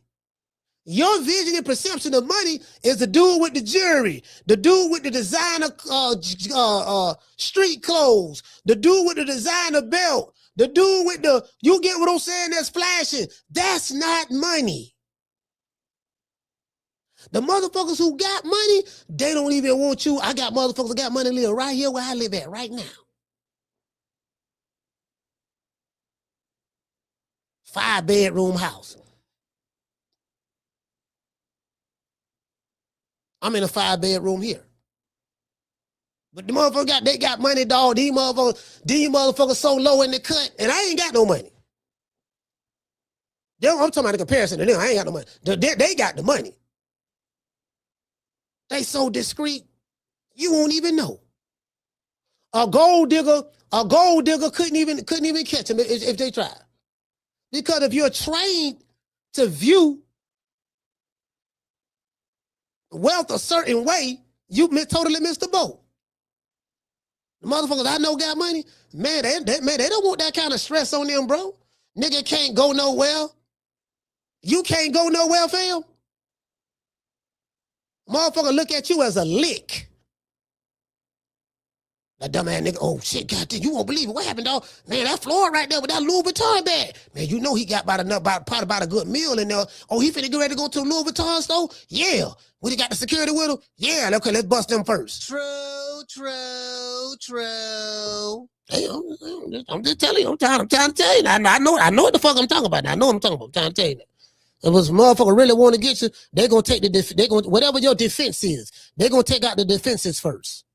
Your vision and perception of money is the dude with the jewelry, the dude with the designer street clothes, the dude with the designer belt, the dude with the, you get what I'm saying, that's flashing. That's not money. The motherfuckers who got money, they don't even want you. I got motherfuckers that got money live right here where I live at right now. 5-bedroom house. I'm in a 5-bedroom here. But the motherfuckers they got money, dog. These motherfuckers so low in the cut, and I ain't got no money. I'm talking about the comparison to them. I ain't got no money. They got the money. They so discreet, you won't even know. A gold digger couldn't even catch them if they tried. Because if you're trained to view wealth a certain way, you totally missed the boat. The motherfuckers I know got money, man, they don't want that kind of stress on them, bro. Nigga can't go nowhere. You can't go nowhere, fam. Motherfucker look at you as a lick. That dumb ass nigga, oh shit, goddamn, you won't believe it. What happened, dog? Man, that Floyd right there with that Louis Vuitton bag. Man, you know he got probably about a good meal in there. Oh, he finna get ready to go to a Louis Vuitton store? Yeah. What, he got the security with him? Yeah, okay, let's bust them first. True. Hey, I'm just telling you, I'm trying to tell you. I know what the fuck I'm talking about. I know what I'm talking about. I'm trying to tell you that. If a motherfucker really want to get you, they're gonna take whatever your defense is, they're gonna take out the defenses first.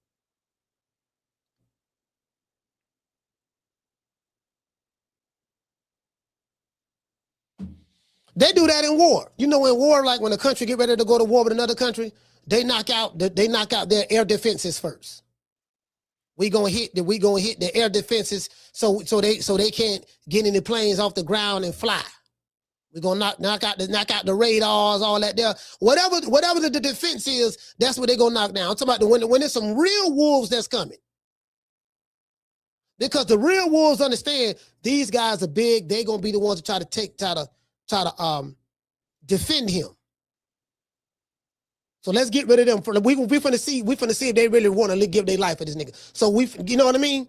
They do that in war. You know, in war, like when a country get ready to go to war with another country, they knock out their air defenses first. We gonna hit the air defenses so they can't get any planes off the ground and fly. We're gonna knock out the radars, all that there. Whatever the defense is, that's what they're gonna knock down. I'm talking about when there's some real wolves that's coming. Because the real wolves understand these guys are big, they're gonna be the ones to try to defend him. So let's get rid of them. We finna see if they really want to give their life for this nigga. So you know what I mean?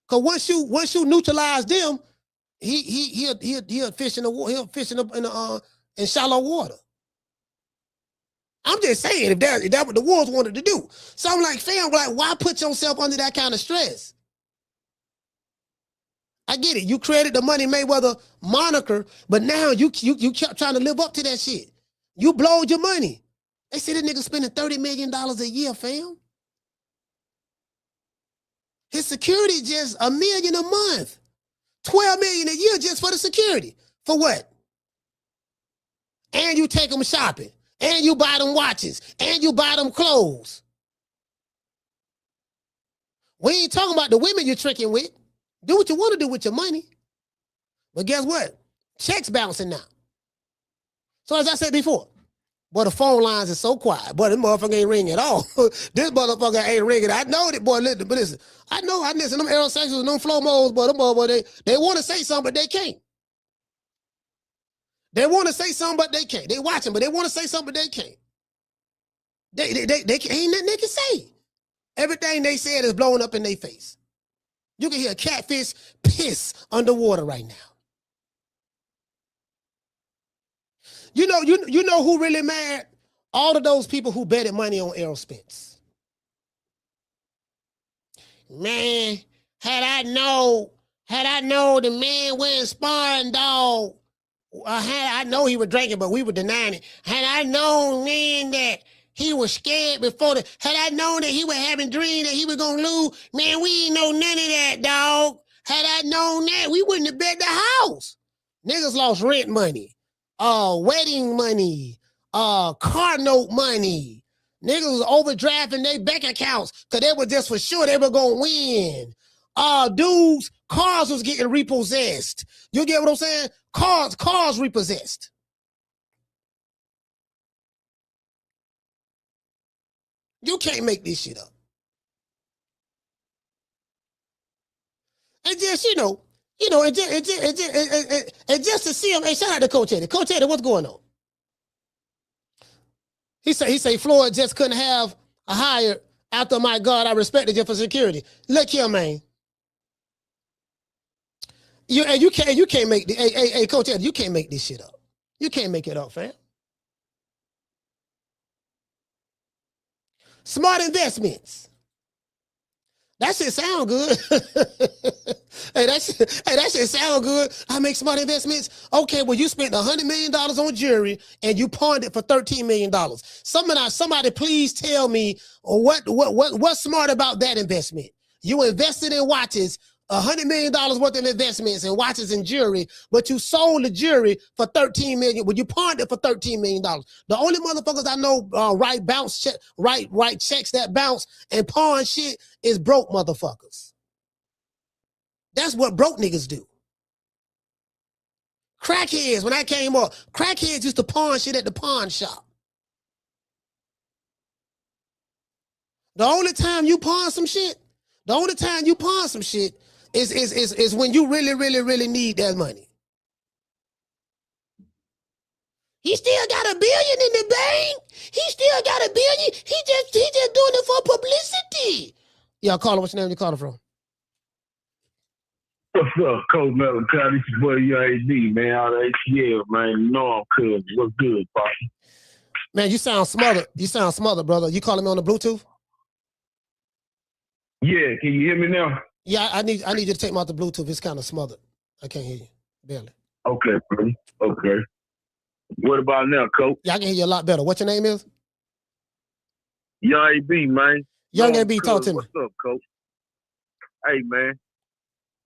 Cause once you neutralize them, he'll fish in the water. He'll fish in shallow water. I'm just saying if that what the wolves wanted to do. So I'm like, fam, why put yourself under that kind of stress? I get it. You created the Money Mayweather moniker, but now you kept trying to live up to that shit. You blowed your money. They say this nigga spending $30 million a year, fam. His security just $1 million a month. $12 million a year just for the security. For what? And you take them shopping. And you buy them watches. And you buy them clothes. We ain't talking about the women you're tricking with. Do what you want to do with your money. But guess what? Checks bouncing now. So as I said before, boy, the phone lines are so quiet. Boy, this motherfucker ain't ringing at all. This motherfucker ain't ringing. I know that, boy, listen, but listen. I listen, them Errol Spence and them flow modes, boy, them boy, they want to say something, but they can't. They want to say something, but they can't. They watching, but they want to say something, but they can't. They ain't nothing they can say. Everything they said is blowing up in their face. You can hear a catfish piss underwater right now. You know who really mad? All of those people who betted money on Errol Spence. Man, had I known the man went sparring, dog. I know he was drinking, but we were denying it. Had I known, man, that he was scared before had I known that he was having dreams that he was gonna lose, man, we ain't know none of that, dog. Had I known that, we wouldn't have bet the house. Niggas lost rent money, wedding money, car note money. Niggas was overdrafting their bank accounts because they were just for sure they were gonna win. Dudes, cars was getting repossessed. You get what I'm saying? Cars repossessed. You can't make this shit up. And just, and just to see him, hey, shout out to Coach Eddie. Coach Eddie, what's going on? He say Floyd just couldn't have a hire after, my God, I respected you for security. Look here, man. You can't make the hey, Coach Eddie, you can't make this shit up. You can't make it up, fam. Smart investments. That shit sound good. Hey, that shit sound good. I make smart investments. Okay, well, you spent $100 million on jewelry and you pawned it for $13 million. Somebody please tell me what's smart about that investment. You invested in watches, $100 million worth of investments in watches and jewelry, but you sold the jewelry for $13 million. Well, you pawned it for $13 million. The only motherfuckers I know write checks that bounce and pawn shit is broke motherfuckers. That's what broke niggas do. Crackheads, when I came up, crackheads used to pawn shit at the pawn shop. The only time you pawn some shit is when you really need that money. He still got $1 billion in the bank. He still got $1 billion. He just doing it for publicity. Yeah, caller, what's your name? You calling from? What's up, Coach Melon? This is boy UAD, man, out of ATL, man. You know I'm good. What's good, boss? Man, you sound smothered. You sound smothered, brother. You calling me on the Bluetooth? Yeah, can you hear me now? Yeah, I need you to take me out the Bluetooth. It's kind of smothered. I can't hear you. Barely. Okay, bro. Okay. What about now, Coach? Yeah, I can hear you a lot better. What your name is? Young AB, man. Young AB, talk to me. What's up, Coach? Hey, man.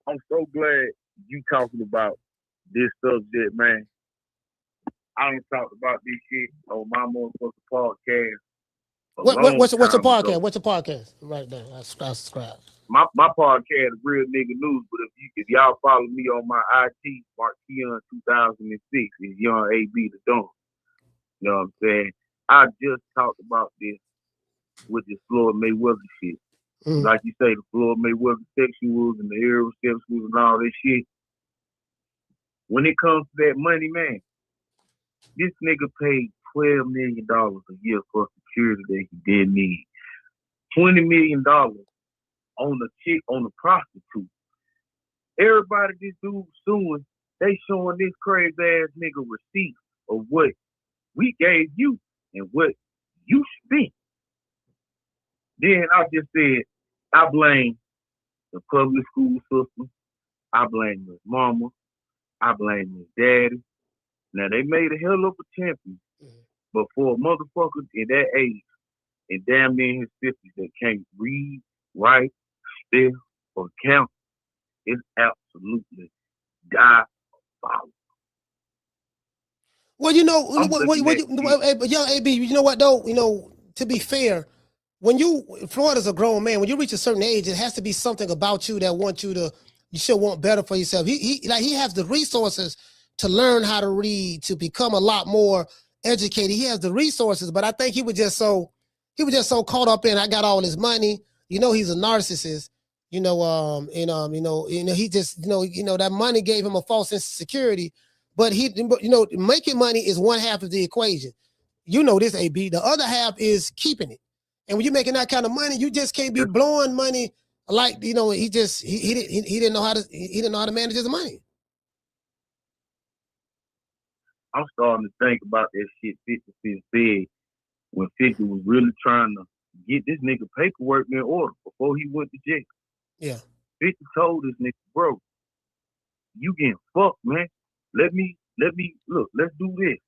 I'm so glad you talking about this subject, man. I don't talk about this shit on my motherfucking podcast. What's your podcast? What's your podcast? Right there. I subscribe. My podcast is Real Nigga News, but if y'all follow me on my IT, Mark Keyshawn 2006, is Young AB the Don. You know what I'm saying? I just talked about this with this Floyd Mayweather shit. Like you say, the Floyd Mayweather sexuals and the Errol sexuals and all that shit. When it comes to that money, man, this nigga paid $12 million a year for security that he didn't need. $20 million on a chick, on a prostitute. Everybody this dude suing, they showing this crazy ass nigga receipts of what we gave you and what you spent. Then I just said, I blame the public school system. I blame his mama. I blame his daddy. Now, they made a hell of a champion. But for a motherfucker in that age, and damn near in his 50s that can't read, write, spell, or count, it's absolutely diabolical. Well, you know, young AB, you know what though? You know, to be fair, when Florida's a grown man, when you reach a certain age, it has to be something about you that you should want better for yourself. He has the resources to learn how to read, to become a lot more educated. He has the resources, but I think he was just so caught up in, I got all this money. You know, he's a narcissist. He just, that money gave him a false sense of security. But making money is one half of the equation. You know this, AB. The other half is keeping it. And when you're making that kind of money, you just can't be blowing money like, he didn't know how to manage his money. I'm starting to think about that shit 50 Cent said when 50 was really trying to get this nigga paperwork in order before he went to jail. Yeah. 50 told this nigga, bro, you getting fucked, man. Let me look, let's do this.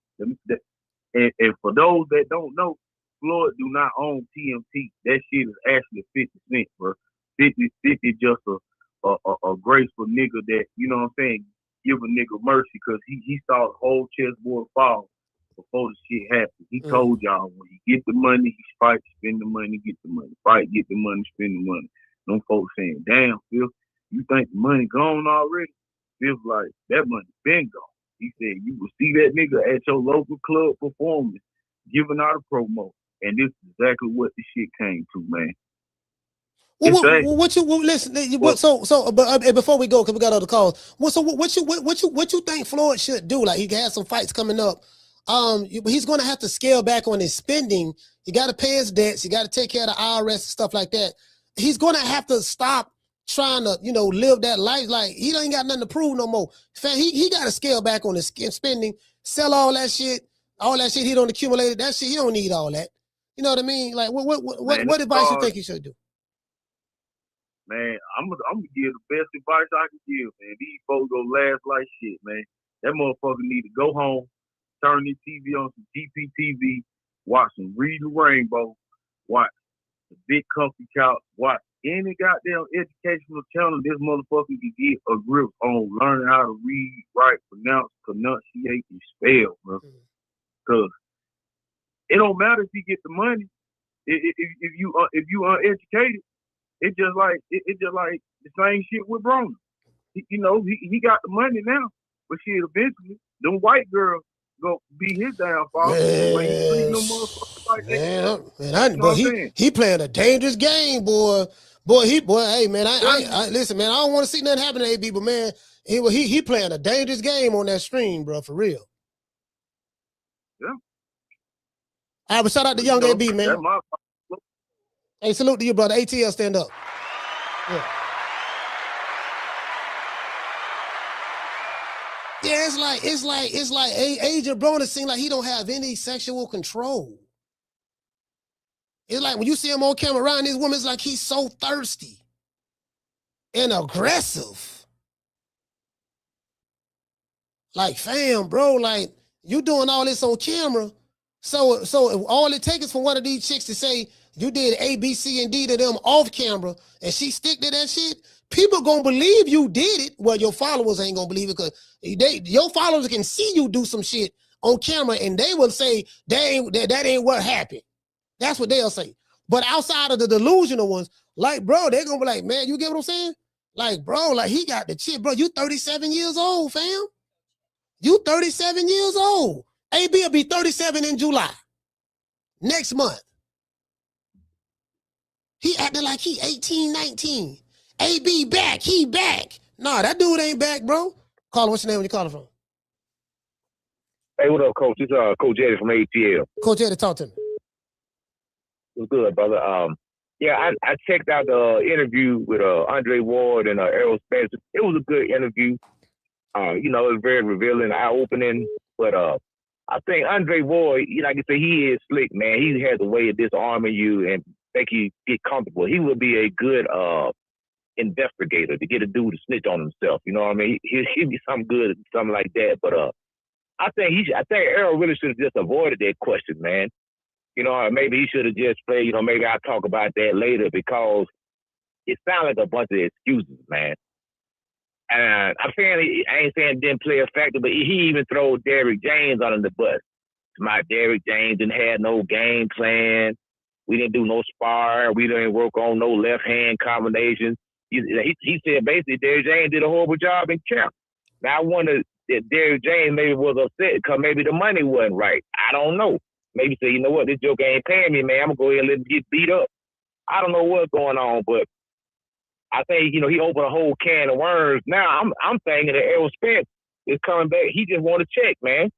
And for those that don't know, Floyd do not own TMT. That shit is actually 50 Cent, bro. 50 just a graceful nigga that, you know what I'm saying, give a nigga mercy because he saw the whole chessboard fall before the shit happened. He told y'all when he get the money, he fight, spend the money, get the money. Fight, get the money, spend the money. Them folks saying, damn, Phil, you think the money gone already? Phil's like, that money been gone. He said, you will see that nigga at your local club performance, giving out a promo. And this is exactly what the shit came to, man. But before we go, because we got other calls. What you think Floyd should do? Like, he has some fights coming up. He's going to have to scale back on his spending. He got to pay his debts. He got to take care of the IRS and stuff like that. He's going to have to stop trying to, live that life. Like, he ain't got nothing to prove no more. He got to scale back on his spending, sell all that shit he don't accumulate. That shit, he don't need all that. You know what I mean? Like, what advice you think he should do? Man, I'm gonna give the best advice I can give, man. These folks go laugh like shit, man. That motherfucker need to go home, turn his TV on some GPTV, watch some Read the Rainbow, watch the Big Comfy Couch, watch any goddamn educational channel this motherfucker can get a grip on learning how to read, write, pronounce, pronunciate, and spell, bro. Cause it don't matter if you get the money. If you uneducated, it's just like the same shit with Broner. He got the money now, but shit, eventually them white girls gonna be his downfall. He playing a dangerous game, boy. Hey man, I listen, man. I don't want to see nothing happen to AB, but man, he playing a dangerous game on that stream, bro, for real. Yeah. All right, but shout out to young AB, man. Hey, salute to you, brother. ATL, stand up. Yeah. Yeah, it's like Agent Broner seems like he don't have any sexual control. It's like when you see him on camera around this woman, it's like he's so thirsty and aggressive. Like, fam, bro, like, you doing all this on camera. So if all it takes is for one of these chicks to say you did A, B, C, and D to them off camera and she stick to that shit, people gonna believe you did it. Well, your followers ain't gonna believe it because your followers can see you do some shit on camera and they will say that ain't what happened. That's what they'll say. But outside of the delusional ones, like, bro, they're gonna be like, man, you get what I'm saying? Like, bro, like, he got the chick, bro. You 37 years old, fam. You 37 years old. AB will be 37 in July. Next month. He acting like he 18, 19. AB back, he back. Nah, that dude ain't back, bro. Caller, what's your name when you calling from? Hey, what up, Coach? It's Coach Eddie from ATL. Coach Eddie, talk to me. What's good, brother? I checked out the interview with Andre Ward and Errol Spence. It was a good interview. It was very revealing, eye-opening. But I think Andre Ward, like I said, he is slick, man. He has a way of disarming you and make you get comfortable. He would be a good investigator to get a dude to snitch on himself. You know what I mean? He'd be something good, something like that. But I think Errol really should have just avoided that question, man. You know, maybe he should have just played. You know, maybe I'll talk about that later because it sounds like a bunch of excuses, man. And I ain't saying it didn't play a factor, but he even threw Derrick James under the bus. My Derrick James didn't have no game plan. We didn't do no spar. We didn't work on no left hand combinations. He said basically Derrick James did a horrible job in camp. Now I wonder if Derrick James maybe was upset because maybe the money wasn't right. I don't know. Maybe say, you know what, this joke ain't paying me, man. I'm gonna go ahead and let him get beat up. I don't know what's going on, but I think, you know, he opened a whole can of worms. Now I'm thinking that Errol Spence is coming back. He just want to check, man.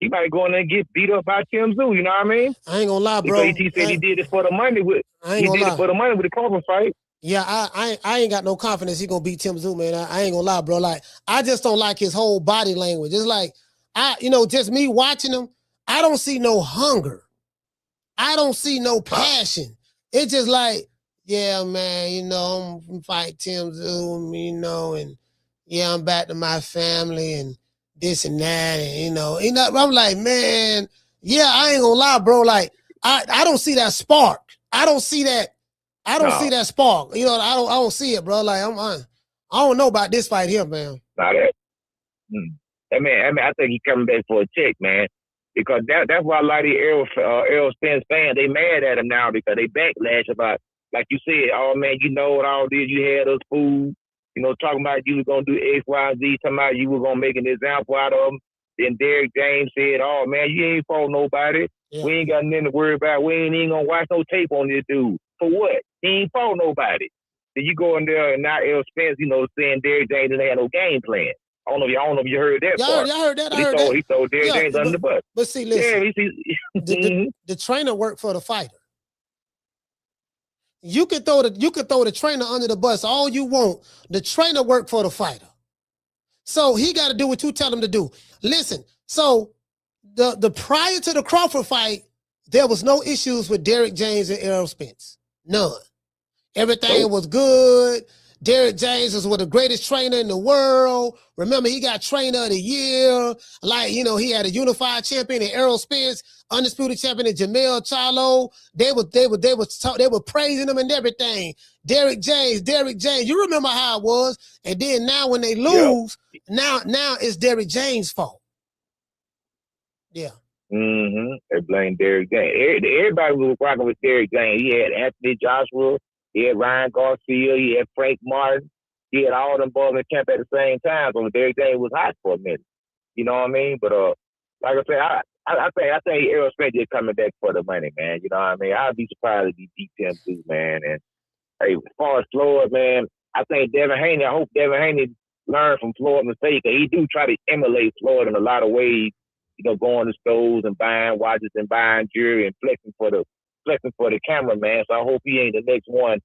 He might go in there and get beat up by Tim Tszyu, you know what I mean? I ain't gonna lie, bro. He said he did it for the money with the Crawford fight. Yeah, I ain't got no confidence he gonna beat Tim Tszyu, man. I ain't gonna lie, bro. Like, I just don't like his whole body language. It's like, just me watching him, I don't see no hunger. I don't see no passion. It's just like, yeah, man, you know, I'm fight Tim Tszyu, you know, and yeah, I'm back to my family and this and that, and you know, I'm like, man, yeah, I ain't gonna lie, bro. Like, I don't see that spark. I don't see that spark. You know, I don't see it, bro. Like, I don't know about this fight here, man. Not that. I mean, I think he's coming back for a check, man. Because that's why a lot of the Errol Spence fans, they mad at him now because they backlash about, like you said, oh man, you know what all this, you had us fooled. You know, talking about you were going to do X, Y, and Z, talking about you were going to make an example out of him. Then Derrick James said, oh, man, you ain't fought nobody. Yeah. We ain't got nothing to worry about. We ain't even going to watch no tape on this dude. For what? He ain't fought nobody. Then you go in there and now Errol Spence, you know, saying Derrick James didn't have no game plan. I don't know if you heard that part. Y'all heard that? He threw Derrick James under the bus. But see, listen, the trainer worked for the fighter. You could throw the trainer under the bus all you want. The trainer worked for the fighter. So he got to do what you tell him to do. Listen, so the prior to the Crawford fight, there was no issues with Derrick James and Errol Spence. None. Everything was good. Derrick James was the greatest trainer in the world. Remember, he got trainer of the year. Like, you know, he had a unified champion in Errol Spence, undisputed champion in Jamel Charlo. They were praising him and everything. Derrick James. You remember how it was. And then now when they lose, now it's Derrick James' fault. Yeah. They blame Derrick James. Everybody was rocking with Derrick James. He had Anthony Joshua. He had Ryan Garcia. He had Frank Martin. He had all them boys in camp at the same time. So Derrick James was hot for a minute. You know what I mean? But like I said, I think Errol Spence is coming back for the money, man. You know what I mean? I'd be surprised if he beat him too, man. And hey, as far as Floyd, man, I think I hope Devin Haney learned from Floyd's mistake. He do try to emulate Floyd in a lot of ways. You know, going to stores and buying watches and buying jewelry and flexing for the camera, man. So I hope he ain't the next one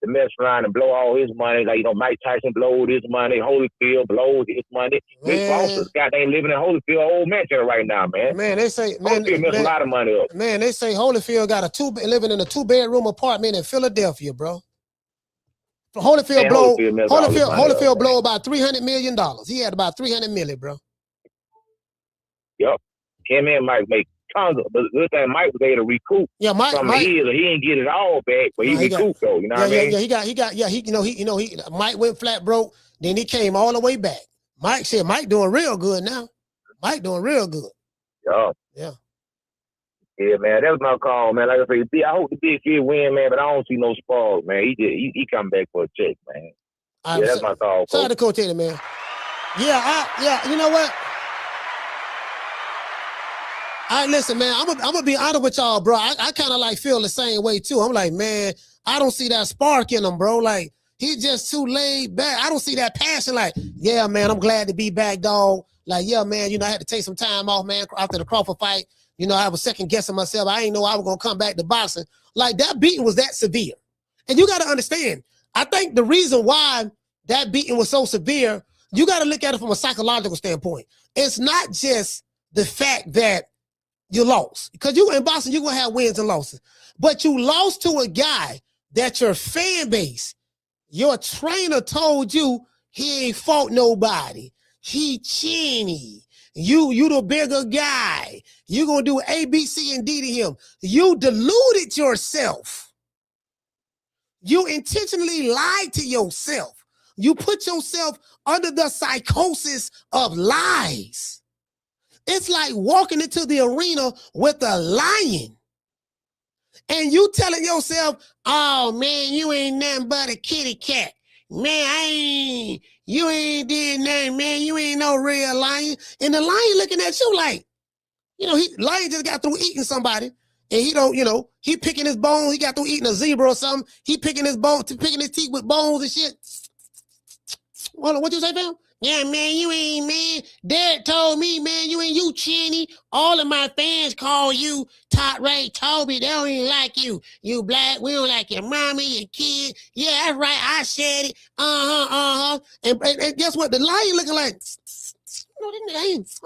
to mess around and blow all his money. Like, you know, Mike Tyson blowed his money, Holyfield blowed his money. Rick Foster's goddamn living in Holyfield, old mansion right now, man. Man, they say Holyfield messed a lot of money up. Man, they say Holyfield got living in a 2-bedroom apartment in Philadelphia, bro. Holyfield blow about $300 million. He had about $300 million, bro. Yep. Him and Mike make tons of, but good thing Mike was able to recoup. Yeah, Mike. He didn't get it all back, but he recouped though. You know what I mean? Mike went flat broke, then he came all the way back. Mike said, Mike doing real good now. Mike doing real good. Yeah, man, that was my call, man. Like I said, I hope the big kid win, man, but I don't see no spoils, man. He come back for a check, man. That's my call. Shout out to Coach Taylor, man. You know what? Listen, man, I'm gonna be honest with y'all, bro. I kind of like feel the same way too. I'm like, man, I don't see that spark in him, bro. Like, he's just too laid back. I don't see that passion. Like, yeah, man, I'm glad to be back, dog. Like, yeah, man, you know, I had to take some time off, man, after the Crawford fight. You know, I was second guessing myself. I ain't know I was gonna come back to boxing. Like, that beating was that severe. And you gotta understand, I think the reason why that beating was so severe, you gotta look at it from a psychological standpoint. It's not just the fact that you lost, because you in boxing, you're gonna have wins and losses, but you lost to a guy that your fan base Your trainer told you he ain't fought nobody. He chinny. You the bigger guy. You gonna do A, B, C, and D to him. You deluded yourself. You intentionally lied to yourself. You put yourself under the psychosis of lies. It's like walking into the arena with a lion. And you telling yourself, oh man, you ain't nothing but a kitty cat. Man, you ain't did nothing, man. You ain't no real lion. And the lion looking at you like, lion just got through eating somebody. And he don't, he picking his bones. He got through eating a zebra or something. He picking his teeth with bones and shit. Hold on, what you say, fam? Yeah, man, you ain't, man. Dad told me, man, you chinny. All of my fans call you Top Ray Toby. They don't even like you. You black. We don't like your mommy, your kid. Yeah, that's right. I said it. And guess what? The lion looking like,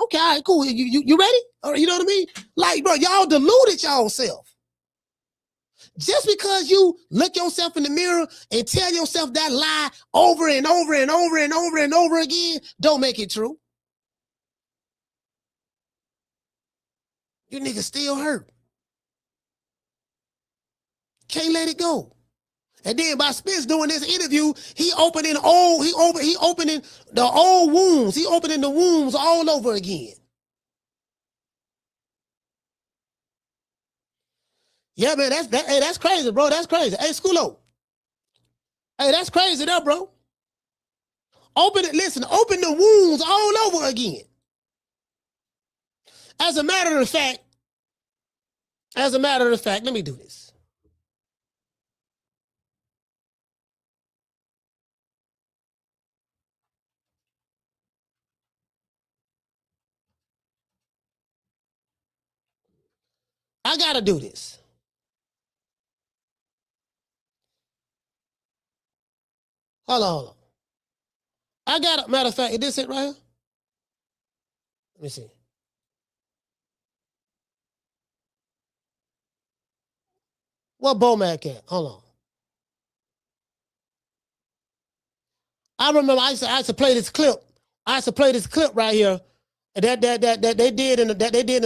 okay, all right, cool. You ready? Or, you know what I mean? Like, bro, y'all deluded y'all self. Just because you look yourself in the mirror and tell yourself that lie over and over and over and over and over again, don't make it true. You niggas still hurt. Can't let it go. And then by Spence doing this interview, he opening the old wounds. He opening the wounds all over again. Yeah, man, that's crazy, bro. That's crazy. Hey, Schoolo. Hey, that's crazy though, bro. Open the wounds all over again. As a matter of fact, let me do this. I gotta do this. Hold on. Matter of fact, is this it right here? Let me see. What Bomac at? Hold on. I remember I used to play this clip. Right here that they did in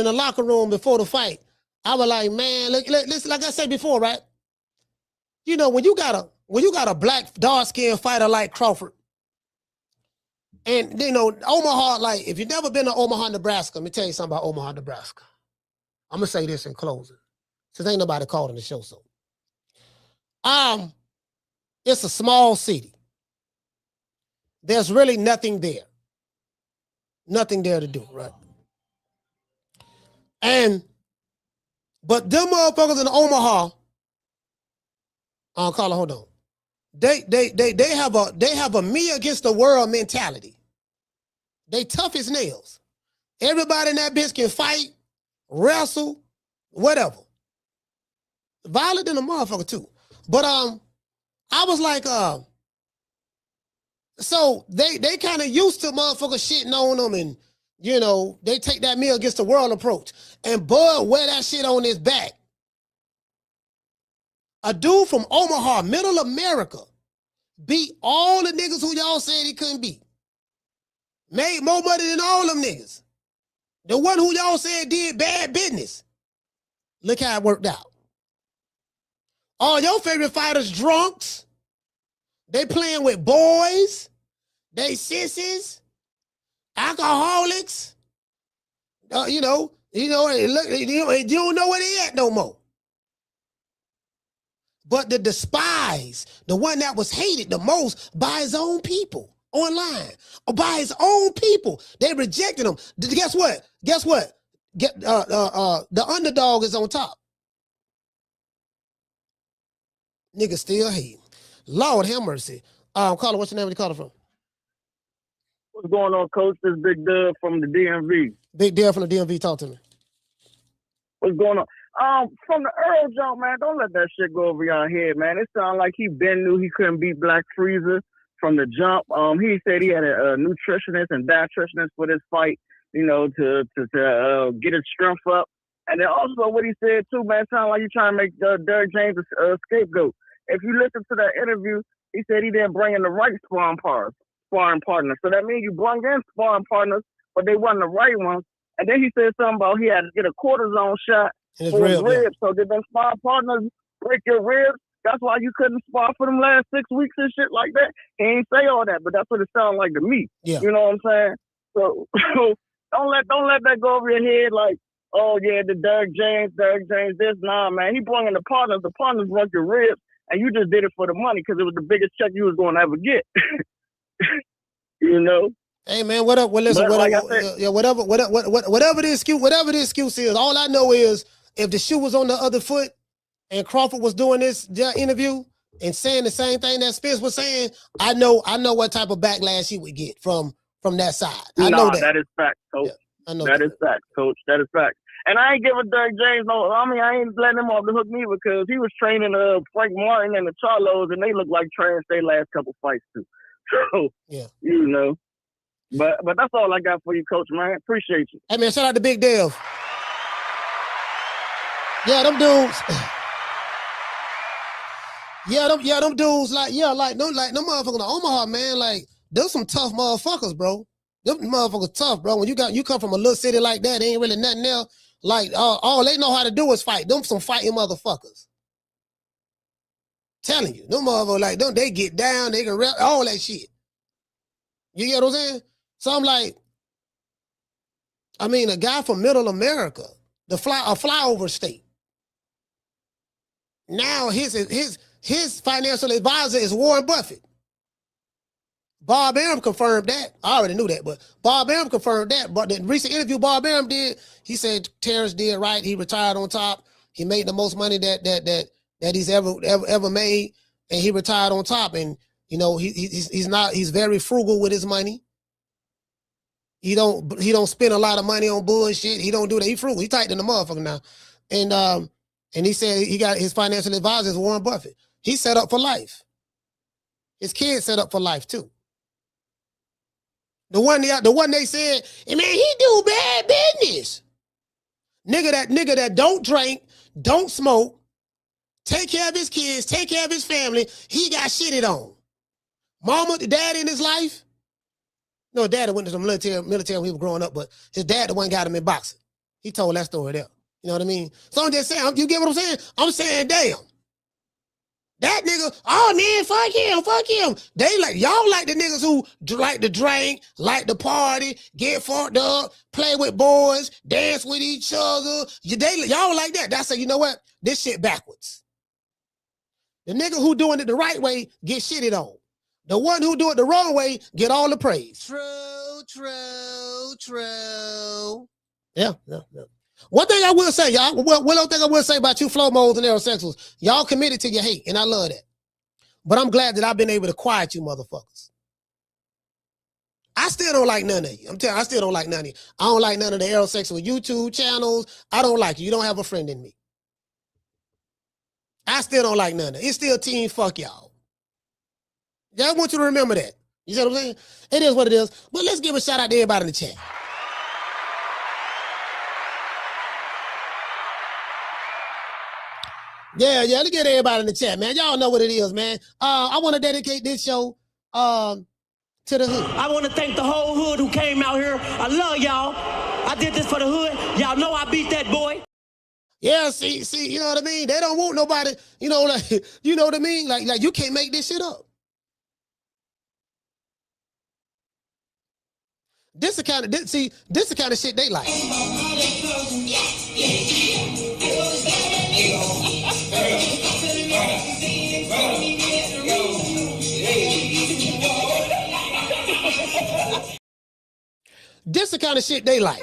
the locker room before the fight. I was like, man, look, listen, like I said before, right? When you got a black dark-skinned fighter like Crawford, and Omaha, like if you've never been to Omaha, Nebraska, let me tell you something about Omaha, Nebraska. I'm gonna say this in closing, since ain't nobody called in the show. So, it's a small city. There's really nothing there. Nothing there to do, right? But them motherfuckers in Omaha, Carla, hold on. They have a me against the world mentality. They tough as nails. Everybody in that bitch can fight, wrestle, whatever. Violent than a motherfucker too. But I was like, so they kind of used to motherfuckers shitting on them, and they take that me against the world approach. And Bud wear that shit on his back. A dude from Omaha, middle America, beat all the niggas who y'all said he couldn't beat. Made more money than all them niggas. The one who y'all said did bad business. Look how it worked out. All your favorite fighters drunks. They playing with boys. They sissies. Alcoholics. You don't know where they at no more. But the despised, the one that was hated the most by his own people online, or by his own people, they rejected him. Guess what? The underdog is on top. Niggas still hate. Lord have mercy. Caller, what's your name? Where you calling from? What's going on, Coach? This is Big Dub from the DMV. Big Dub from the DMV. Talk to me. What's going on? From the Earl jump, man, don't let that shit go over your head, man. It sounded like he been knew he couldn't beat Black Freezer from the jump. He said he had a nutritionist and dietitianist for this fight, to get his strength up. And then also what he said too, man, sounded like you trying to make Derrick James a scapegoat. If you listen to that interview, He said he didn't bring in the right sparring partners. So that means you brought in sparring partners, but they wasn't the right ones. And then he said something about he had to get a cortisone shot for his ribs. So did them sparring partners break your ribs? That's why you couldn't spar for them last 6 weeks and shit like that. He ain't say all that, but that's what it sounded like to me. Yeah. You know what I'm saying? So don't let that go over your head like, oh yeah, the Derrick James this. Nah, man. He brought in the partners. The partners broke your ribs, and you just did it for the money because it was the biggest check you was going to ever get. You know? Hey man, what up? Well, listen, whatever the excuse is, all I know is if the shoe was on the other foot and Crawford was doing this interview and saying the same thing that Spence was saying, I know what type of backlash he would get from that side. I know that. That is fact, Coach. Yeah, I know that is fact, Coach. That is fact. And I ain't giving Derrick James no. I mean, I ain't letting him off the hook neither because he was training Frank Martin and the Charlos, and they look like trash their last couple fights too. So yeah, you know. But that's all I got for you, Coach, man. Appreciate you. Hey man, shout out to Big Dev. Yeah, them dudes. Them dudes like no motherfuckers in Omaha, man. Like, those some tough motherfuckers, bro. Them motherfuckers tough, bro. When you come from a little city like that, ain't really nothing else. Like, all they know how to do is fight. Them some fighting motherfuckers. Telling you, them motherfuckers like them, they get down, they can rap, all that shit. You get what I'm saying? So I'm like, I mean, a guy from Middle America, a flyover state. Now his financial advisor is Warren Buffett. Bob Arum confirmed that. I already knew that, but Bob Arum confirmed that. But the recent interview Bob Arum did, he said Terence did right. He retired on top. He made the most money that he's ever made, and he retired on top. And you know, he's very frugal with his money. He don't spend a lot of money on bullshit. He don't do that. He frugal. He tight than the motherfucker now. And he said he got his financial advisor is Warren Buffett. He's set up for life. His kids set up for life too. The one they said, hey man, he do bad business. Nigga that don't drink, don't smoke, take care of his kids, take care of his family. He got shitted on. Mama, the dad in his life. No, dad went to some military when he was growing up, but his dad the one got him in boxing. He told that story there. You know what I mean? So I'm just saying, you get what I'm saying? I'm saying, damn. That nigga, oh man, fuck him. They like, y'all like the niggas who like to drink, like to party, get fucked up, play with boys, dance with each other. Y'all like that. That's you know what? This shit backwards. The nigga who doing it the right way get shitted on. The one who do it the wrong way get all the praise. True. Yeah. One thing I will say, y'all, one other thing I will say about you flow modes and aerosexuals, y'all committed to your hate, and I love that. But I'm glad that I've been able to quiet you motherfuckers. I still don't like none of you. I'm telling you, I still don't like none of you. I don't like none of the aerosexual YouTube channels. I don't like you. You don't have a friend in me. I still don't like none of it. It's still team fuck y'all. Yeah, I want you to remember that. You see what I'm saying? It is what it is. But let's give a shout out to everybody in the chat. Yeah, let's get everybody in the chat, man. Y'all know what it is, man. I want to dedicate this show to the hood. I want to thank the whole hood who came out here. I love y'all. I did this for the hood. Y'all know I beat that boy. Yeah, see, you know what I mean? They don't want nobody, you know, like, you know what I mean? Like you can't make this shit up. This the kind of shit they like. This the kind of shit they like.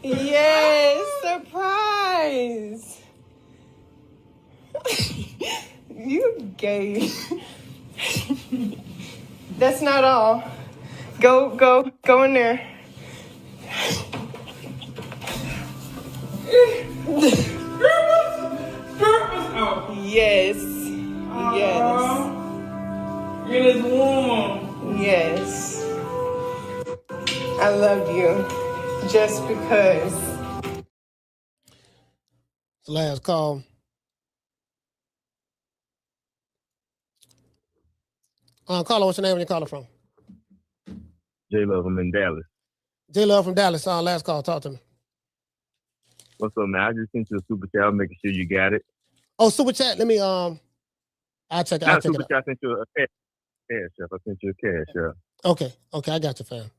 Yes, surprise. You gay. That's not all. Go in there. Yes. It is warm. Yes. I love you. Just because. It's the last call. Caller, what's your name? Where you calling from? J Love, I'm in Dallas. J Love from Dallas. Last call. Talk to me. What's up, man? I just sent you a super chat. I'm making sure you got it. Oh, super chat. Let me I'll check it. Not super chat. I sent you a cash app. I sent you a cash app. Okay, I got you, fam.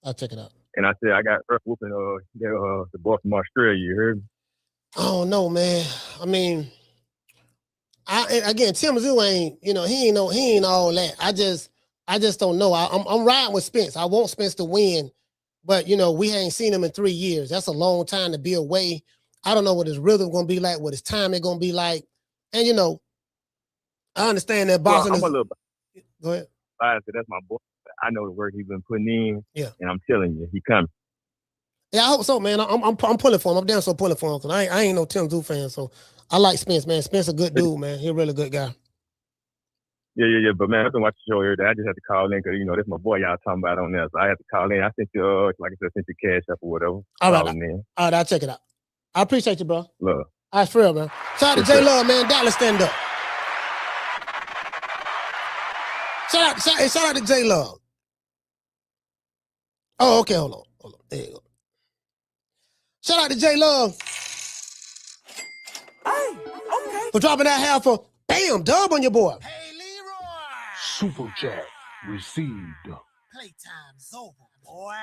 I'll check it out. And I said I got Earth whooping the boy from Australia. You heard me? I don't know, man. I mean, again, Tim Zoo ain't, he ain't all that. I just don't know. I'm riding with Spence. I want Spence to win, but we ain't seen him in 3 years. That's a long time to be away. I don't know what his rhythm gonna be like, what his timing gonna be like, and I understand that boxing is. Go ahead. That's my boy. I know the work he's been putting in. Yeah. And I'm telling you, he coming. Yeah, I hope so, man. I'm pulling for him. I'm damn so pulling for him because I ain't no Tim Zoo fan, so I like Spence, man. Spence a good dude, man. He a really good guy. Yeah. But man, I've been watching the show every day. I just had to call in because that's my boy y'all talking about on there. So I had to call in. I sent you, like I said, sent you cash up or whatever. All right, I'll check it out. I appreciate you, bro. Love. All right, for real, man. Shout out to J Love, man. Dallas, stand up. Shout out to J Love. Oh, okay, hold on. There you go. Shout out to J Love. Hey, okay. For dropping that half for bam, dub on your boy. Hey, Leroy. Super chat received. Playtime's over, boy.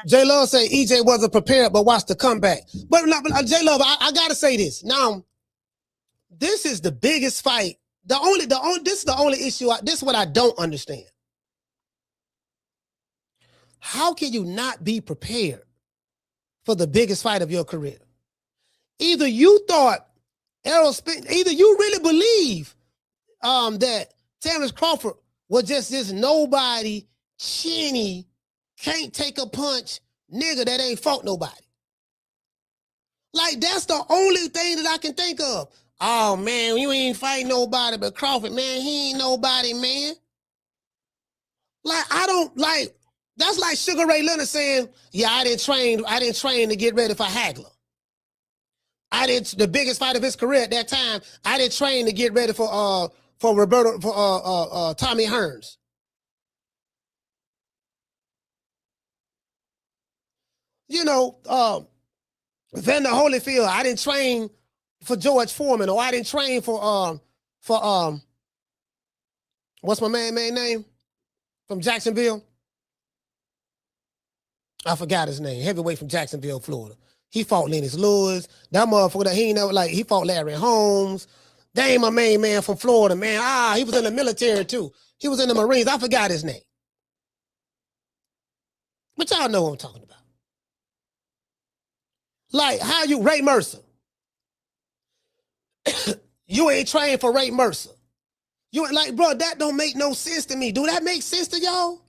J Love say EJ wasn't prepared, but watch the comeback. But J Love, I gotta say this. Now, this is the biggest fight. This is the only issue. This is what I don't understand. How can you not be prepared for the biggest fight of your career? Either you thought Errol Spence, either you really believe that Terence Crawford was just this nobody, chinny, can't take a punch nigga that ain't fought nobody. Like, that's the only thing that I can think of. Oh, man, you ain't fighting nobody but Crawford, man. He ain't nobody, man. Like, that's like Sugar Ray Leonard saying, yeah, I didn't train to get ready for Hagler. The biggest fight of his career at that time, I didn't train to get ready for Tommy Hearns. Vander Holyfield, I didn't train for George Foreman, or I didn't train for what's my man's name from Jacksonville? I forgot his name. Heavyweight from Jacksonville, Florida. He fought Lennox Lewis. That motherfucker, he fought Larry Holmes. That ain't my main man from Florida, man. He was in the military too. He was in the Marines. I forgot his name. But y'all know what I'm talking about. Like, Ray Mercer. You ain't trained for Ray Mercer. You ain't like, bro, that don't make no sense to me. Do that make sense to y'all?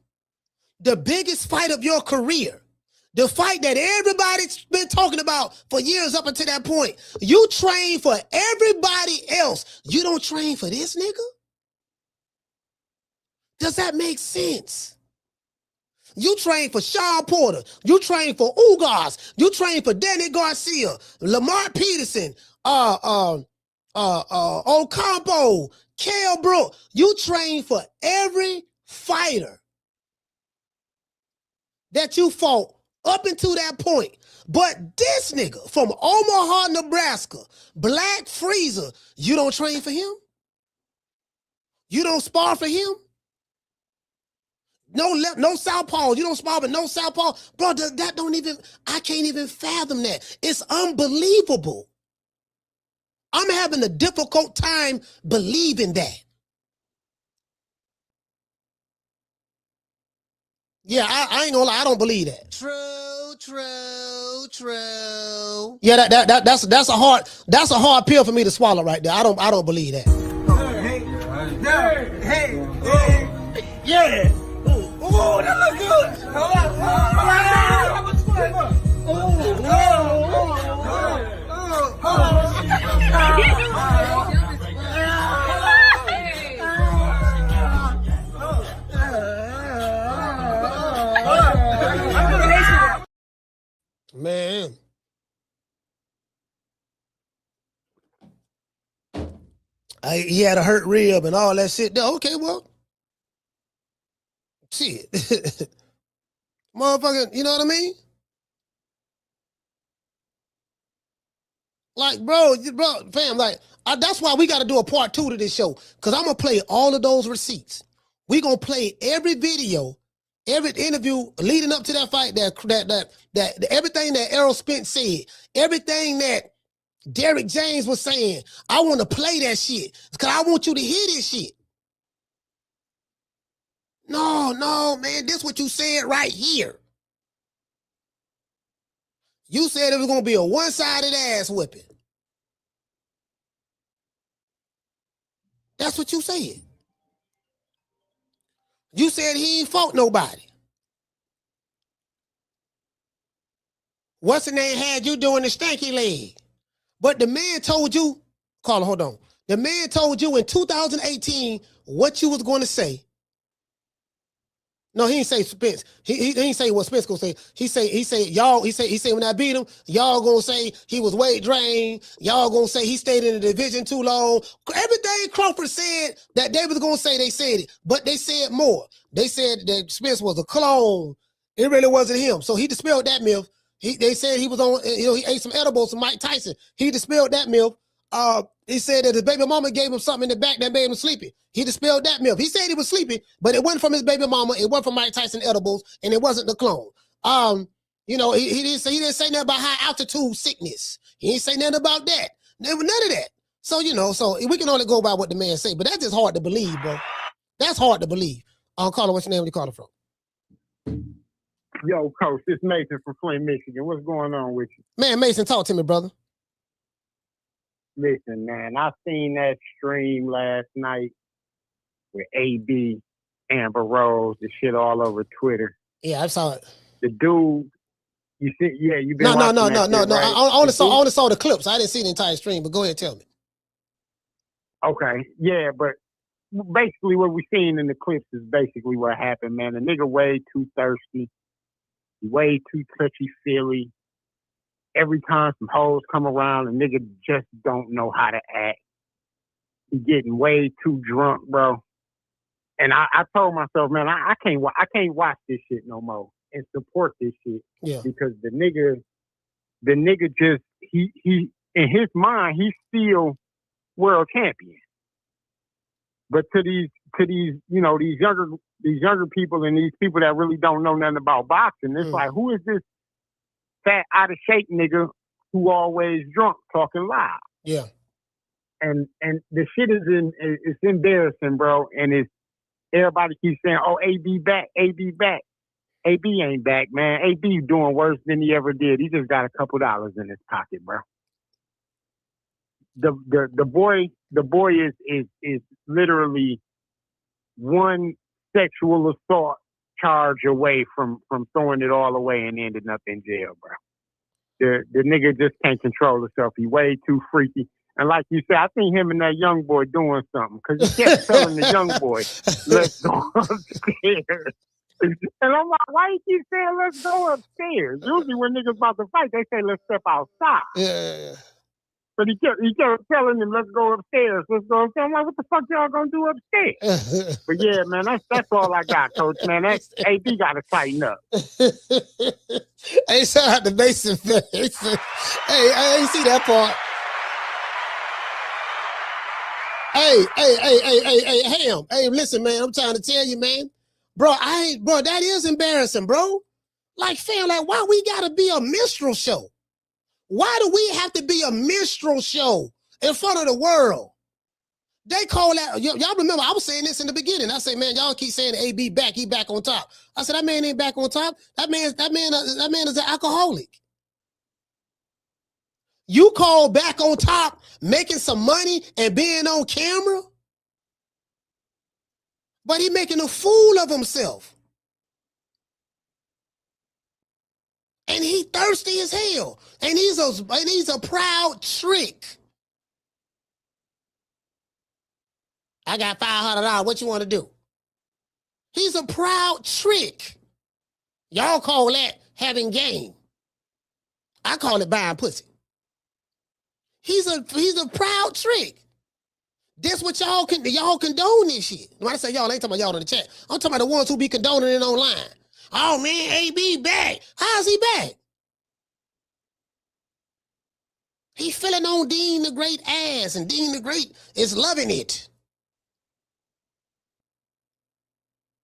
The biggest fight of your career. The fight that everybody's been talking about for years up until that point. You train for everybody else. You don't train for this nigga? Does that make sense? You train for Sean Porter. You train for Ugas. You train for Danny Garcia, Lamar Peterson, Ocampo, Kell Brook. You train for every fighter that you fought up until that point. But this nigga from Omaha, Nebraska, Black Freezer, you don't train for him? You don't spar for him? No southpaw. You don't spar, but no southpaw. Bro, I can't even fathom that. It's unbelievable. I'm having a difficult time believing that. Yeah, I ain't gonna lie, I don't believe that. True. Yeah, that's a hard pill for me to swallow right there. I don't believe that. Hey. Yeah. Oh, that look good. Man. He had a hurt rib and all that shit. Okay, well, Shit. Motherfucking, you know what I mean? Like, bro, fam, like, that's why we got to do a part 2 to this show. Because I'm going to play all of those receipts. We going to play every video, every interview leading up to that fight, that everything that Errol Spence said, everything that Derrick James was saying. I want to play that shit because I want you to hear this shit. No, man, this what you said right here. You said it was going to be a one-sided ass whipping. That's what you said. You said he ain't fought nobody. What's the name had you doing the stanky leg? But the man told you, Carla, hold on. The man told you in 2018 what you was going to say. No, he didn't say Spence. He didn't say what Spence gonna say. He say y'all. He say when I beat him, y'all gonna say he was weight drained. Y'all gonna say he stayed in the division too long. Everything Crawford said that they was gonna say, they said it, but they said more. They said that Spence was a clone. It really wasn't him. So he dispelled that myth. They said he was on. He ate some edibles from Mike Tyson. He dispelled that myth. He said that his baby mama gave him something in the back that made him sleepy. He dispelled that myth. He said he was sleepy, but it wasn't from his baby mama. It wasn't from Mike Tyson edibles, and it wasn't the clone. He didn't say nothing about high altitude sickness. He didn't say nothing about that. There was none of that. So we can only go by what the man say, but that's just hard to believe, bro. That's hard to believe. Caller, what's your name? Where you calling from? Yo, Coach, this Mason from Flint, Michigan. What's going on with you? Man, Mason, talk to me, brother. Listen, man, I seen that stream last night with AB, Amber Rose, the shit all over Twitter. Yeah, I saw it. The dude, you see, yeah, you been No. right? I only saw the clips. I didn't see the entire stream, but go ahead and tell me. Okay, yeah, but basically what we seen in the clips is basically what happened, man. The nigga way too thirsty, way too touchy-feely. Every time some hoes come around, a nigga just don't know how to act. He getting way too drunk, bro. And I told myself, man, I can't watch this shit no more and support this shit. Yeah. Because the nigga just he in his mind he's still world champion. But to these these younger people and these people that really don't know nothing about boxing, it's like, who is this fat, out of shape nigga who always drunk, talking loud? Yeah. And the shit it's embarrassing, bro. And everybody keeps saying, "Oh, AB back, AB back." AB ain't back, man. AB doing worse than he ever did. He just got a couple dollars in his pocket, bro. The boy is literally one sexual assault charge away from throwing it all away and ending up in jail, bro. The nigga just can't control himself. He way too freaky. And like you said, I think him and that young boy doing something, because he kept telling the young boy, "Let's go upstairs." And I'm like, why you keep saying let's go upstairs? Usually when niggas about to fight, they say let's step outside. Yeah. But he kept telling them, let's go upstairs. Let's go upstairs. I'm like, what the fuck y'all gonna do upstairs? But yeah, man, that's all I got, Coach, man. That AB got to tighten up. Hey, shout out to Mason. Hey, I ain't see that part. Hey, Ham. Hey, listen, man, I'm trying to tell you, man. Bro, that is embarrassing, bro. Like, fam, like, why we gotta be a minstrel show? Why do we have to be a minstrel show in front of the world? They call that, y'all remember, I was saying this in the beginning. I say, man, y'all keep saying AB back, he back on top. I said, that man ain't back on top. That man is an alcoholic. You call back on top, making some money and being on camera? But he making a fool of himself. And he thirsty as hell. And he's a proud trick. I got $500. What you want to do? He's a proud trick. Y'all call that having game. I call it buying pussy. He's a proud trick. This what y'all condone this shit. When I say y'all, I ain't talking about y'all in the chat. I'm talking about the ones who be condoning it online. Oh man, AB back. How's he back? He feeling on Dean the Great ass, and Dean the Great is loving it.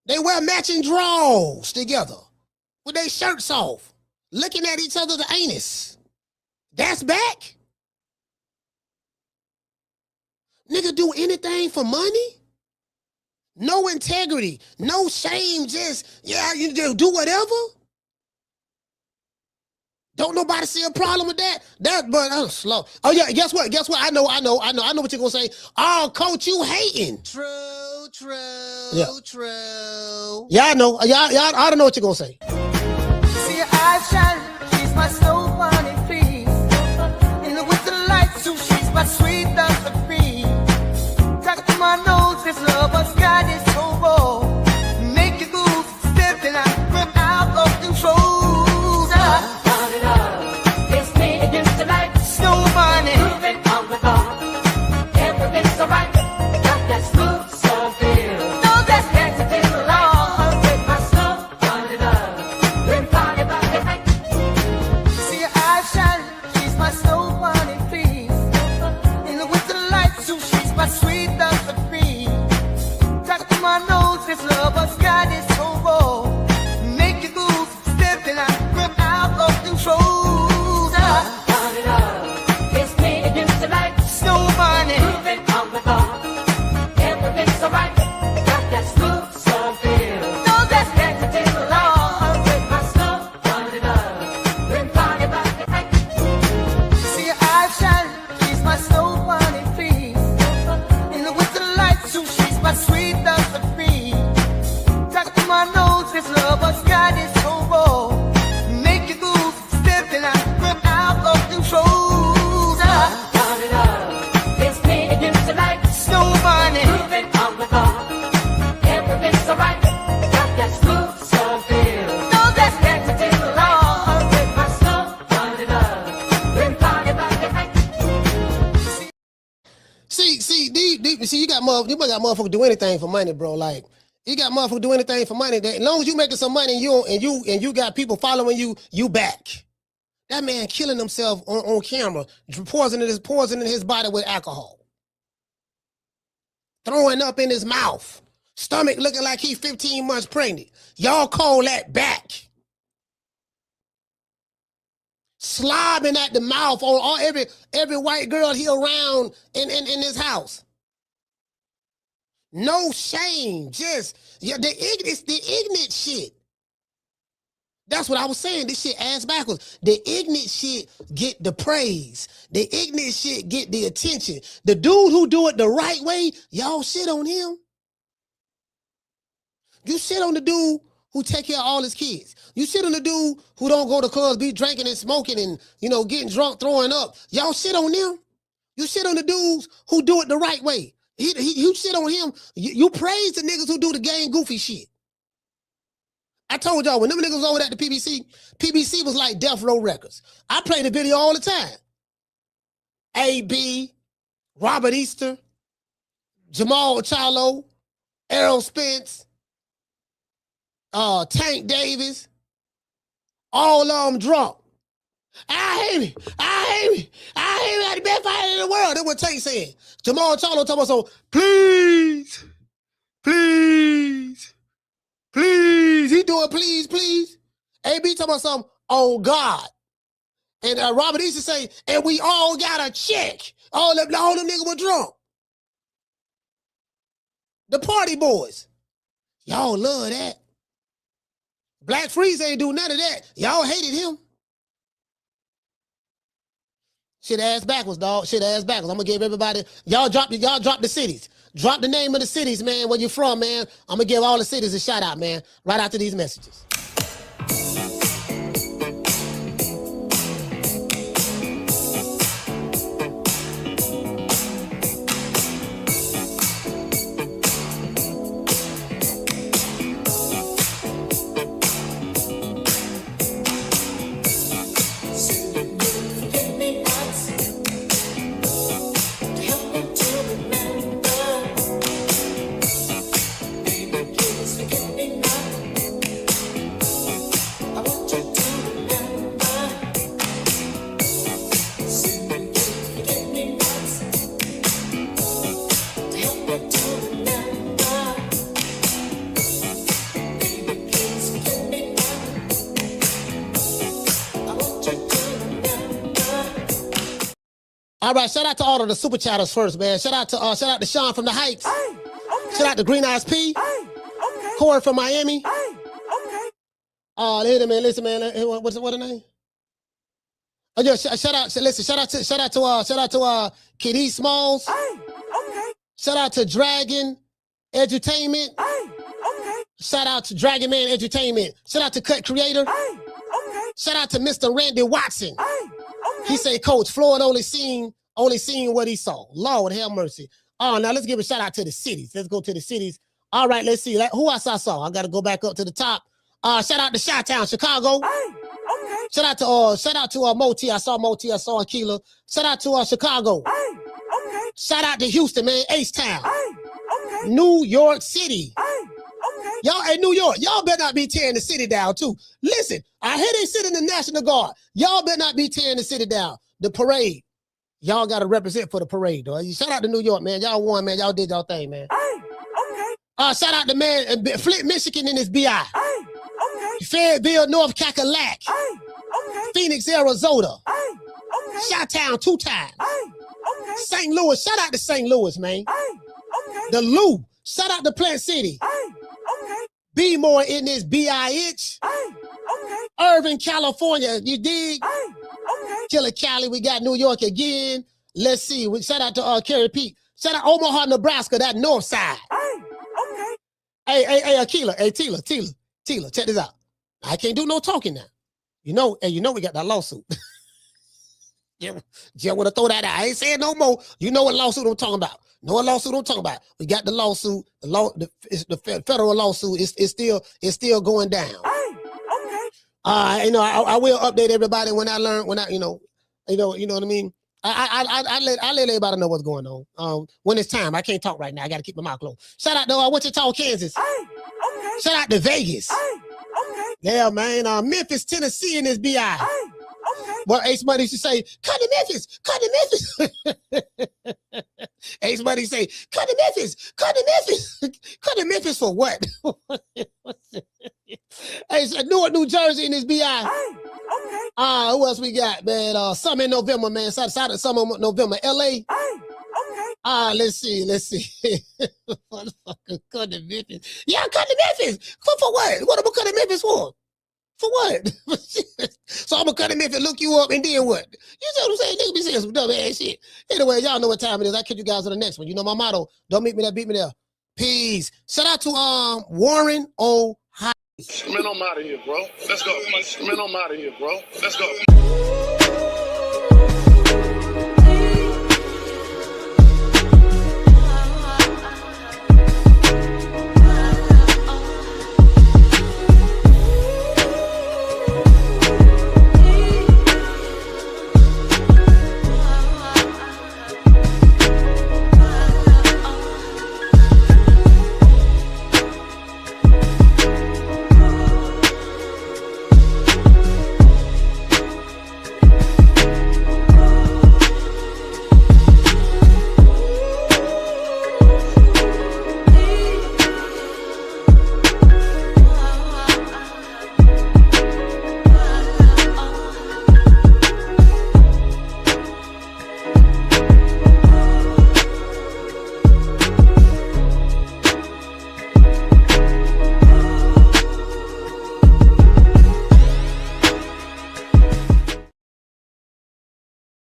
They wear matching drawers together with their shirts off, looking at each other's anus. That's back? Nigga do anything for money? No integrity, no shame, just, yeah, you just do whatever? Don't nobody see a problem with that? But I'm slow. Oh yeah, guess what? I know what you're gonna say. Oh, coach, you hating. True. Yeah, I know. I don't know what you're gonna say. See your eyes shine, she's my soul money, please. And with the lights, so she's my sweet Dr. Free. Talk to my nose, this lover's got is so raw. Make you move, stepping out of control. This lover's got it so raw. Make you move, stepping out of control. Turn it up. It's me against the light. Snow money. Moving on the bar. Everything's alright. Got that smooth soul feel. No, that's negative to the law. With my snow, turn it up. Bring party back the night. See your eyes shine. She's my snow money, please. And with the lights, so she's my sweet Dr. Free. My nose, this lover's got it so raw. Make you move, stepping out of control. Turn it up. It's me against the light. Snow money. Moving on the bar. Everything's alright. Got that smooth soul feel. No, that's negative to the law. With my snow, turn it up. Bring party back the night. See, you got motherfuckers do anything for money, bro. Like, you got motherfuckers do anything for money. As long as you making some money and you got people following you, you back. That man killing himself on camera, poisoning his body with alcohol. Throwing up in his mouth. Stomach looking like he's 15 months pregnant. Y'all call that back. Slobbing at the mouth on every white girl he around in his house. No shame, just it's the ignorant shit. That's what I was saying. This shit ass backwards. The ignorant shit get the praise. The ignorant shit get the attention. The dude who do it the right way, y'all shit on him. You shit on the dude who take care of all his kids. You shit on the dude who don't go to clubs, be drinking and smoking and getting drunk, throwing up. Y'all shit on them. You shit on the dudes who do it the right way. You shit on him. You praise the niggas who do the gang goofy shit. I told y'all, when them niggas was over at the PBC was like Death Row Records. I play the video all the time. AB, Robert Easter, Jamal Charlo, Errol Spence, Tank Davis, all of them drunk. I hate me at the best fighter in the world. That's what Tank said. Jamal Charlo talking about, so please. He doing please. AB talking about something on God. And Robert Easter say, and we all got a check. All them niggas were drunk. The party boys. Y'all love that. Black Freeze ain't do none of that. Y'all hated him. Shit ass backwards, dog. Shit ass backwards. I'm gonna give everybody. Y'all drop the cities. Drop the name of the cities, man. Where you from, man? I'm gonna give all the cities a shout out, man. Right after these messages. All right, shout out to all of the super chatters first, man. Shout out to Sean from the Heights. Shout out to Green Eyes P. Corey from Miami. Listen, man. What's the name? Oh, yeah, shout out to Kid E Smalls. Shout out to Dragon Edutainment. Shout out to Dragon Man Entertainment. Shout out to Cut Creator. Shout out to Mr. Randy Watson. He said, Coach, Floyd only seen what he saw. Lord have mercy. Oh, now let's give a shout out to the cities. Let's go to the cities. All right, let's see. Who else I saw? I got to go back up to the top. Shout out to Chi-Town, Chicago. Shout out to Moti. I saw Moti. I saw Aquila. Shout out to Chicago. Shout out to Houston, man. H-Town. New York City. Y'all in New York, y'all better not be tearing the city down too. Listen, I hear they sit in the National Guard. Y'all better not be tearing the city down. The parade. Y'all got to represent for the parade, though. Shout out to New York, man. Y'all won, man. Y'all did y'all thing, man. Shout out to man Flint, Michigan in his BI. Fayetteville, North Cackalack. Phoenix, Arizona. Chi-Town 2 times. St. Louis. Shout out to St. Louis, man. The Lou. Shout out to Plant City. Be more in this BIH. Irving, California. You dig? Killer Cali. We got New York again. Let's see. Shout out to Kerry Pete. Shout out Omaha, Nebraska. That north side. Hey, Aquila. Hey, Tila. Check this out. I can't do no talking now. You know we got that lawsuit. Yeah, want to throw that out. I ain't saying no more. You know what lawsuit I'm talking about. Know what lawsuit I'm talking about. We got the lawsuit. The federal lawsuit is still going down. I will update everybody when I learn. You know what I mean. I let everybody know what's going on. When it's time, I can't talk right now. I got to keep my mouth closed. Shout out to Wichita, Kansas. Shout out to Vegas. Yeah, man. Memphis, Tennessee in this BI. Well, Ace Money used to say, "Cut to Memphis, cut to Memphis." Ace Money say, "Cut to Memphis, cut to Memphis, cut to Memphis for what?" Hey, so Newark, New Jersey in this BI. Who else we got, man? Some in November, man. Some in November, LA. Let's see. Motherfucker, cut to Memphis. Yeah, cut to Memphis. For what? What am I cutting Memphis for? For what? So I'm gonna cut him if it look you up and then what? You see what I'm saying? Niggas be saying some dumb ass shit. Anyway, y'all know what time it is. I'll catch you guys on the next one. You know my motto. Don't meet me there, beat me there. Peace. Shout out to Warren Ohio. Man, I'm out of here, bro. Let's go. Man, I'm out of here, bro. Let's go.